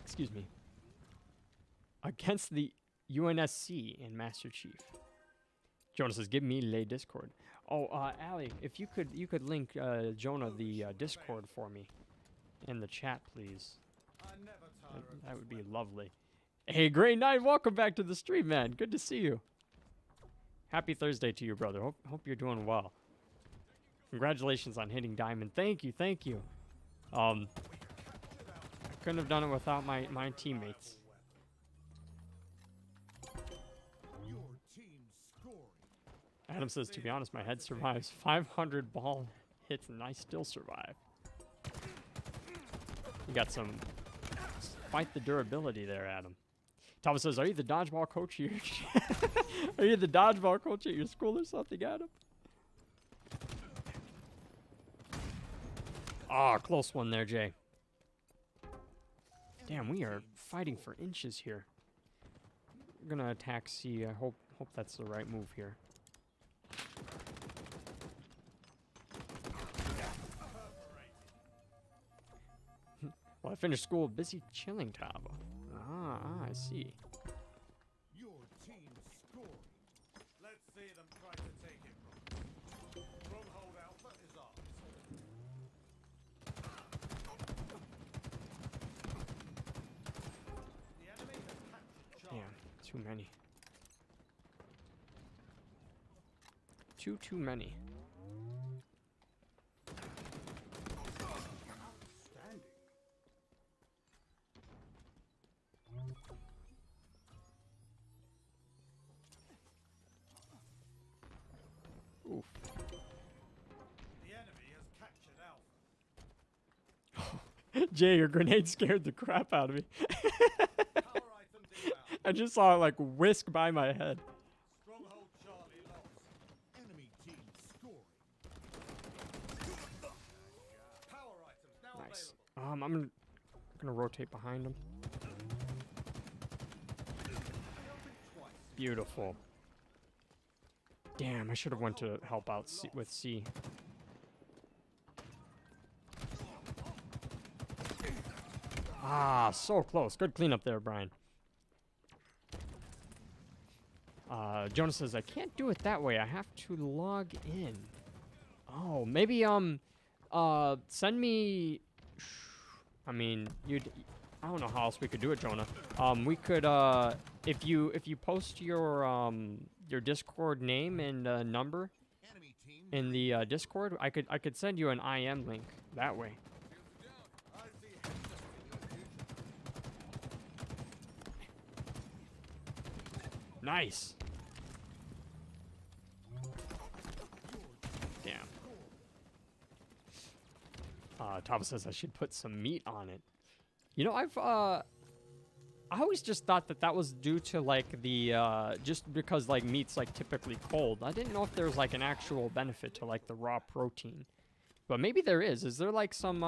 Excuse me. Against the UNSC and Master Chief. Jonah says, give me lay Discord. Oh, Allie, if you could link Jonah the Discord for me in the chat, please. That would be lovely. Hey, Grey Knight, welcome back to the stream, man. Good to see you. Happy Thursday to you, brother. Hope you're doing well. Congratulations on hitting diamond. Thank you, thank you. I couldn't have done it without my teammates. Your team scoring. Adam says, to be honest, my head survives 500 ball hits and I still survive. You got some fight the durability there, Adam. Thomas says, are you the dodgeball coach here? Are you the dodgeball coach at your school or something, Adam? Ah, close one there, Jay. Damn, we are fighting for inches here. We're gonna attack C. I hope that's the right move here. Well, I finished school busy chilling, Taba. I see. Your team scoring. Let's see them try to take it from us. Stronghold Alpha is ours. The enemy has captured Charlie. Damn, too many. Too many. Outstanding. Oof. The enemy has captured Alpha. Jay, your grenade scared the crap out of me. Power items inbound. I just saw it like whisk by my head. Stronghold Charlie lost. Enemy team scoring. Power items now Nice. available. I'm gonna rotate behind him. Twice. Beautiful. Damn, I should have went to help out with C. Ah, so close. Good cleanup there, Brian. Jonas says, I can't do it that way. I have to log in. Oh, maybe, send me... I mean, I don't know how else we could do it, Jonah. We could, if you post your Discord name and number Enemy team. in the Discord, I could send you an IM link that way. I see Hector in your future. Nice. Damn. Tava says I should put some meat on it. You know, I always just thought that was due to like the just because like meat's like typically cold. I didn't know if there was like an actual benefit to like the raw protein, but maybe there is. Is there like some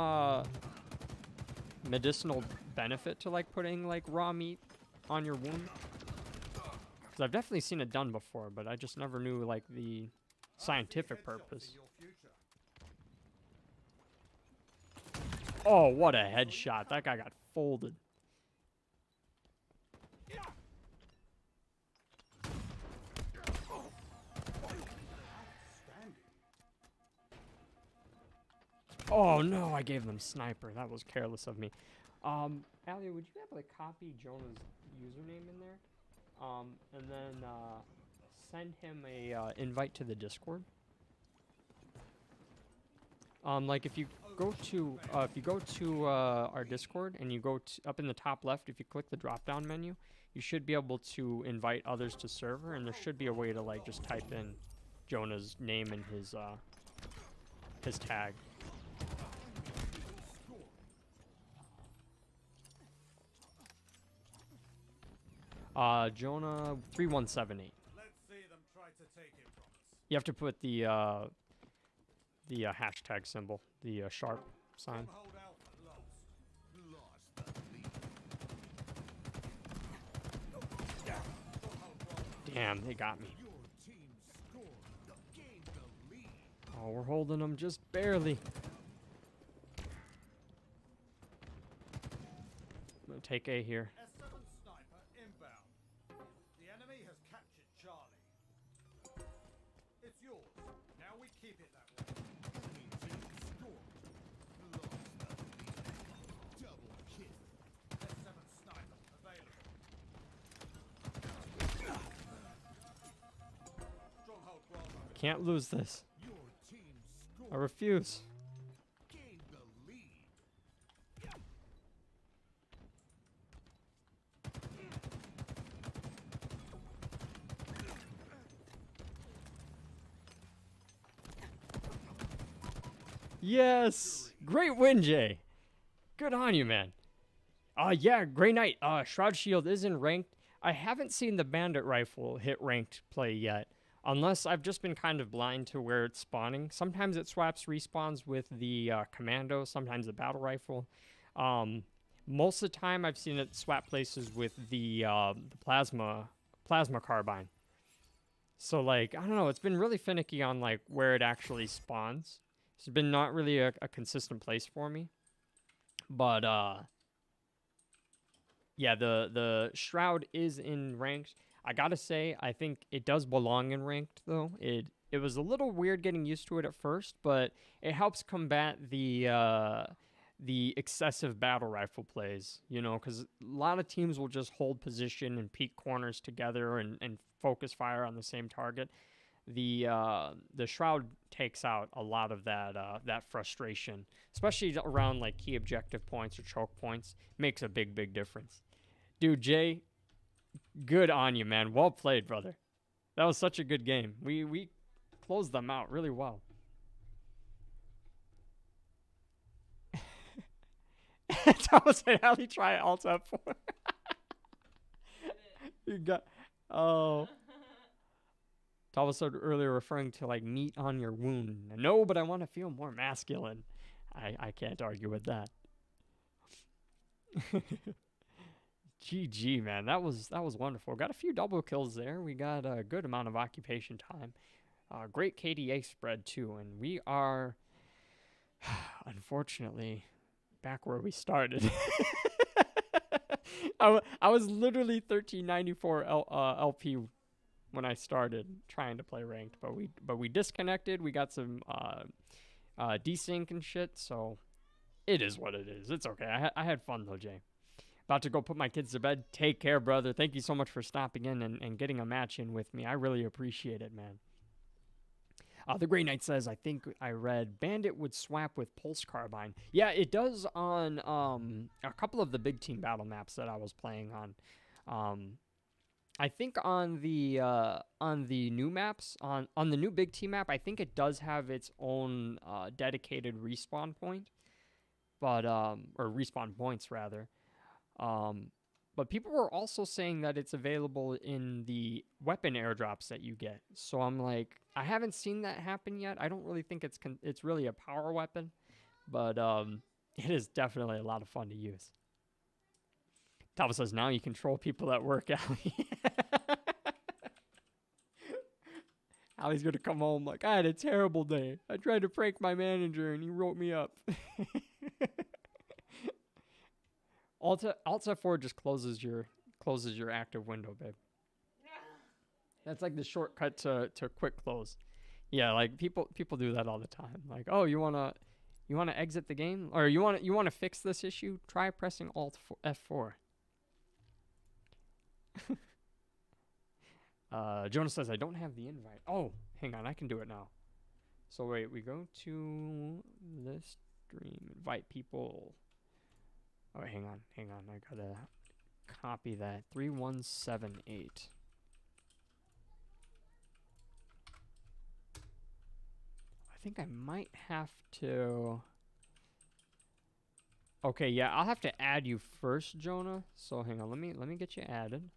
medicinal benefit to like putting like raw meat on your wound? Because I've definitely seen it done before, but I just never knew like the scientific purpose. In your future. Oh, what a headshot. That guy got folded. Oh no, I gave them sniper. That was careless of me. Allie, would you have like copy Jonah's username in there? And then send him a invite to the Discord. Like if you go to our Discord and you go up in the top left, if you click the drop down menu, you should be able to invite others to server, and there should be a way to like just type in Jonah's name and his tag. Jonah 3178. Let's see them try to take it from us. You have to put the hashtag symbol, the sharp sign. Stronghold Alpha lost. Lost the lead. Stronghold Bravo. Damn, they got me. Your team scored. Gained the lead. Oh, we're holding them just barely. I'm gonna take A here. S7 sniper inbound. The enemy has captured Charlie. It's yours. Now we keep it that way. Enemy team scored. Lost the lead. Double kill. S7 sniper available. Stronghold Bravo. Can't lose this. Your team I scored. refuse. Gained the lead. Yes! Great win, Jay. Good on you, man. Yeah, great night. Shroud Shield is in ranked. I haven't seen the Bandit Rifle hit ranked play yet, unless I've just been kind of blind to where it's spawning. Sometimes it swaps respawns with the Commando, sometimes the Battle Rifle. Most of the time I've seen it swap places with the Plasma Carbine. So, like, I don't know, it's been really finicky on, like, where it actually spawns. It's been not really a consistent place for me. But, yeah, the Shroud is in ranked. I gotta say, I think it does belong in ranked, though. It was a little weird getting used to it at first, but it helps combat the excessive battle rifle plays, you know, because a lot of teams will just hold position and peek corners together and focus fire on the same target. The Shroud takes out a lot of that frustration, especially around like key objective points or choke points. Makes a big difference. Dude, Jay, good on you, man. Well played, brother. That was such a good game. We closed them out really well. Thomas said, "How do you try Alt F4?" You got, oh. Thomas said earlier referring to like meat on your wound. No, but I want to feel more masculine. I can't argue with that. GG, man. That was wonderful. Got a few double kills there. We got a good amount of occupation time. Great KDA spread too, and we are unfortunately back where we started. I was literally 1394 LP when I started trying to play ranked, but we disconnected. We got some desync and shit, so it is what it is. It's okay. I had fun though, Jay. About to go put my kids to bed. Take care, brother. Thank you so much for stopping in and getting a match in with me. I really appreciate it, man. The Grey Knight says, I think I read Bandit would swap with Pulse Carbine. Yeah, it does on a couple of the big team battle maps that I was playing on. I think on the new maps, on the new big team map, I think it does have its own dedicated respawn point, but or respawn points rather. But people were also saying that it's available in the weapon airdrops that you get. So I'm like, I haven't seen that happen yet. I don't really think it's really a power weapon, but it is definitely a lot of fun to use. Tava says, now you control people at work, Allie. Allie's going to come home like, I had a terrible day. I tried to prank my manager and he wrote me up. Alt F4 just closes your active window, babe. That's like the shortcut to quick close. Yeah, like people do that all the time. Like, oh, you wanna exit the game, or you wanna fix this issue? Try pressing Alt F4. Jonas says I don't have the invite. Oh, hang on, I can do it now. So wait, we go to this stream, invite people. Oh, hang on. I gotta copy that. 3178. I think I might have to. Okay, yeah, I'll have to add you first, Jonah. So hang on, let me get you added.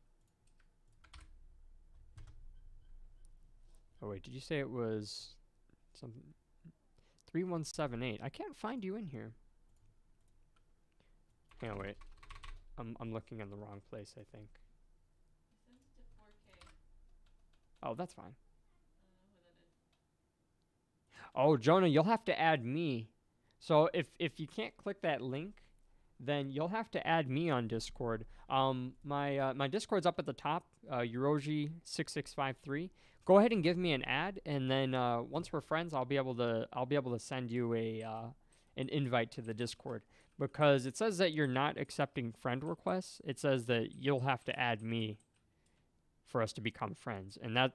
Oh wait, did you say it was something 3178? I can't find you in here. Yeah, wait. I'm looking in the wrong place, I think. Send it to 4K. Oh, that's fine. Who that is. Oh, Jonah, you'll have to add me. So if you can't click that link, then you'll have to add me on Discord. My Discord's up at the top, Euroji6653. Go ahead and give me an ad, and then once we're friends, I'll be able to send you an invite to the Discord, because it says that you're not accepting friend requests. It says that you'll have to add me for us to become friends, and that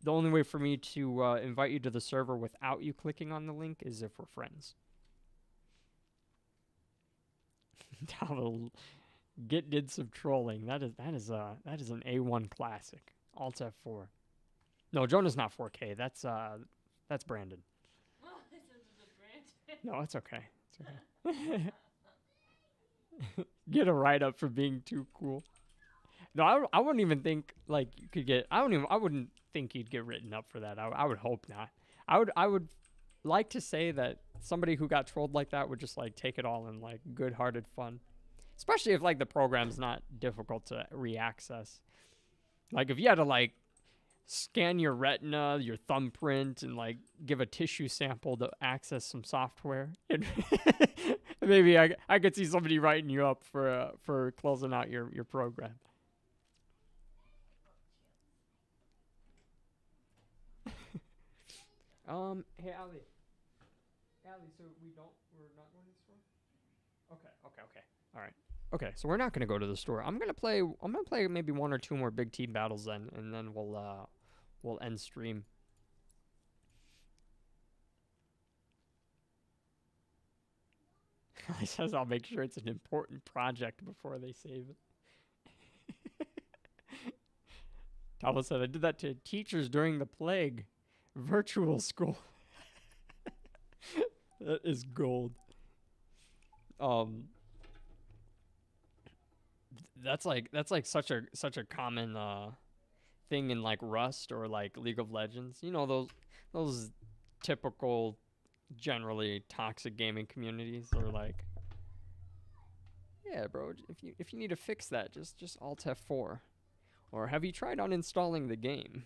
the only way for me to invite you to the server without you clicking on the link is if we're friends. Git did some trolling. That is an A1 classic. Alt F4. No, Jonah's not 4K. That's Brandon. Oh, I said it was Brandon. No, it's okay. It's okay. Get a write-up for being too cool. No, I wouldn't even think like you could get. I wouldn't think you'd get written up for that. I would hope not. I would like to say that somebody who got trolled like that would just like take it all in like good-hearted fun, especially if like the program's not difficult to re-access. Like if you had to like scan your retina, your thumbprint, and like give a tissue sample to access some software, maybe I could see somebody writing you up for closing out your program. Hey Ali. Ali, so we're not going to the store? Okay. All right. Okay, so we're not going to go to the store. I'm going to play maybe one or two more big team battles then, and then we'll end stream. He says I'll make sure it's an important project before they save it. Tava said I did that to teachers during the plague. Virtual school. That is gold. That's like such a common thing in like Rust or like League of Legends. You know those typical generally toxic gaming communities are like, yeah, bro, if you need to fix that, just Alt F4. Or have you tried uninstalling the game?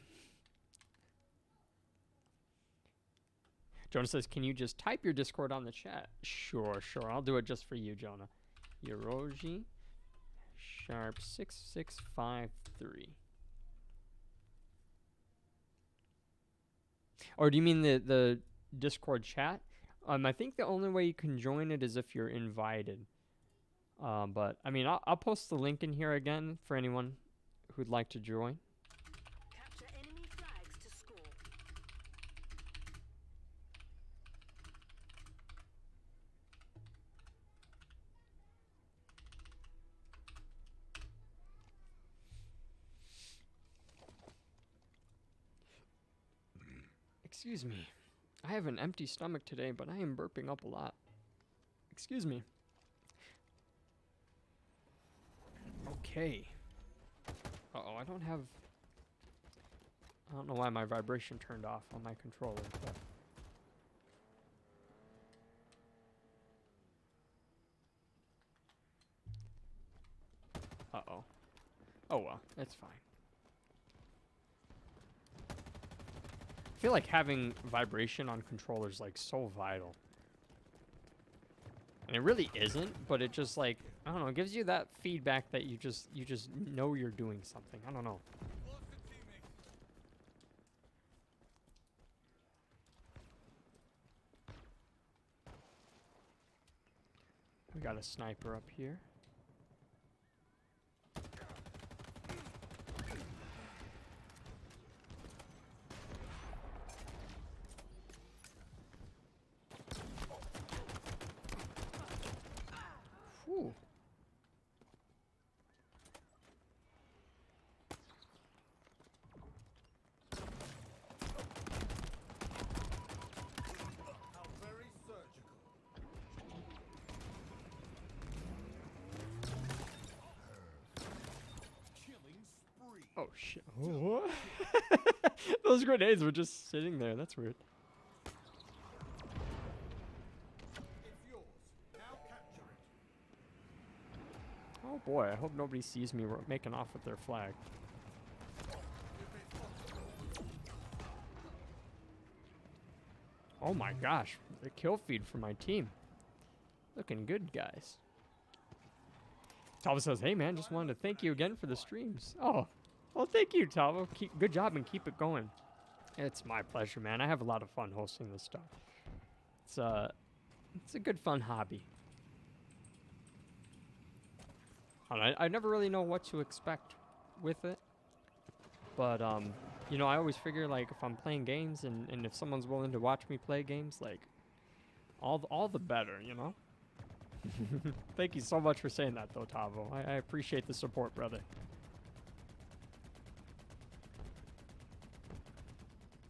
Jonah says, can you just type your Discord on the chat? Sure. I'll do it just for you, Jonah. Yoroji Sharp 6653. Or do you mean the Discord chat? I think the only way you can join it is if you're invited. But I mean, I'll post the link in here again for anyone who'd like to join. Capture enemy flags to score. Excuse me. I have an empty stomach today, but I am burping up a lot. Excuse me. Okay. Uh-oh, I don't know why my vibration turned off on my controller, but uh-oh. Oh well, it's fine. I feel like having vibration on controllers like so vital. And it really isn't, but it just like, I don't know, it gives you that feedback that you just know you're doing something. I don't know. Lost a teammate. We got a sniper up here. Whew. How very surgical. Killing spree. Oh shit. Oh. Those grenades were just sitting there. That's weird. It's yours. Now capture it. Oh boy, I hope nobody sees me making off with their flag. Oh my gosh, the kill feed for my team. Looking good, guys. Talbot says, hey man, just wanted to thank you again for the streams. Oh, well thank you, Talbot. Good job and keep it going. It's my pleasure, man. I have a lot of fun hosting this stuff. It's a good fun hobby. I never really know what to expect with it. But, you know, I always figure, like, if I'm playing games and if someone's willing to watch me play games, like, all the better, you know? Thank you so much for saying that, though, Tavo. I appreciate the support, brother.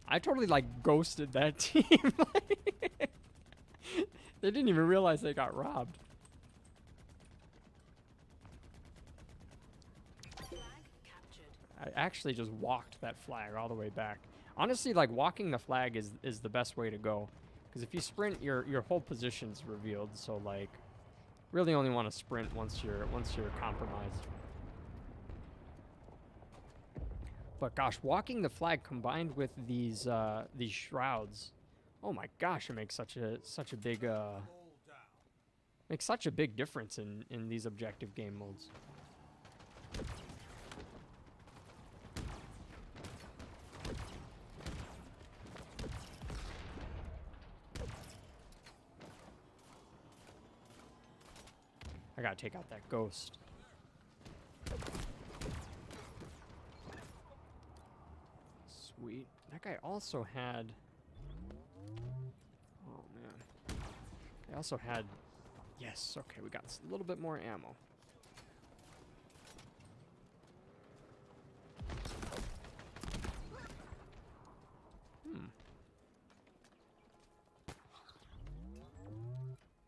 I totally, like, ghosted that team. They didn't even realize they got robbed. I actually just walked that flag all the way back. Honestly, like, walking the flag is the best way to go. Because if you sprint, your whole position's revealed. So, like, really only want to sprint once you're compromised. But gosh, walking the flag combined with these shrouds, oh my gosh, it makes such a big makes such a big difference in these objective game modes. I gotta take out that ghost. Sweet. That guy also had... Oh, man. They also had... Yes, okay, we got a little bit more ammo.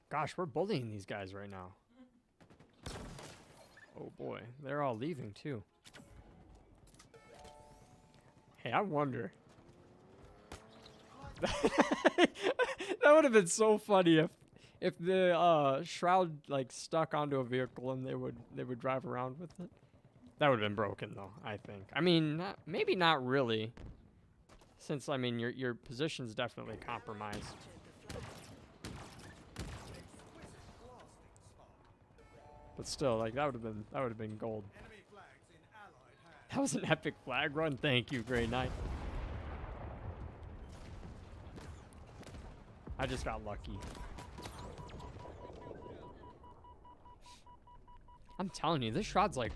Gosh, we're bullying these guys right now. Oh boy, they're all leaving too. Hey, I wonder. That would have been so funny if the shroud like stuck onto a vehicle and they would drive around with it. That would have been broken though, I think. I mean, maybe not really, since I mean your position's definitely compromised. But still, like that would have been gold. Enemy flags in allied hands. That was an epic flag run. Thank you, Grey Knight. I just got lucky. I'm telling you, this shot's like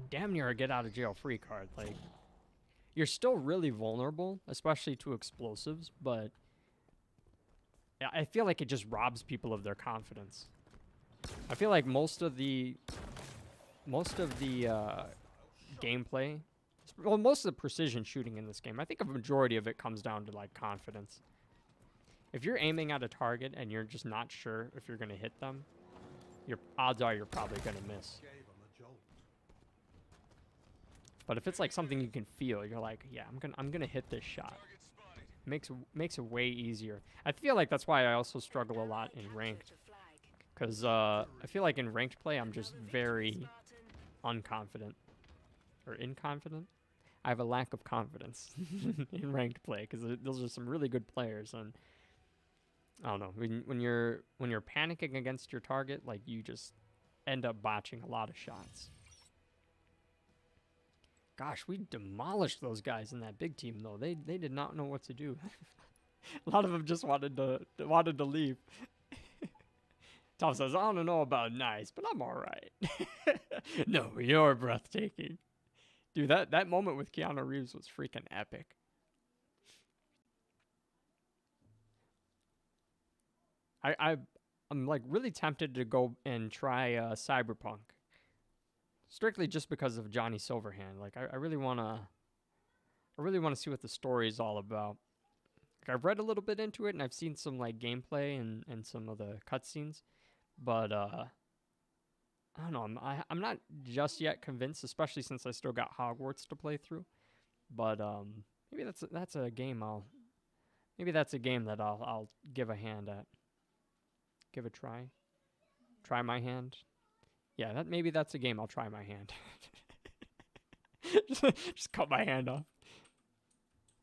damn near a get out of jail free card. Like, you're still really vulnerable, especially to explosives, but I feel like it just robs people of their confidence. I feel like most of the gameplay, well, most of the precision shooting in this game, I think a majority of it comes down to like confidence. If you're aiming at a target and you're just not sure if you're gonna hit them, your odds are you're probably gonna miss. Gave 'em a jolt. But if it's like something you can feel, you're like, yeah, I'm gonna hit this shot. Makes it way easier. I feel like that's why I also struggle a lot in ranked. Because I feel like in ranked play, I'm just very unconfident. Or inconfident? I have a lack of confidence in ranked play, because those are some really good players. And I don't know, when you're panicking against your target, like, you just end up botching a lot of shots. Gosh, we demolished those guys in that big team, though. They did not know what to do. A lot of them just wanted to leave. Tom says, I don't know about nice, but I'm all right. No, you're breathtaking. Dude, that moment with Keanu Reeves was freaking epic. I'm like really tempted to go and try Cyberpunk. Strictly just because of Johnny Silverhand. Like, I really wanna see what the story is all about. Like, I've read a little bit into it, and I've seen some like gameplay and some of the cutscenes. But I don't know. I'm not just yet convinced, especially since I still got Hogwarts to play through. But Maybe that's a game maybe that's a game that I'll give a hand at. Give a try. Try my hand. Yeah, maybe that's a game I'll try my hand. Just cut my hand off.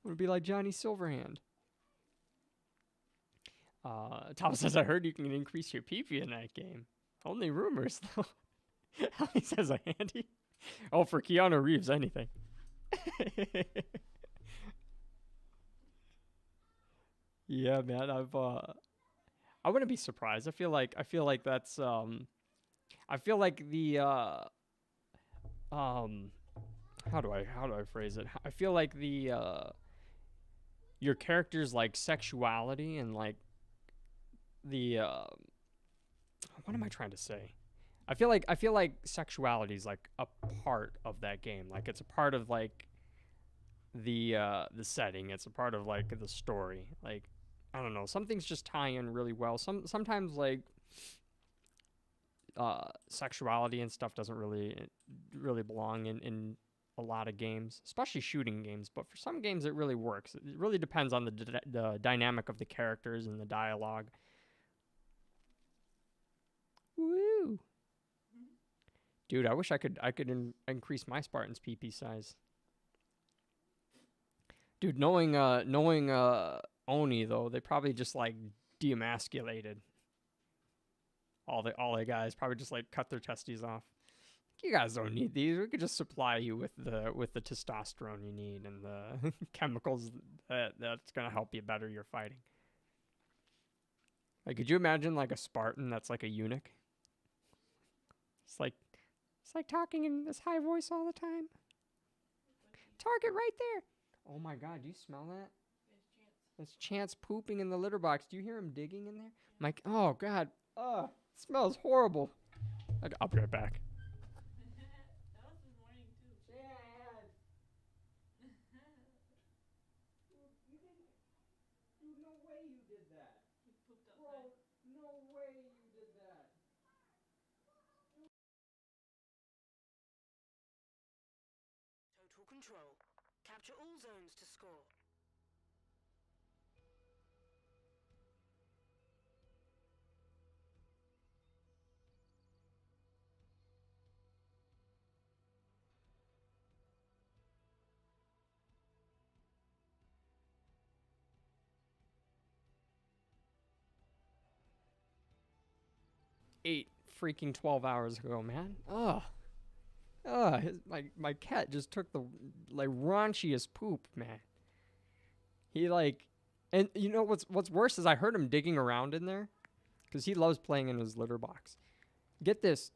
I'm gonna be like Johnny Silverhand. Tom says, I heard you can increase your PP in that game. Only rumors, though. He says a handy. Oh, for Keanu Reeves, anything. Yeah, man, I wouldn't be surprised. I feel like that's I feel like the how do I phrase it? I feel like the your character's like sexuality and like the what am I trying to say? I feel like sexuality is like a part of that game. Like it's a part of like the setting. It's a part of like the story. Like I don't know. Some things just tie in really well. Sometimes like sexuality and stuff doesn't really belong in a lot of games, especially shooting games. But for some games, it really works. It really depends on the dynamic of the characters and the dialogue. Woo! Dude, I wish I could increase my Spartan's PP size. Dude, knowing Oni though, they probably just like demasculated all the guys. Probably just like cut their testes off. You guys don't need these. We could just supply you with the testosterone you need and the chemicals that's gonna help you better your fighting. Like, could you imagine like a Spartan that's like a eunuch? It's like talking in this high voice all the time. Target right there. Oh my God, do you smell that? That's Chance pooping in the litter box. Do you hear him digging in there? Mike, oh God, it smells horrible. I'll be right back. That was this morning too. Chance! Dude, no way you did that. He pooped outside. Bro, no way you did that. Total control. Capture all zones to score. Eight freaking 12 hours ago, man. My cat just took the like raunchiest poop, man. He like, and you know what's worse is I heard him digging around in there, because he loves playing in his litter box. Get this,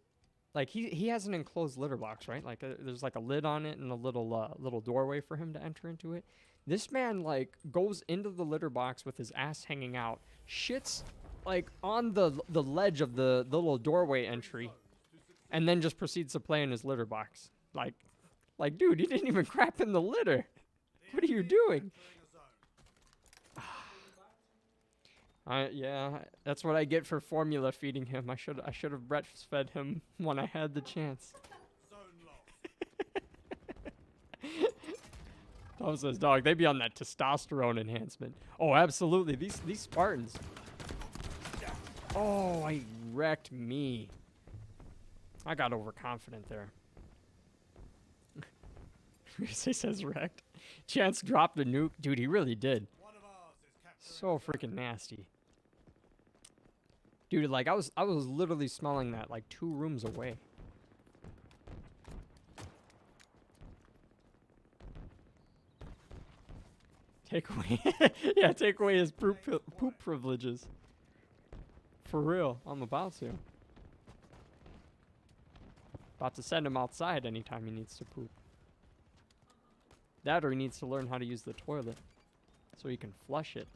like he has an enclosed litter box, right? Like there's like a lid on it and a little doorway for him to enter into it. This man like goes into the litter box with his ass hanging out, shits like on the ledge of the little doorway entry, and then just proceeds to play in his litter box. Like dude, you didn't even crap in the litter. What are you doing? Yeah, that's what I get for formula feeding him. I should have breastfed him when I had the chance. Tom says, dog, they be on that testosterone enhancement. Oh, absolutely. These Spartans. Oh, he wrecked me. I got overconfident there. He says wrecked. Chance dropped a nuke. Dude, he really did. So freaking nasty. Dude, like I was literally smelling that like 2 rooms away. Take away yeah, take away his poop privileges. For real, I'm about to. About to send him outside anytime he needs to poop. That or he needs to learn how to use the toilet so he can flush it.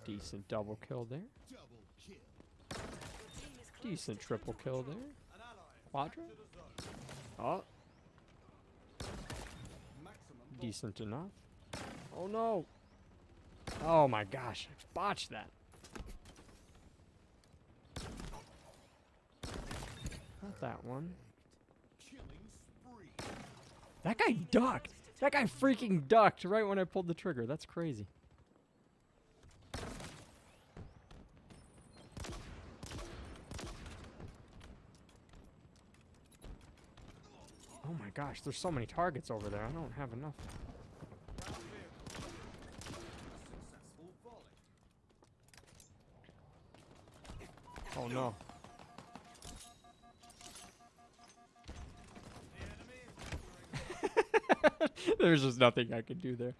Decent double kill there. Decent triple kill there. Quadra. Oh. Decent enough. Oh no. Oh my gosh. I botched that. Killed that one. Killing spree. That guy ducked. That guy freaking ducked right when I pulled the trigger. That's crazy. Oh my gosh, there's so many targets over there. I don't have enough. Ground vehicle. A successful volley. Oh no. The enemy is capturing. There's just nothing I could do there.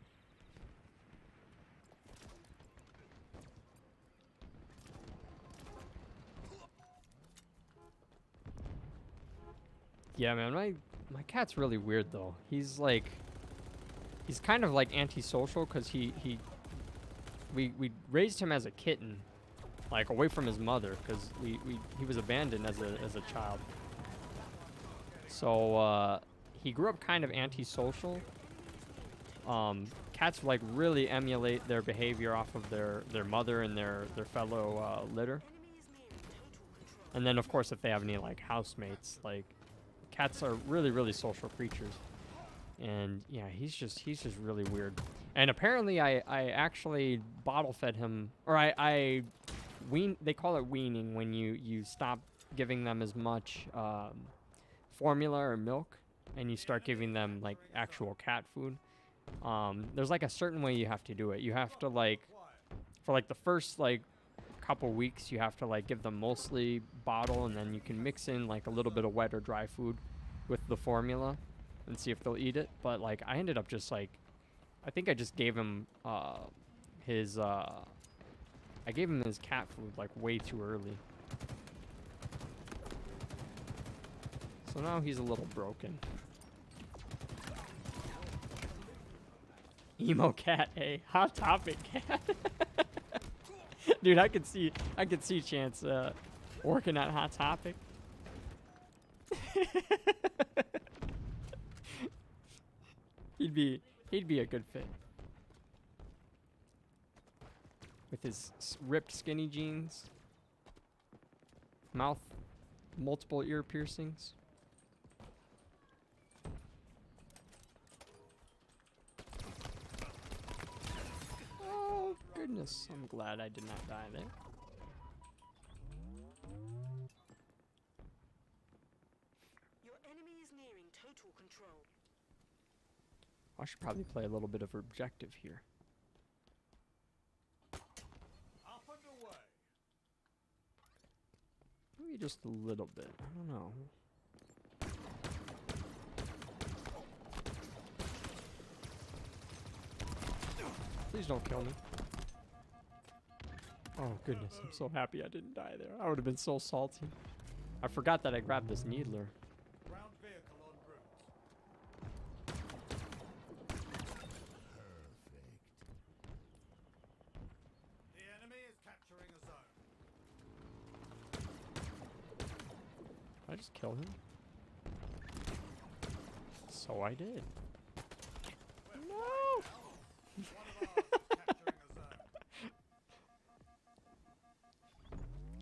Yeah, man, my cat's really weird though. He's kind of like antisocial because we raised him as a kitten, like away from his mother because he was abandoned as a child. So he grew up kind of antisocial. Cats like really emulate their behavior off of their mother and their fellow litter. And then of course if they have any like housemates, like cats are really social creatures. And yeah, he's just really weird. And apparently I actually bottle fed him, or I they call it weaning when you stop giving them as much formula or milk and you start giving them like actual cat food. There's like a certain way you have to do it. You have to like, for like the first like couple weeks, you have to like give them mostly bottle, and then you can mix in like a little bit of wet or dry food with the formula and see if they'll eat it. But like I ended up just like, I think I just gave him his I gave him his cat food like way too early. So now he's a little broken. Emo cat, hey, hot topic cat. Dude, I could see Chance working at Hot Topic. He'd be a good fit. With his ripped skinny jeans, mouth, multiple ear piercings. Oh goodness, I'm glad I did not die there. Your enemy is nearing total control. I should probably play a little bit of objective here. Up and away. Maybe just a little bit. I don't know. Please don't kill me. Oh goodness, I'm so happy I didn't die there. I would have been so salty. I forgot that I grabbed this needler. Ground vehicle en route. The enemy is capturing a zone. Did I just kill him? So I did. No! One of ours is capturing a zone.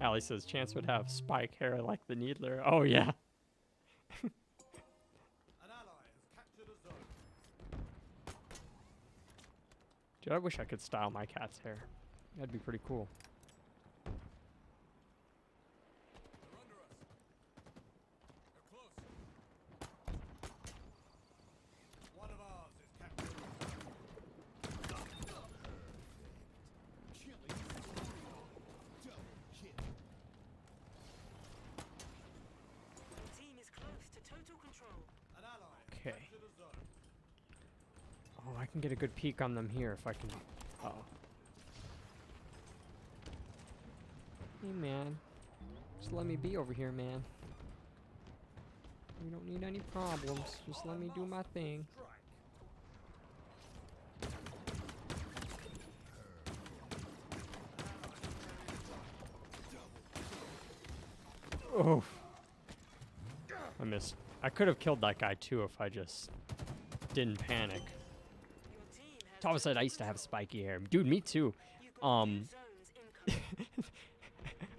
Allie says Chance would have spike hair like the needler. Oh yeah. An ally has captured a zone. Dude, I wish I could style my cat's hair. That'd be pretty cool. They're under us. They're close. One of ours is capturing a zone. Killing spree. Double kill. Your team is close to total control. An ally has Okay. captured a zone. Oh, I can get a good peek on them here if I can. Uh oh. Hey man, just let me be over here, man. We don't need any problems. Just let me do my thing. Strike. Oh, I missed. I could have killed that guy too if I just didn't panic. Your team has Thomas said I used to have spiky hair. Dude, me too. You've got new zones incoming.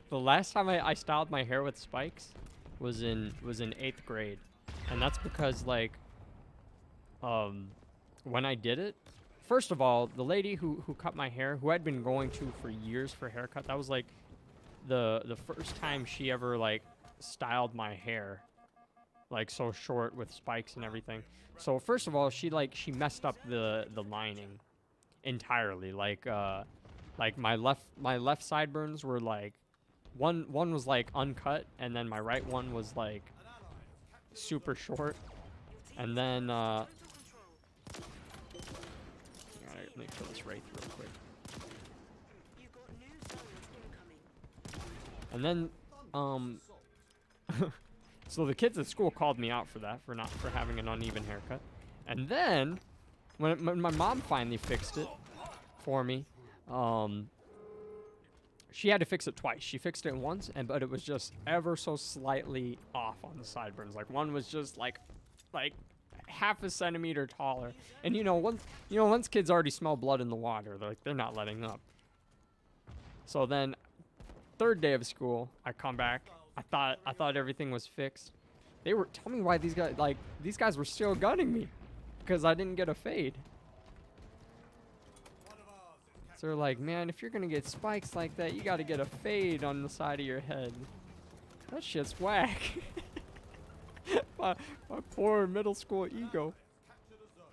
The last time I styled my hair with spikes, was in 8th grade, and that's because like when I did it, first of all, the lady who cut my hair, who I'd been going to for years for haircut, that was like the first time she ever like styled my hair like so short with spikes and everything. So first of all, she messed up the lining entirely. Like my left sideburns were like one was like uncut, and then my right one was like super short. And then gotta make sure this right real quick. You've got new zones incoming. And then so the kids at school called me out for that, for having an uneven haircut. And then when my mom finally fixed it for me, she had to fix it twice. She fixed it once, but it was just ever so slightly off on the sideburns. Like one was just like half a centimeter taller. And once kids already smell blood in the water, they're not letting up. So then, 3rd day of school, I come back. I thought everything was fixed. They were telling me why these guys were still gunning me because I didn't get a fade. So they're like, man, if you're gonna get spikes like that, you gotta get a fade on the side of your head. That shit's whack. my poor middle school ego. Captured a zone.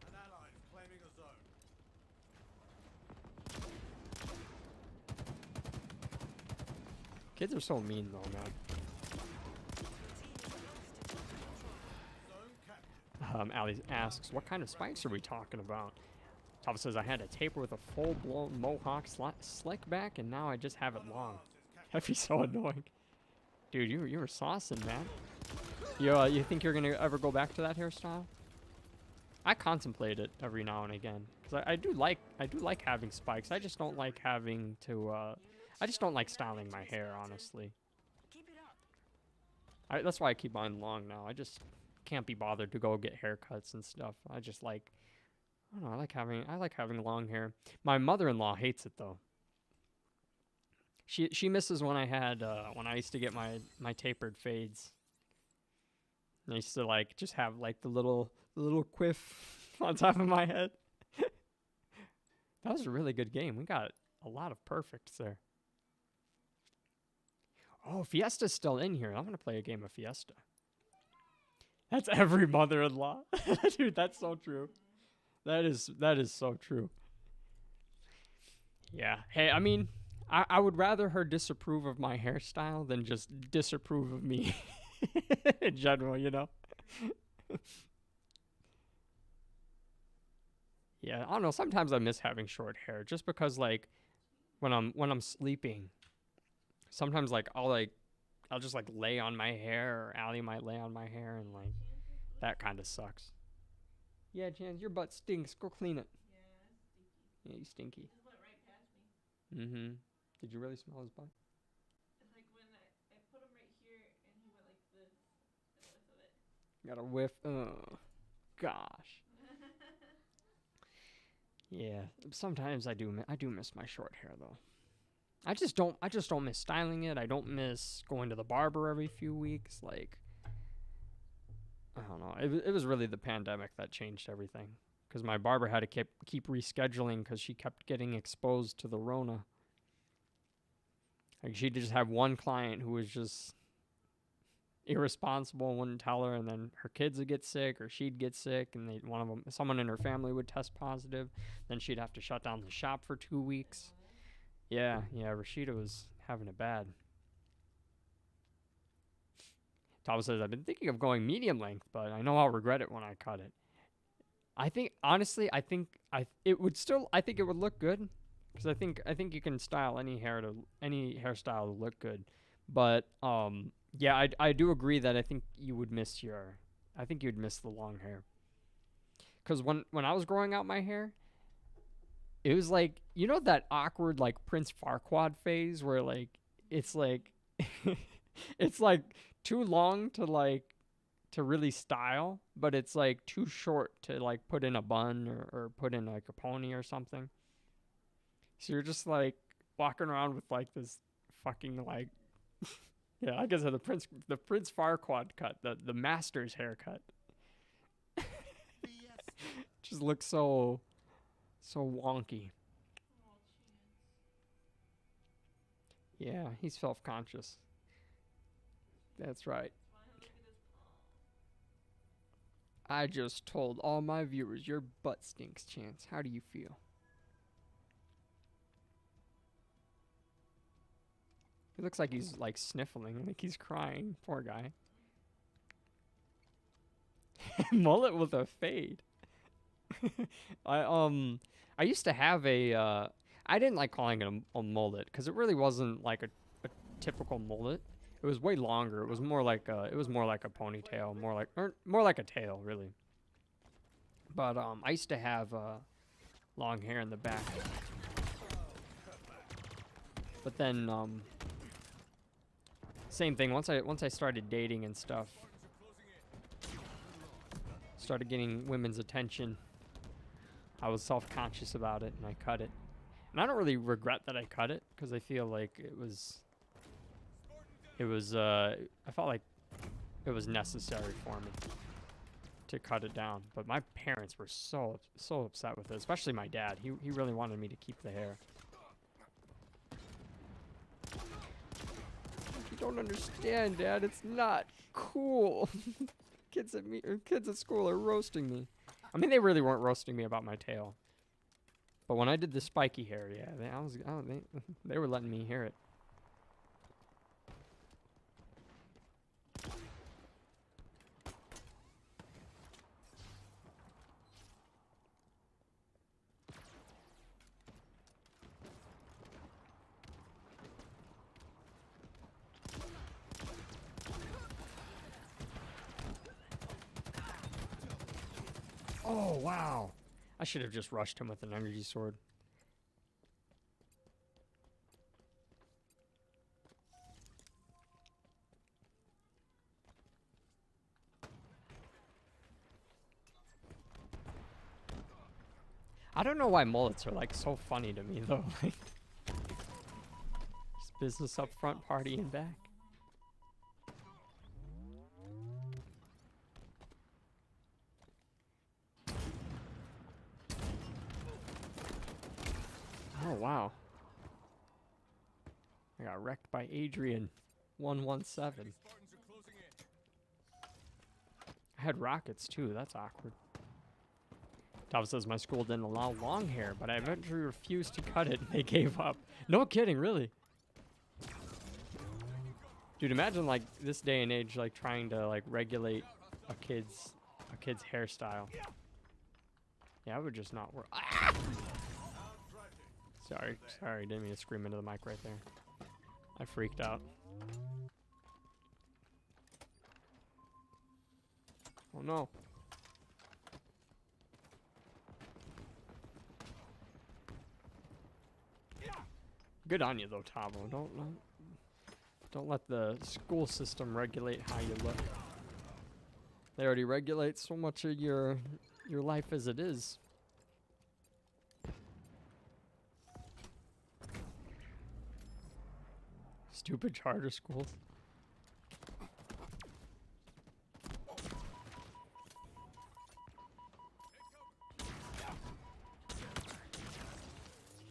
An ally is claiming a zone. Kids are so mean though, man. Zone captured. Ali asks, what kind of spikes are we talking about? Tava says, I had a taper with a full-blown mohawk slick back, and now I just have it long. That'd be so annoying. Dude, you were saucing, man. You think you're gonna ever go back to that hairstyle? I contemplate it every now and again, because I do like having spikes. I just don't like having to. I just don't like styling my hair, honestly. Keep it up. That's why I keep mine long now. I just can't be bothered to go get haircuts and stuff. I just like, I don't know. I like having long hair. My mother-in-law hates it though. She misses when I used to get my tapered fades. I used to like just have like the little quiff on top of my head. That was a really good game. We got a lot of perfects there. Oh, Fiesta's still in here. I'm gonna play a game of Fiesta. That's every mother-in-law. Dude, that's so true. That is so true. Yeah. Hey, I mean, I would rather her disapprove of my hairstyle than just disapprove of me in general, you know? Yeah, I don't know. Sometimes I miss having short hair just because like when I'm sleeping, sometimes like I'll just like lay on my hair, or Ali might lay on my hair, and like that kind of sucks. Yeah, Chance, your butt stinks. Go clean it. Yeah, Yeah, it's stinky. you stinky. It just went right past me. Mm-hmm. Did you really smell his butt? It's like when I put him right here and he went like this. A whiff of it. Got a whiff. Oh, gosh. Yeah. Sometimes I do miss my short hair though. I just don't miss styling it. I don't miss going to the barber every few weeks. Like, I don't know. It was really the pandemic that changed everything. Because my barber had to keep rescheduling because she kept getting exposed to the Rona. Like, she'd just have one client who was just irresponsible and wouldn't tell her, and then her kids would get sick, or she'd get sick, and someone in her family would test positive. Then she'd have to shut down the shop for 2 weeks. Yeah, Rashida was having it bad. Tom says, I've been thinking of going medium length, but I know I'll regret it when I cut it. I think, honestly, it would look good, because I think you can style any hairstyle to look good. But yeah, I do agree that I think you would miss the long hair. Because when I was growing out my hair, it was like, you know that awkward like Prince Farquaad phase where like it's like it's like too long to really style, but it's like too short to like put in a bun or put in like a pony or something. So you're just like walking around with like this fucking like Yeah, like I said, the Prince Farquaad cut, the Master's haircut. Just looks so wonky. Oh, chance. Yeah, he's self-conscious. That's right. Why look at his paw? I just told all my viewers your butt stinks, Chance. How do you feel? He looks like he's like sniffling, like he's crying. Poor guy. Mullet with a fade. I used to have a I didn't like calling it a mullet because it really wasn't like a typical mullet. It was way longer. It was more like a ponytail, more like a tail, really. But I used to have long hair in the back. But then same thing. Once I started dating and stuff, started getting women's attention, I was self-conscious about it and I cut it. And I don't really regret that I cut it because I feel like it was I felt like it was necessary for me to cut it down. But my parents were so upset with it, especially my dad. He really wanted me to keep the hair. You don't understand, Dad. It's not cool. Kids at school are roasting me. I mean, they really weren't roasting me about my tail. But when I did the spiky hair, yeah, they were letting me hear it. Oh, wow. I should have just rushed him with an energy sword. I don't know why mullets are like so funny to me though. Like, just business up front, party in back. Oh, wow. I got wrecked by Adrian 117. I had rockets too, that's awkward. Tav says my school didn't allow long hair, but I eventually refused to cut it and they gave up. No kidding, really. Dude, imagine like this day and age like trying to like regulate a kid's hairstyle. Yeah, it would just not work. Ah! Sorry, didn't mean to scream into the mic right there. I freaked out. Oh no. Good on you though, Tavo. Don't let the school system regulate how you look. They already regulate so much of your life as it is. Stupid charter schools.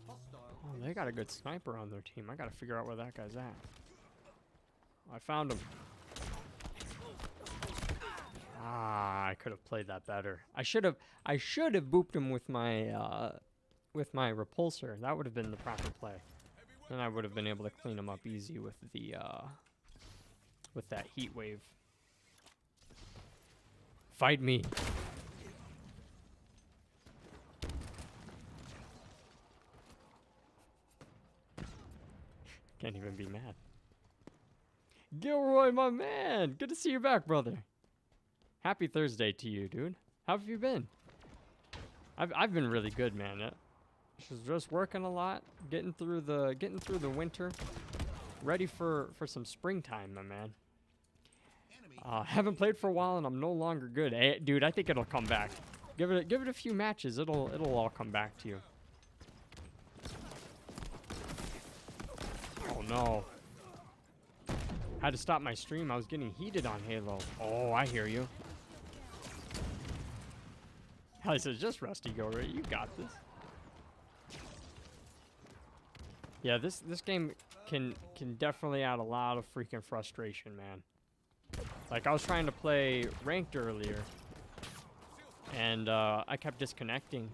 Oh, they got a good sniper on their team. I gotta figure out where that guy's at. I found him. Ah, I could have played that better. I should have booped him with my repulsor. That would have been the proper play. Then I would have been able to clean him up easy with the with that heat wave. Fight me. Can't even be mad. Gilroy, my man! Good to see you back, brother. Happy Thursday to you, dude. How have you been? I've been really good, man. Just working a lot, getting through the winter, ready for some springtime, my man. Haven't played for a while and I'm no longer good. Hey, dude, I think it'll come back. Give it a few matches. It'll all come back to you. Oh no. Had to stop my stream. I was getting heated on Halo. Oh, I hear you. Hell, he says, just Rusty, go right. You got this. Yeah, this game can definitely add a lot of freaking frustration, man. Like, I was trying to play ranked earlier, and I kept disconnecting.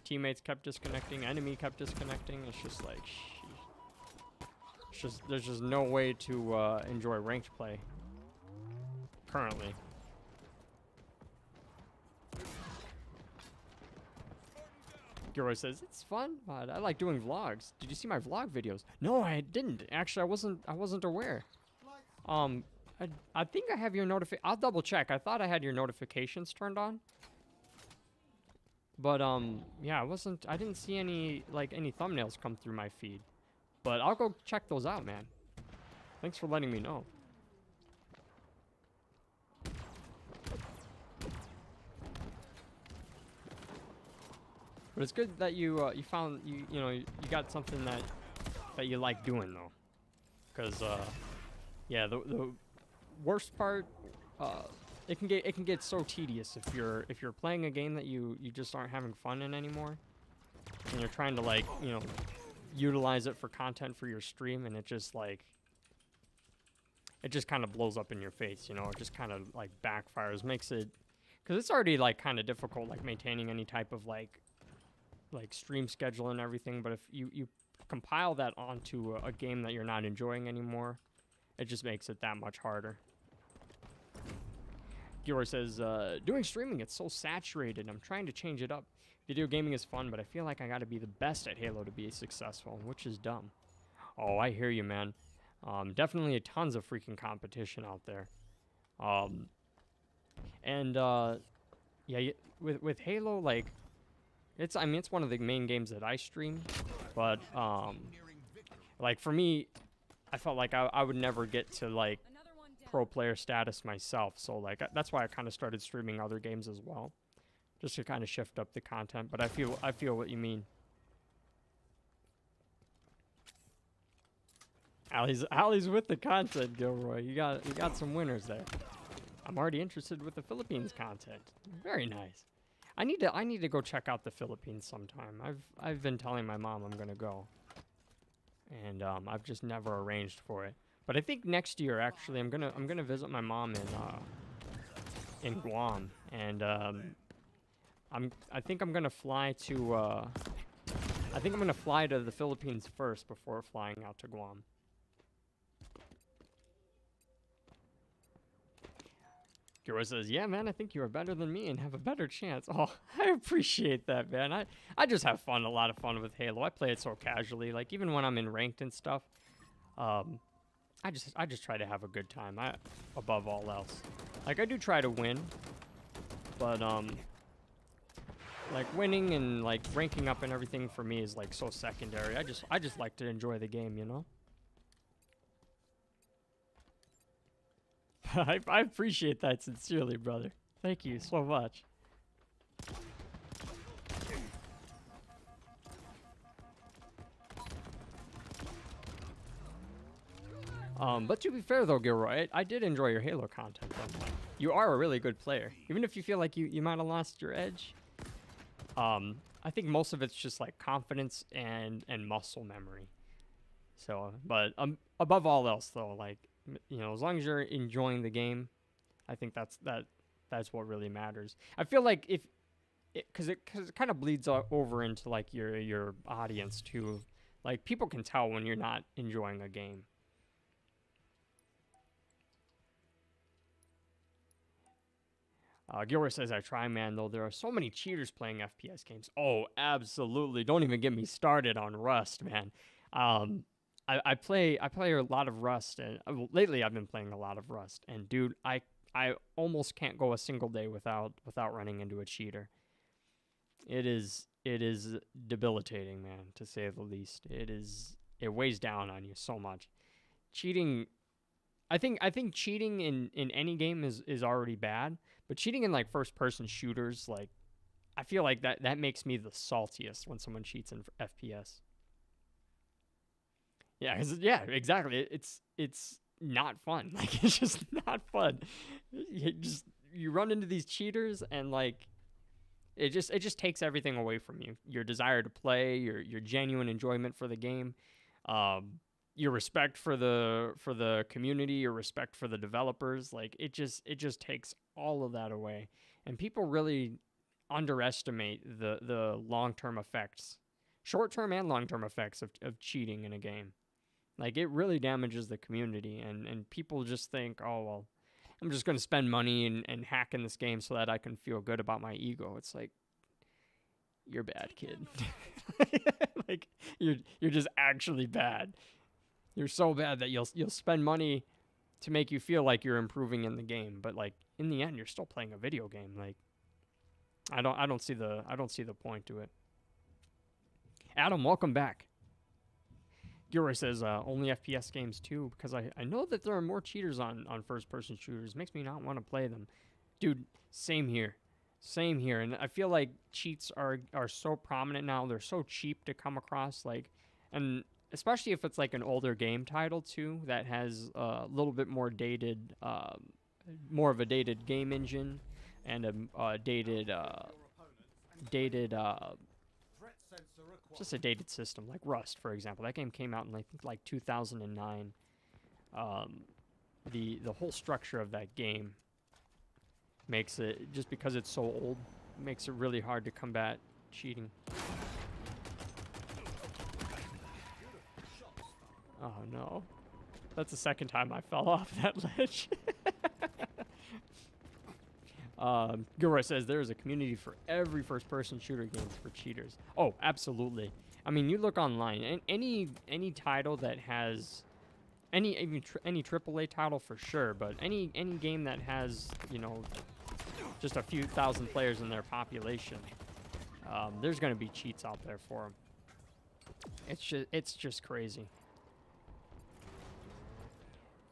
Teammates kept disconnecting. Enemy kept disconnecting. It's just like, sheesh. It's just, there's just no way to enjoy ranked play currently. Gilroy says it's fun, but I like doing vlogs. Did you see my vlog videos? No, I didn't. Actually, I wasn't aware. I think I have your I'll double check. I thought I had your notifications turned on. But yeah, I didn't see any thumbnails come through my feed. But I'll go check those out, man. Thanks for letting me know. But it's good that you found you got something that you like doing though, because yeah, the worst part, it can get so tedious if you're playing a game that you just aren't having fun in anymore, and you're trying to utilize it for content for your stream, and it just kind of blows up in your face, it just kind of backfires, makes it, because it's already kind of difficult maintaining any type of stream schedule and everything, but if you compile that onto a game that you're not enjoying anymore, it just makes it that much harder. Gilroy says, doing streaming, it's so saturated. I'm trying to change it up. Video gaming is fun, but I feel like I gotta be the best at Halo to be successful, which is dumb. Oh, I hear you, man. Definitely tons of freaking competition out there. Yeah, with Halo, it's one of the main games that I stream, but for me, I felt like I would never get to pro player status myself, so that's why I kind of started streaming other games as well, just to kind of shift up the content. But I feel what you mean. Ali's with the content, Gilroy. You got some winners there. I'm already interested with the Philippines content. Very nice. I need to go check out the Philippines sometime. I've been telling my mom I'm gonna go, and I've just never arranged for it. But I think next year, actually, I'm gonna visit my mom in Guam, and I think I'm gonna fly to the Philippines first before flying out to Guam. Gilroy says, yeah, man, I think you are better than me and have a better chance. Oh, I appreciate that, man. I just have fun, a lot of fun with Halo. I play it so casually. Even when I'm in ranked and stuff, I just try to have a good time. Above all else. I do try to win, but winning and ranking up and everything for me is so secondary. I just like to enjoy the game, I appreciate that sincerely, brother. Thank you so much. But to be fair though, Gilroy, I did enjoy your Halo content though. You are a really good player. Even if you feel like you might have lost your edge, I think most of it's just confidence and muscle memory. So, but above all else though, as long as you're enjoying the game, I think that's what really matters. I feel like because it kind of bleeds over into your audience too. People can tell when you're not enjoying a game. Gilroy says, I try, man, though there are so many cheaters playing FPS games. Oh, absolutely. Don't even get me started on Rust, man. I play a lot of Rust, and lately I've been playing a lot of Rust, and dude, I almost can't go a single day without running into a cheater. It is debilitating, man, to say the least. It weighs down on you so much. Cheating, I think cheating in any game is already bad, but cheating in first person shooters, I feel like that makes me the saltiest when someone cheats in FPS. Yeah, exactly. It's not fun. Like, it's just not fun. You run into these cheaters, and like it just takes everything away from you. Your desire to play, your genuine enjoyment for the game, your respect for the community, your respect for the developers. Like, it just takes all of that away. And people really underestimate the long-term effects, short-term and long-term effects of cheating in a game. Like, it really damages the community, and people just think, oh, well, I'm just going to spend money and hack in this game so that I can feel good about my ego. It's like, you're bad, kid. Like, you're just actually bad. You're so bad that you'll spend money to make you feel like you're improving in the game, but like in the end, you're still playing a video game. Like, I don't see the point to it. Adam, welcome back. Gura says only FPS games too, because I know that there are more cheaters on first-person shooters. Makes me not want to play them. Dude, same here. Same here. And I feel like cheats are so prominent now. They're so cheap to come across. Like, and especially if it's like an older game title too, that has a little bit more dated, more of a dated game engine, and a dated just a dated system, like Rust, for example. That game came out in like 2009. The whole structure of that game makes it, just because it's so old, makes it really hard to combat cheating. Oh no, that's the second time I fell off that ledge. Gura says there is a community for every first-person shooter games for cheaters. Oh, absolutely. I mean, you look online, and any title that has any AAA title for sure, but any game that has, you know, just a few thousand players in their population, there's going to be cheats out there for them. It's just crazy.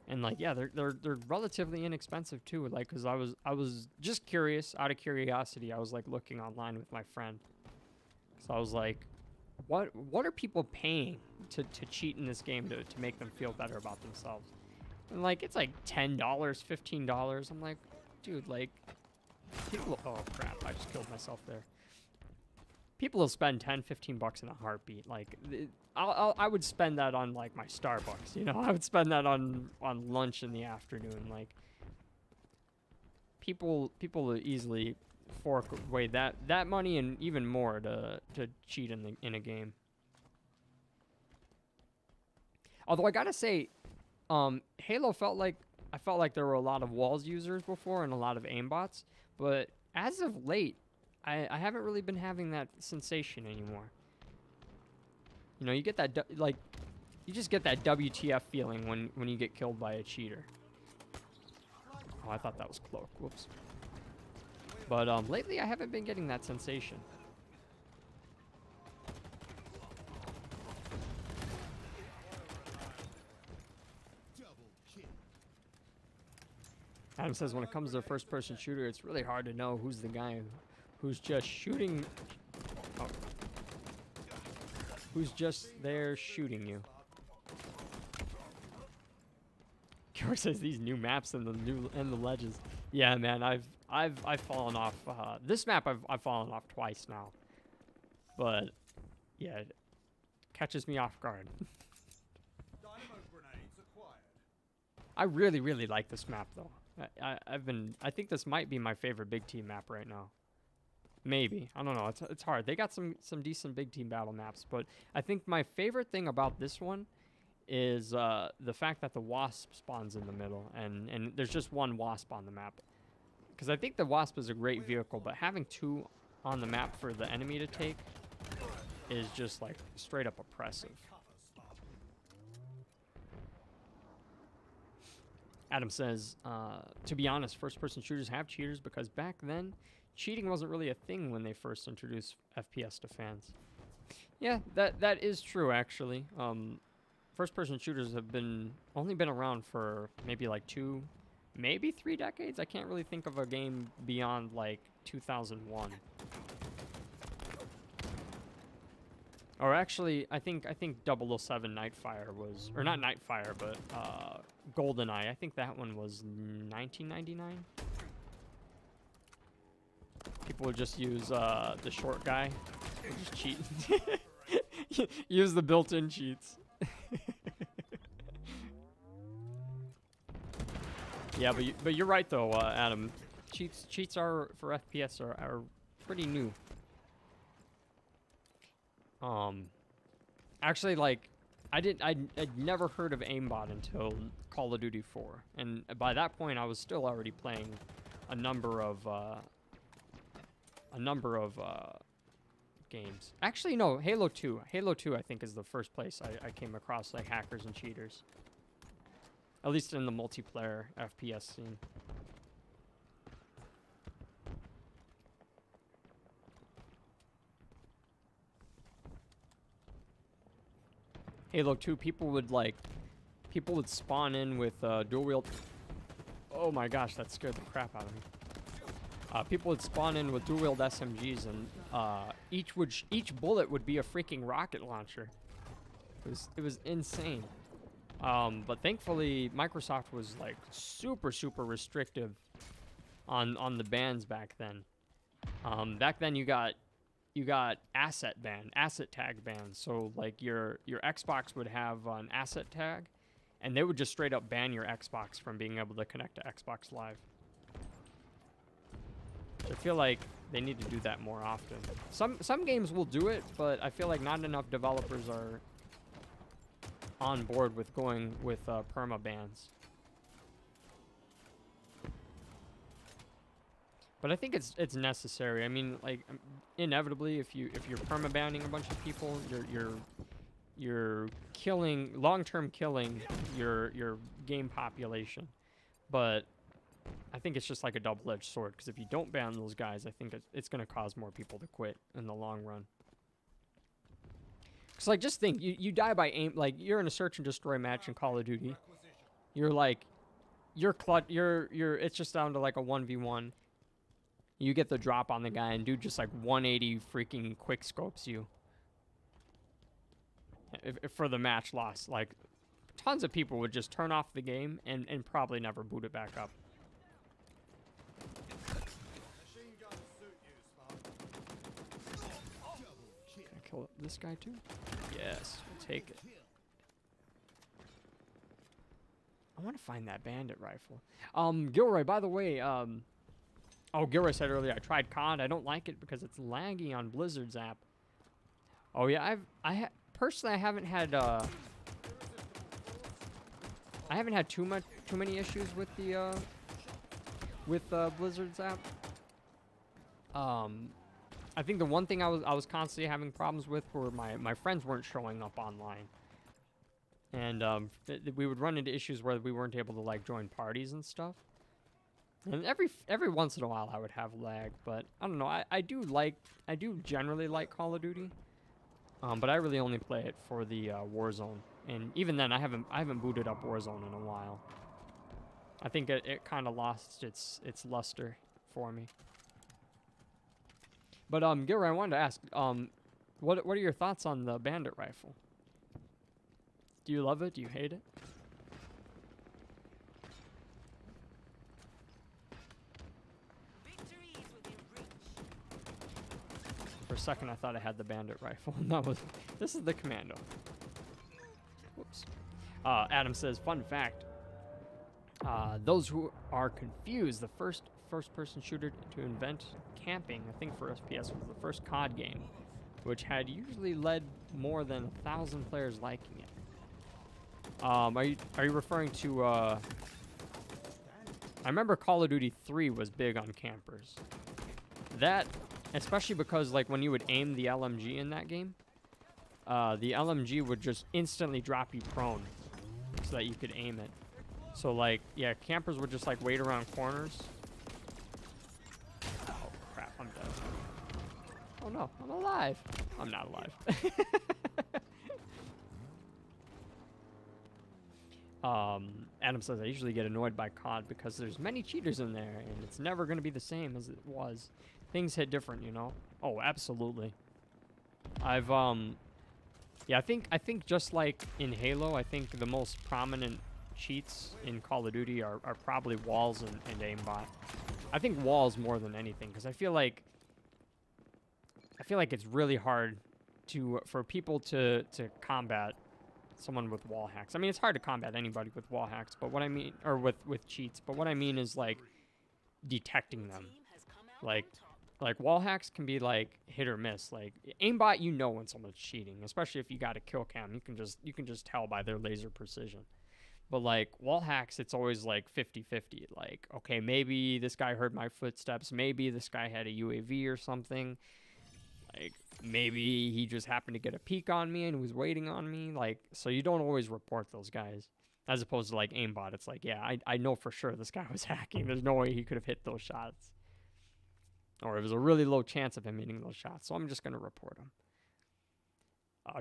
And like, yeah, they're relatively inexpensive too. Like, cause I was just curious, out of curiosity, I was like looking online with my friend. So I was like, what are people paying to cheat in this game to make them feel better about themselves? And like, it's like $10, $15. I'm like, dude, like, people, oh crap, I just killed myself there. People will spend 10, 15 bucks in a heartbeat. Like, I would spend that on like my Starbucks, you know. I would spend that on lunch in the afternoon. Like, people will easily fork away that money and even more to cheat in a game. Although I gotta say, Halo I felt like there were a lot of walls users before and a lot of aimbots, but as of late, I haven't really been having that sensation anymore. You know, you get that, like, you just get that WTF feeling when you get killed by a cheater. Oh, I thought that was Cloak. Whoops. But lately, I haven't been getting that sensation. Adam says when it comes to a first-person shooter, it's really hard to know who's the guy who's just shooting. Oh. Who's just there shooting you. Kyor says these new maps and the ledges. Yeah, man, I've fallen off. This map I've fallen off twice now. But yeah, it catches me off guard. I really like this map though. I think this might be my favorite big team map right now. Maybe. I don't know. It's hard. They got some decent big team battle maps, but I think my favorite thing about this one is the fact that the Wasp spawns in the middle, and there's just one Wasp on the map. Because I think the Wasp is a great vehicle, but having two on the map for the enemy to take is just like straight up oppressive. Adam says, to be honest, first-person shooters have cheaters because back then, cheating wasn't really a thing when they first introduced FPS to fans. Yeah, that is true, actually. First-person shooters have only been around for maybe like 2, maybe 3 decades. I can't really think of a game beyond like 2001. Or actually, I think 007 Nightfire was, or not Nightfire, but GoldenEye. I think that one was 1999. People would just use the short guy, would just cheat. Use the built-in cheats. Yeah, but you're right though, Adam. Cheats are for FPS are pretty new. Actually, like, I'd never heard of aimbot until Call of Duty 4, and by that point, I was still already playing a number of games. Actually, no, Halo 2. Halo 2, I think, is the first place I came across like hackers and cheaters. At least in the multiplayer FPS scene. Halo 2, people would spawn in with dual wield. Oh my gosh, that scared the crap out of me. People would spawn in with dual wield SMGs, and each bullet would be a freaking rocket launcher. It was insane. But thankfully, Microsoft was like super restrictive on the bans back then. Back then, you got asset tag bans. So like your Xbox would have an asset tag, and they would just straight up ban your Xbox from being able to connect to Xbox Live. I feel like they need to do that more often. Some games will do it, but I feel like not enough developers are on board with going with perma bans. But I think it's necessary. I mean, like, inevitably, if you're perma banning a bunch of people, you're killing, long-term killing your game population. But I think it's just like a double-edged sword, because if you don't ban those guys, I think it's going to cause more people to quit in the long run. Because, like, just think, you die by aim, like, you're in a search and destroy match in Call of Duty. You're like, it's just down to like a 1v1. You get the drop on the guy, and dude just like 180 freaking quick scopes you. If for the match loss, like, tons of people would just turn off the game and probably never boot it back up. Machine gun suit you, Spark. Can I kill this guy too? Yes, we'll take it. I want to find that bandit rifle. Gilroy, by the way, oh, Gilroy said earlier, I tried COD. I don't like it because it's laggy on Blizzard's app. Oh yeah, personally, I haven't had too many issues with the Blizzard's app. I think the one thing I was constantly having problems with were my friends weren't showing up online, and we would run into issues where we weren't able to like join parties and stuff. And every once in a while I would have lag, but I don't know. I do generally like Call of Duty, but I really only play it for the Warzone, and even then I haven't booted up Warzone in a while. I think it kind of lost its luster for me. But Gilroy, I wanted to ask, what are your thoughts on the bandit rifle? Do you love it? Do you hate it? For a second, I thought I had the bandit rifle. This is the commando. Whoops. Adam says, fun fact. Those who are confused, the first-person shooter to invent camping, I think for FPS, was the first COD game, which had usually led more than 1,000 players liking it. Are you referring to? I remember Call of Duty 3 was big on campers. That. Especially because, like, when you would aim the LMG in that game, the LMG would just instantly drop you prone so that you could aim it. So, like, yeah, campers would just, like, wait around corners. Oh, crap, I'm dead. Oh, no, I'm alive. I'm not alive. Adam says, I usually get annoyed by COD because there's many cheaters in there, and it's never going to be the same as it was. Things hit different, you know? Oh, absolutely. Yeah, I think just like in Halo, I think the most prominent cheats in Call of Duty are probably walls and aimbot. I think walls more than anything, because I feel like it's really hard for people to combat someone with wall hacks. I mean, it's hard to combat anybody with wall hacks, but what I mean, or with cheats, but what I mean is like detecting them. Team has come out Like on top. like wall hacks can be like hit or miss. Like aimbot, you know when someone's cheating, especially if you got a kill cam. You can just tell by their laser precision. But like wall hacks, it's always like 50-50. Like, okay, maybe this guy heard my footsteps, maybe this guy had a UAV or something. Like maybe he just happened to get a peek on me and was waiting on me. Like, so you don't always report those guys. As opposed to like aimbot, it's like, yeah, I know for sure this guy was hacking. There's no way he could have hit those shots. Or it was a really low chance of him hitting those shots, so I'm just gonna report him.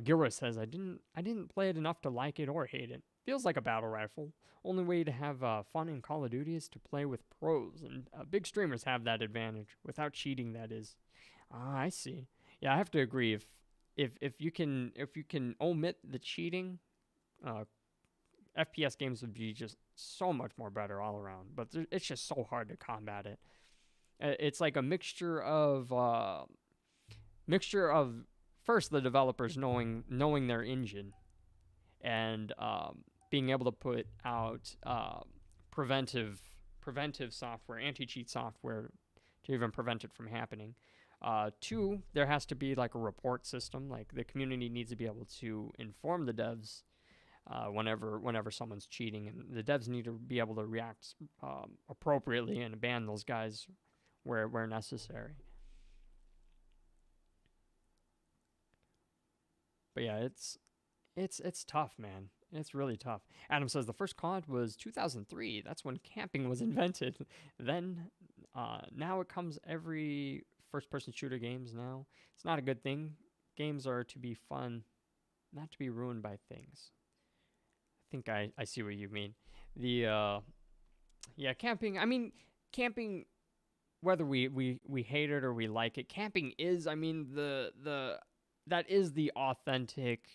Gilroy says, I didn't play it enough to like it or hate it. Feels like a battle rifle. Only way to have fun in Call of Duty is to play with pros, and big streamers have that advantage. Without cheating, that is. I see. Yeah, I have to agree. If you can omit the cheating, FPS games would be just so much more better all around. But it's just so hard to combat it. It's like a mixture of first the developers knowing their engine, and being able to put out preventive software, anti-cheat software to even prevent it from happening. Two, there has to be like a report system. Like the community needs to be able to inform the devs whenever someone's cheating, and the devs need to be able to react appropriately and ban those guys where necessary. But yeah, it's tough, man. It's really tough. Adam says the first COD was 2003. That's when camping was invented. Then, now it comes every first-person shooter games now. It's not a good thing. Games are to be fun, not to be ruined by things. I think I see what you mean. Yeah, camping. I mean, camping. Whether we hate it or we like it, camping is, I mean, that is the authentic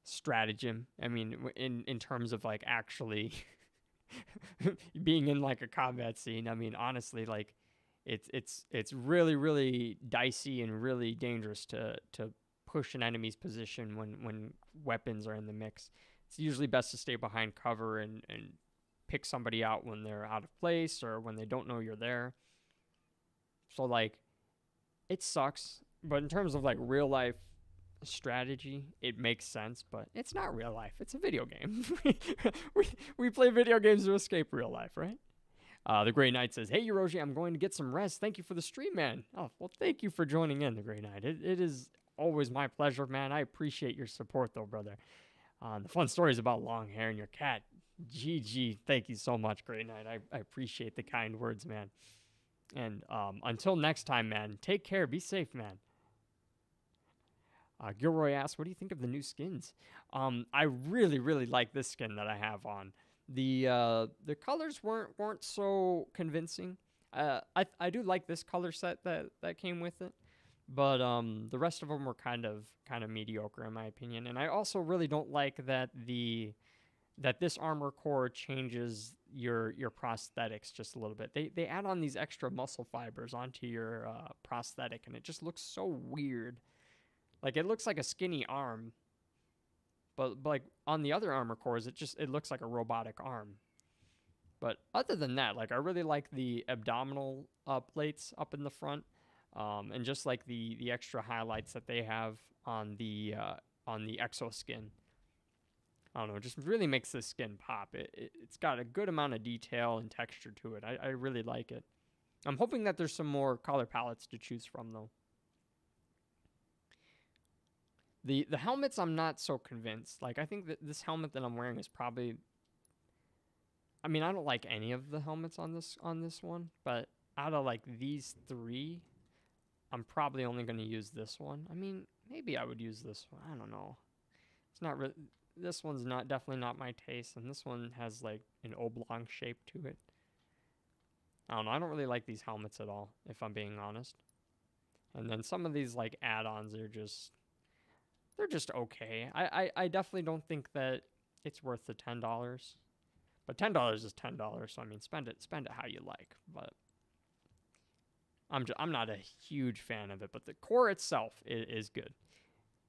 stratagem. I mean, in terms of like actually being in like a combat scene. I mean, honestly, like it's really, really dicey and really dangerous to push an enemy's position when weapons are in the mix. It's usually best to stay behind cover and pick somebody out when they're out of place or when they don't know you're there. So like, it sucks, but in terms of like real life strategy, it makes sense, but it's not real life. It's a video game. we play video games to escape real life, right? The Grey Knight says, hey, Euroji, I'm going to get some rest. Thank you for the stream, man. Oh, well, thank you for joining in, the Grey Knight. It is always my pleasure, man. I appreciate your support, though, brother. The fun stories about long hair and your cat. GG. Thank you so much, Grey Knight. I appreciate the kind words, man. And until next time, man, take care. Be safe, man. Gilroy asks, what do you think of the new skins? I really, really like this skin that I have on. The colors weren't so convincing. I do like this color set that came with it, but the rest of them were kind of mediocre in my opinion. And I also really don't like that this armor core changes your prosthetics just a little bit. They add on these extra muscle fibers onto your prosthetic, and it just looks so weird. Like, it looks like a skinny arm, but like on the other armor cores, it looks like a robotic arm. But other than that, like, I really like the abdominal plates up in the front, and just like the extra highlights that they have on the exo skin. I don't know, it just really makes this skin pop. It's got a good amount of detail and texture to it. I really like it. I'm hoping that there's some more color palettes to choose from, though. The helmets, I'm not so convinced. Like, I think that this helmet that I'm wearing is probably... I mean, I don't like any of the helmets on this one, but out of, like, these three, I'm probably only going to use this one. I mean, maybe I would use this one. I don't know. It's not really... This one's definitely not my taste, and this one has, like, an oblong shape to it. I don't know. I don't really like these helmets at all, if I'm being honest. And then some of these, like, add-ons are just... they're just okay. I definitely don't think that it's worth the $10. But $10 is $10, so I mean, spend it how you like. But I'm not a huge fan of it, but the core itself is good.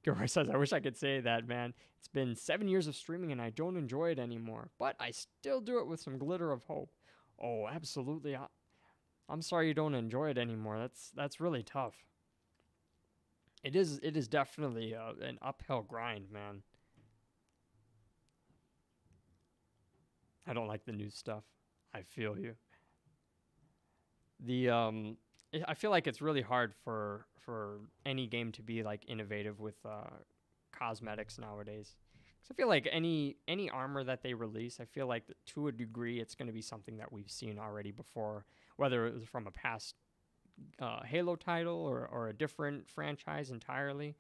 Gilroy says, I wish I could say that, man. It's been 7 years of streaming and I don't enjoy it anymore, but I still do it with some glitter of hope. Oh, absolutely. I'm sorry you don't enjoy it anymore. That's really tough. It is definitely an uphill grind, man. I don't like the new stuff. I feel you. I feel like it's really hard for any game to be like innovative with cosmetics nowadays. Because I feel like any armor that they release, I feel like to a degree it's going to be something that we've seen already before, whether it was from a past Halo title or a different franchise entirely.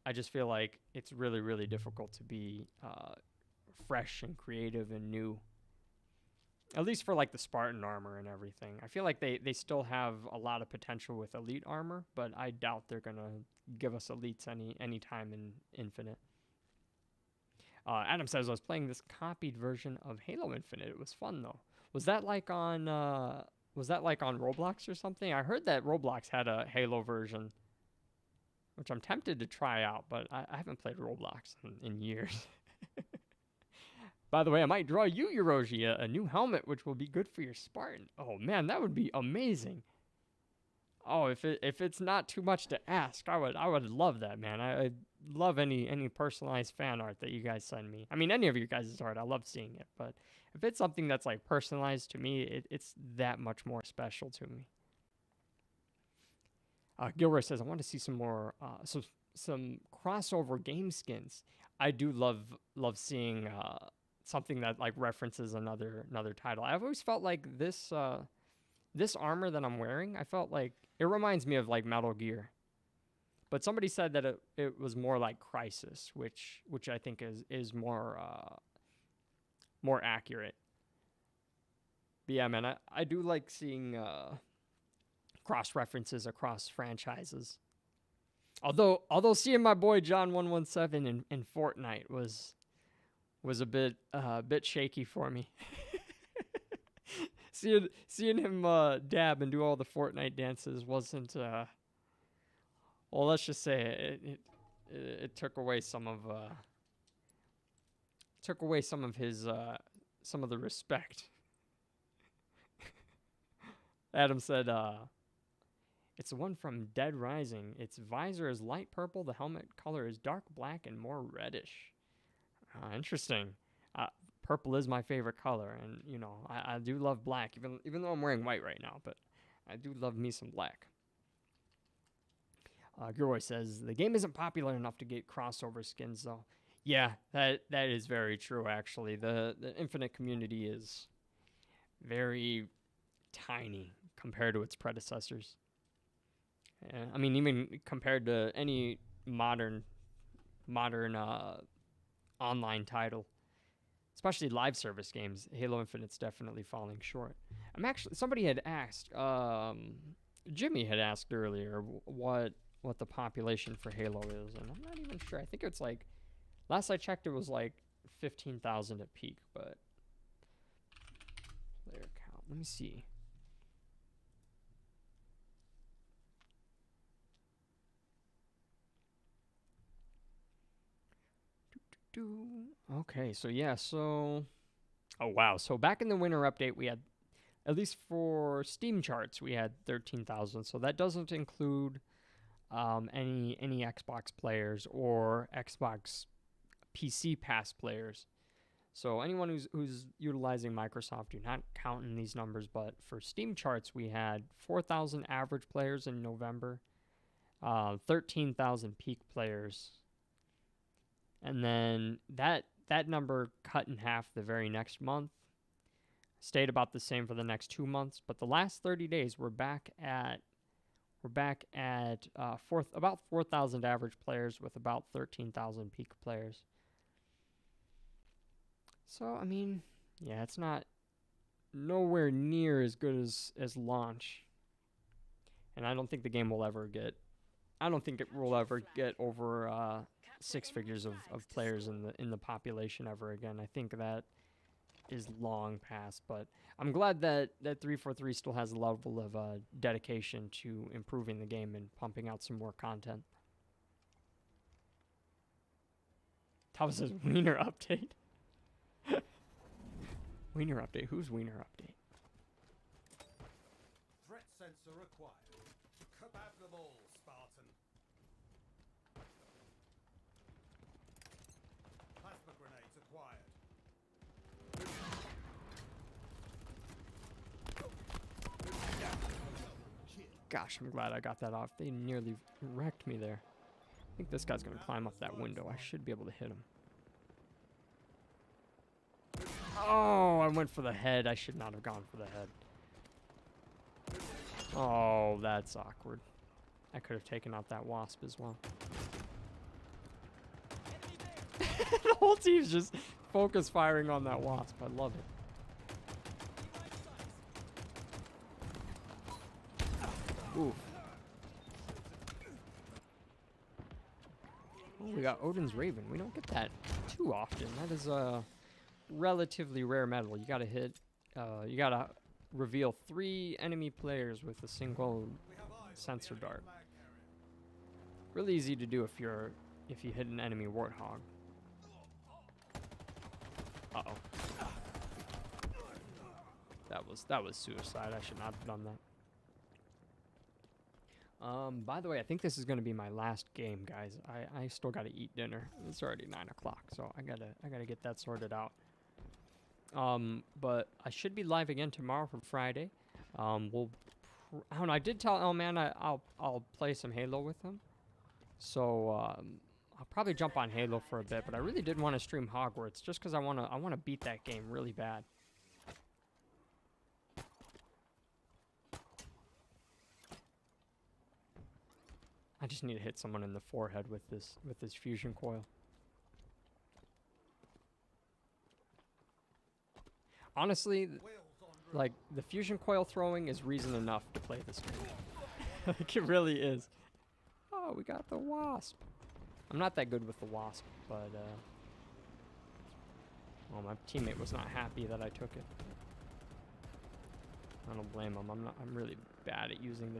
I just feel like it's really, really difficult to be fresh and creative and new. At least for like the Spartan armor and everything. I feel like they still have a lot of potential with elite armor, but I doubt they're going to give us elites any time in Infinite. Adam says, I was playing this copied version of Halo Infinite. It was fun though. Was that like on Roblox or something? I heard that Roblox had a Halo version, which I'm tempted to try out, but I haven't played Roblox in years. By the way, I might draw you, Euroji, a new helmet, which will be good for your Spartan. Oh man, that would be amazing. Oh, if it's not too much to ask, I would love that, man. I love any personalized fan art that you guys send me. I mean, any of your guys' art, I love seeing it. But if it's something that's like personalized to me, it's that much more special to me. Gilroy says, I want to see some more some crossover game skins. I do love seeing something that like references another title. I've always felt like this armor that I'm wearing, I felt like it reminds me of like Metal Gear. But somebody said that it was more like Crysis, which I think is more accurate. But yeah, man, I do like seeing cross references across franchises. Although seeing my boy John 117 in Fortnite was a bit shaky for me. Seeing him dab and do all the Fortnite dances wasn't well, let's just say it took away some of his some of the respect. Adam said it's the one from Dead Rising. Its visor is light purple, the helmet color is dark black and more reddish. Interesting. Purple is my favorite color, and you know I do love black, even though I'm wearing white right now. But I do love me some black. Gilroy says the game isn't popular enough to get crossover skins, though. Yeah, that is very true. Actually, the Infinite community is very tiny compared to its predecessors. I mean, even compared to any modern online title. Especially live service games, Halo Infinite's definitely falling short. Somebody had asked, Jimmy had asked earlier what the population for Halo is, and I'm not even sure. I think it's like, last I checked, it was like 15,000 at peak, but player count. Let me see. Okay, so yeah, oh wow, so back in the winter update we had, at least for Steam charts, we had 13,000, so that doesn't include any Xbox players or Xbox PC Pass players. So anyone who's utilizing Microsoft, do not count in these numbers, but for Steam charts we had 4,000 average players in November, 13,000 peak players. And then that number cut in half the very next month. Stayed about the same for the next 2 months, but the last 30 days we're back at about 4,000 average players with about 13,000 peak players. So I mean, yeah, it's not nowhere near as good as launch. And I don't think the game will ever get. I don't think it will ever get over six figures of players in the population ever again. I think that is long past, but I'm glad that 343 still has a level of dedication to improving the game and pumping out some more content. Thomas says Wiener update. Wiener update. Who's Wiener update? Threat sensor acquired. Kebab them all, Spartan. Plasma grenades acquired. Gosh, I'm glad I got that off. They nearly wrecked me there. I think this guy's gonna climb up that window. I should be able to hit him. Oh, I went for the head. I should not have gone for the head. Oh, that's awkward. I could have taken out that wasp as well. The whole team's just focus firing on that wasp. I love it. Ooh. Oh, we got Odin's Raven. We don't get that too often. That is a relatively rare medal. You gotta hit, you gotta reveal 3 enemy players with a single sensor dart. Really easy to do if you hit an enemy warthog. Uh-oh. That was suicide. I should not have done that. By the way, I think this is gonna be my last game, guys. I still gotta eat dinner. It's already 9 o'clock, so I gotta get that sorted out. But I should be live again tomorrow for Friday. I don't know. I did tell man I'll play some Halo with him. So I'll probably jump on Halo for a bit. But I really did want to stream Hogwarts just because I wanna beat that game really bad. I just need to hit someone in the forehead with this fusion coil. Honestly, like the fusion coil throwing is reason enough to play this game. Like it really is. Oh, we got the wasp. I'm not that good with the wasp, but well, my teammate was not happy that I took it. I don't blame him. I'm really bad at using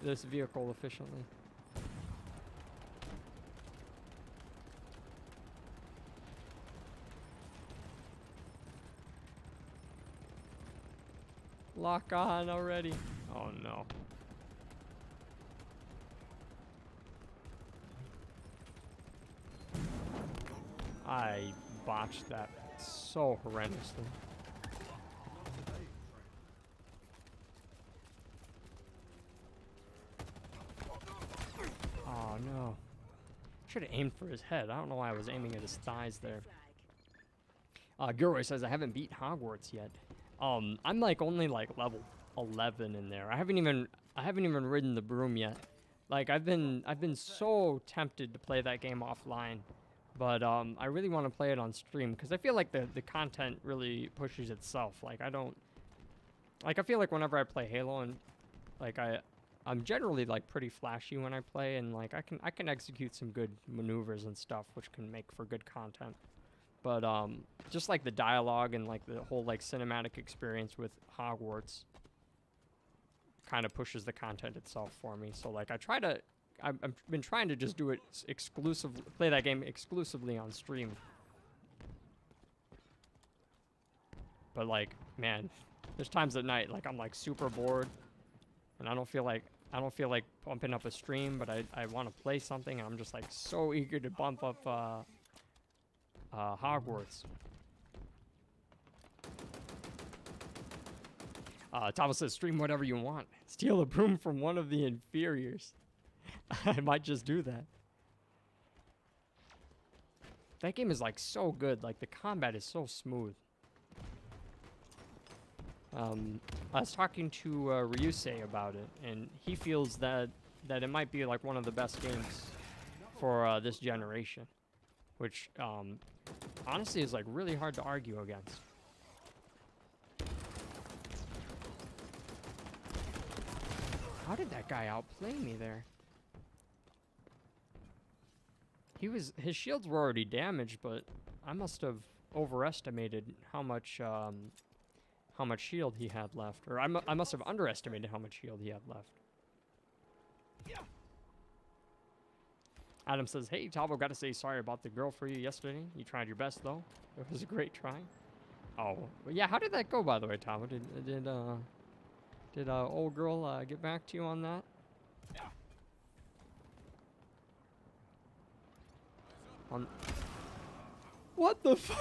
this vehicle efficiently. Lock on already. Oh no. I botched that so horrendously. Oh no. Should have aimed for his head. I don't know why I was aiming at his thighs there. Gilroy says I haven't beat Hogwarts yet. I'm like only like level 11 in there. I haven't even ridden the broom yet. Like I've been so tempted to play that game offline, but I really want to play it on stream because I feel like the content really pushes itself. Like I feel like whenever I play Halo and like I'm generally like pretty flashy when I play, and like I can execute some good maneuvers and stuff which can make for good content. But just like the dialogue and like the whole like cinematic experience with Hogwarts kind of pushes the content itself for me. So like I've been trying to just do it play that game exclusively on stream. But like, man, there's times at night like I'm like super bored and I don't feel like pumping up a stream, but I want to play something and I'm just like so eager to bump up Hogwarts. Thomas says, stream whatever you want. Steal a broom from one of the inferiors. I might just do that. That game is like so good. Like the combat is so smooth. I was talking to Ryusei about it, and he feels that it might be like one of the best games for this generation, which honestly is like really hard to argue against. How did that guy outplay me there? his shields were already damaged, but I must have overestimated how much shield he had left, or I must have underestimated how much shield he had left. Adam says, "Hey, Tavo, gotta say sorry about the girl for you yesterday. You tried your best though. It was a great try." Oh, well, yeah. How did that go, by the way, Tavo? Did old girl get back to you on that? On what the fuck?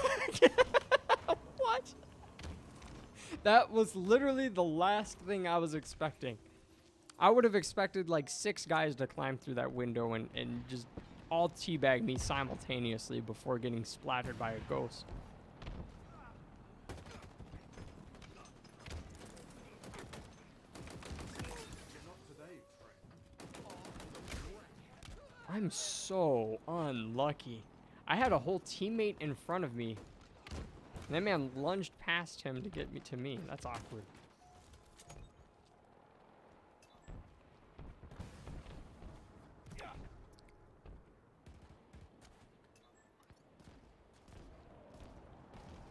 What? That was literally the last thing I was expecting. I would have expected like 6 guys to climb through that window and just all teabag me simultaneously before getting splattered by a ghost. I'm so unlucky. I had a whole teammate in front of me. And that man lunged past him to get me to me. That's awkward.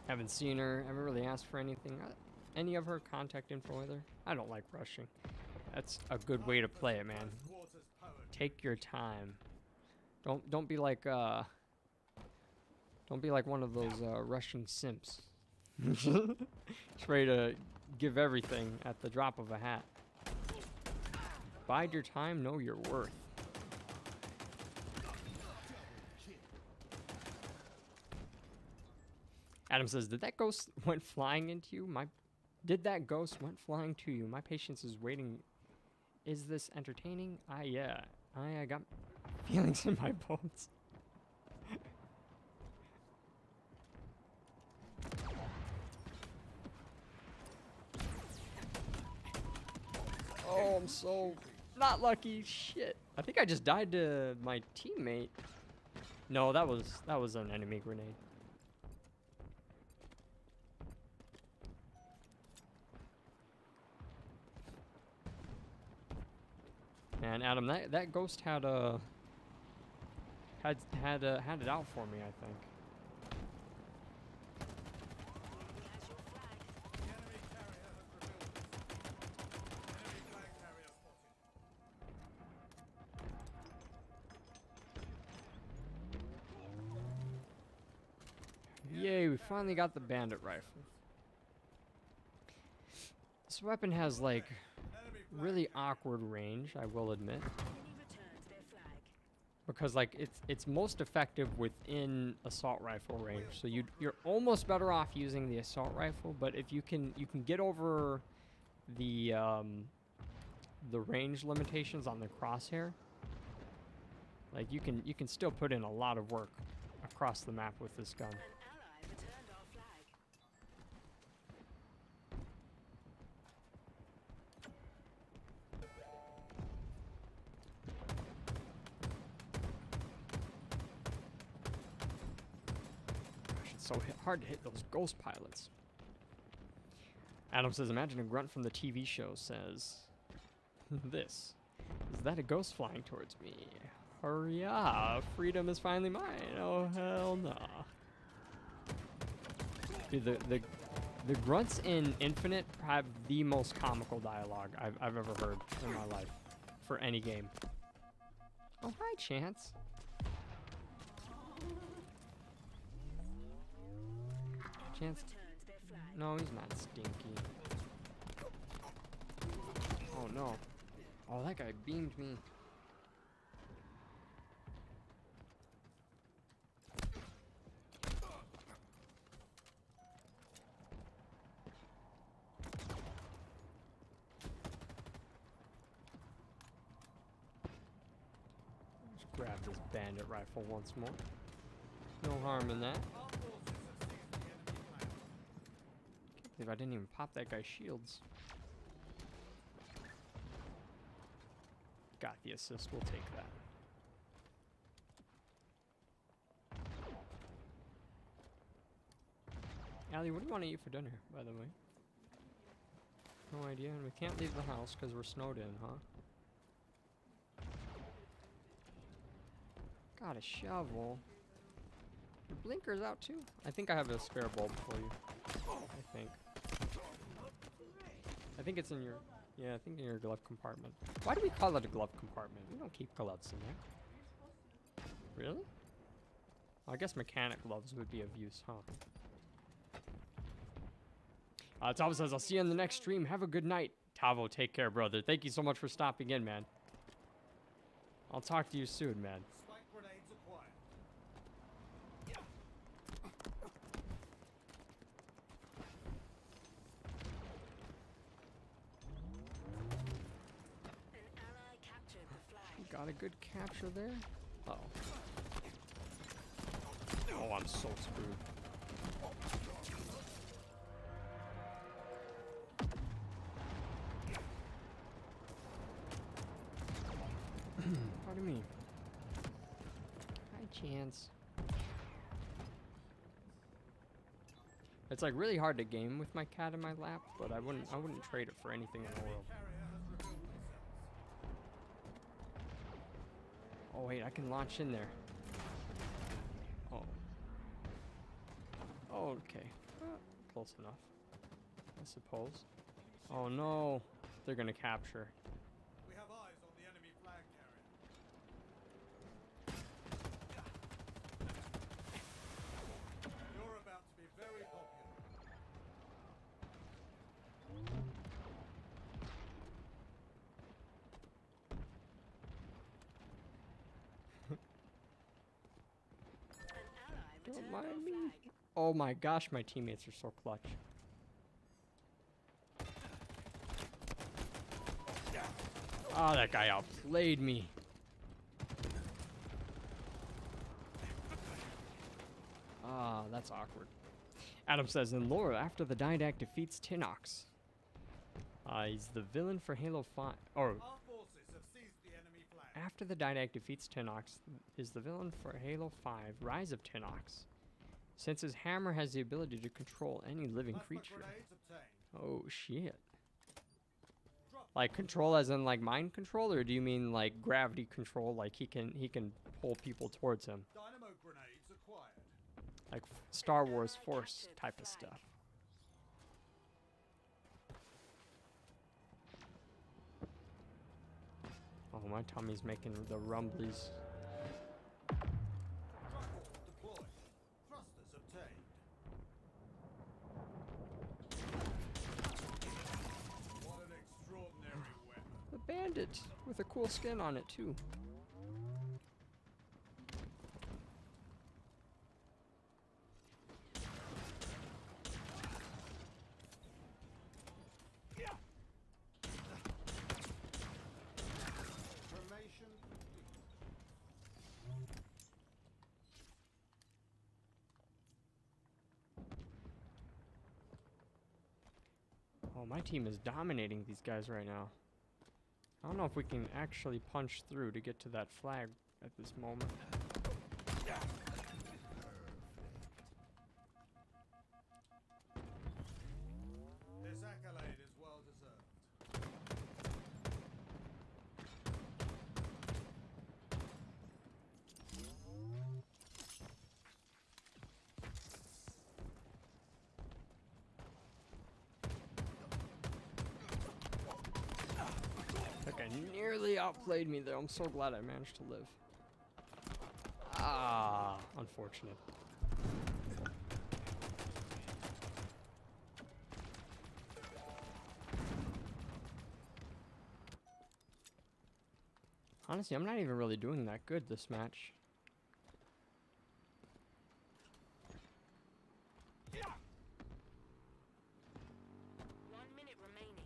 Haven't seen her. Haven't really asked for anything. Any of her contact info either. I don't like rushing. That's a good way to play it, man. Take your time. Don't be like one of those Russian simps. Just ready to give everything at the drop of a hat. Bide your time, know your worth. Adam says, "Did that ghost went flying into you? Did that ghost went flying to you? My patience is waiting. Is this entertaining? Yeah. I got feelings in my bones." Oh, I'm so not lucky. Shit. I think I just died to my teammate. No, that was an enemy grenade. Man, Adam, that ghost had it out for me, I think. The enemy carrier has revealed itself. Enemy flag carrier spotted. Yay, we finally got the bandit rifle. This weapon has like really awkward range, I will admit. Enemy returns their flag. Because like it's most effective within assault rifle range. So you're almost better off using the assault rifle, but if you can get over the range limitations on the crosshair, like you can still put in a lot of work across the map with this gun. An ally returned our flag. Gosh, it's so hard to hit those ghost pilots. Adam says, "Imagine a grunt from the TV show says, this. Is that a ghost flying towards me? Hurry up, freedom is finally mine. Oh, hell no." Dude, the grunts in Infinite have the most comical dialogue I've ever heard in my life for any game. Oh, hi, Chance. Chance. Returns their flag. No, he's not stinky. Oh, no. Oh, that guy beamed me. Just grab this bandit rifle once more. No harm in that. Our forces have seized the enemy flag. Can't believe I didn't even pop that guy's shields. Got the assist, we'll take that. Allie, what do you want to eat for dinner, by the way? No idea, and we can't leave the house because we're snowed in, huh? Got a shovel. Your blinker's out too. I think I have a spare bulb for you. I think. I think it's in your, yeah, I think in your glove compartment. Why do we call it a glove compartment? We don't keep gloves in there. Really? Well, I guess mechanic gloves would be of use, huh? Tavo says, I'll see you on the next stream. Have a good night. Tavo, take care, brother. Thank you so much for stopping in, man. I'll talk to you soon, man. Spike grenades acquired. An ally captured the flag. Got a good capture there. Uh oh. Oh, I'm so screwed. Pardon me. Hi, Chance. It's like really hard to game with my cat in my lap, but I wouldn't trade it for anything in the world. Carrier has revealed themselves. Oh wait, I can launch in there. Oh. Oh, okay. Close enough, I suppose. Oh no, they're gonna capture. We have eyes on the enemy flag carrier. You're about to be very popular. An ally Don't returned mind our me. flag. Oh my gosh, my teammates are so clutch. Ah, that guy outplayed me. Ah, that's awkward. Adam says, in lore, after the Didact defeats Tinox, he's the villain for Halo 5. Or, Our forces have seized the enemy flag. after the Didact defeats Tinox, is the villain for Halo 5, Rise of Tinox. Since his hammer has the ability to control any living Plasma creature. grenades obtained. Oh, shit. Drop Like control as in like mind control, or do you mean like gravity control, like he can pull people towards him? dynamo grenades acquired. Like Star Wars Force type of stuff. Oh, my tummy's making the rumblies. Truckle deployed. Thrusters obtained. What an extraordinary weapon. The bandit with a cool skin on it too. Formation complete. Oh, my team is dominating these guys right now. I don't know if we can actually punch through to get to that flag at this moment. This accolade is well deserved. That guy nearly outplayed me there. I'm so glad I managed to live. Ah, unfortunate. Honestly, I'm not even really doing that good this match. 1 minute remaining.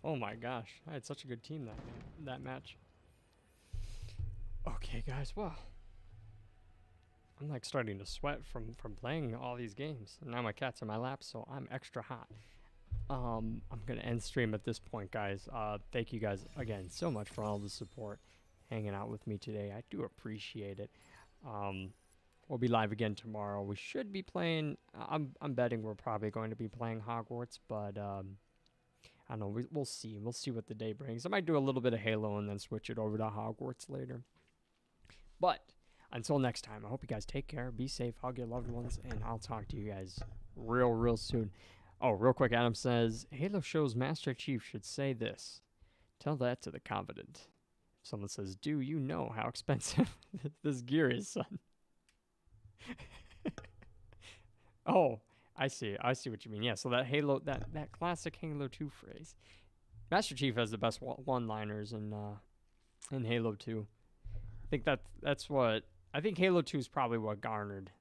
Oh my gosh, I had such a good team that match. Okay, guys, well, I'm like starting to sweat from playing all these games. And now my cat's in my lap, so I'm extra hot. I'm gonna end stream at this point, guys. Thank you guys again so much for all the support, hanging out with me today. I do appreciate it. We'll be live again tomorrow. We should be playing. I'm betting we're probably going to be playing Hogwarts, but I don't know. We'll see. We'll see what the day brings. I might do a little bit of Halo and then switch it over to Hogwarts later. But until next time, I hope you guys take care, be safe, hug your loved ones, and I'll talk to you guys real soon. Oh, real quick, Adam says, Halo shows Master Chief should say this. Tell that to the confident. Someone says, do you know how expensive this gear is, son? Oh, I see what you mean. Yeah, so that Halo, that classic Halo 2 phrase. Master Chief has the best one-liners in Halo 2. I think that's what I think Halo 2 is probably what garnered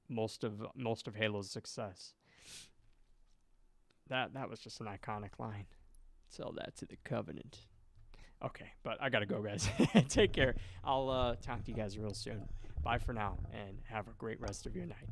most of Halo's success. That was just an iconic line. Tell that to the Covenant. Okay, but I gotta go, guys. Take care. I'll talk to you guys real soon. Bye for now, and have a great rest of your night.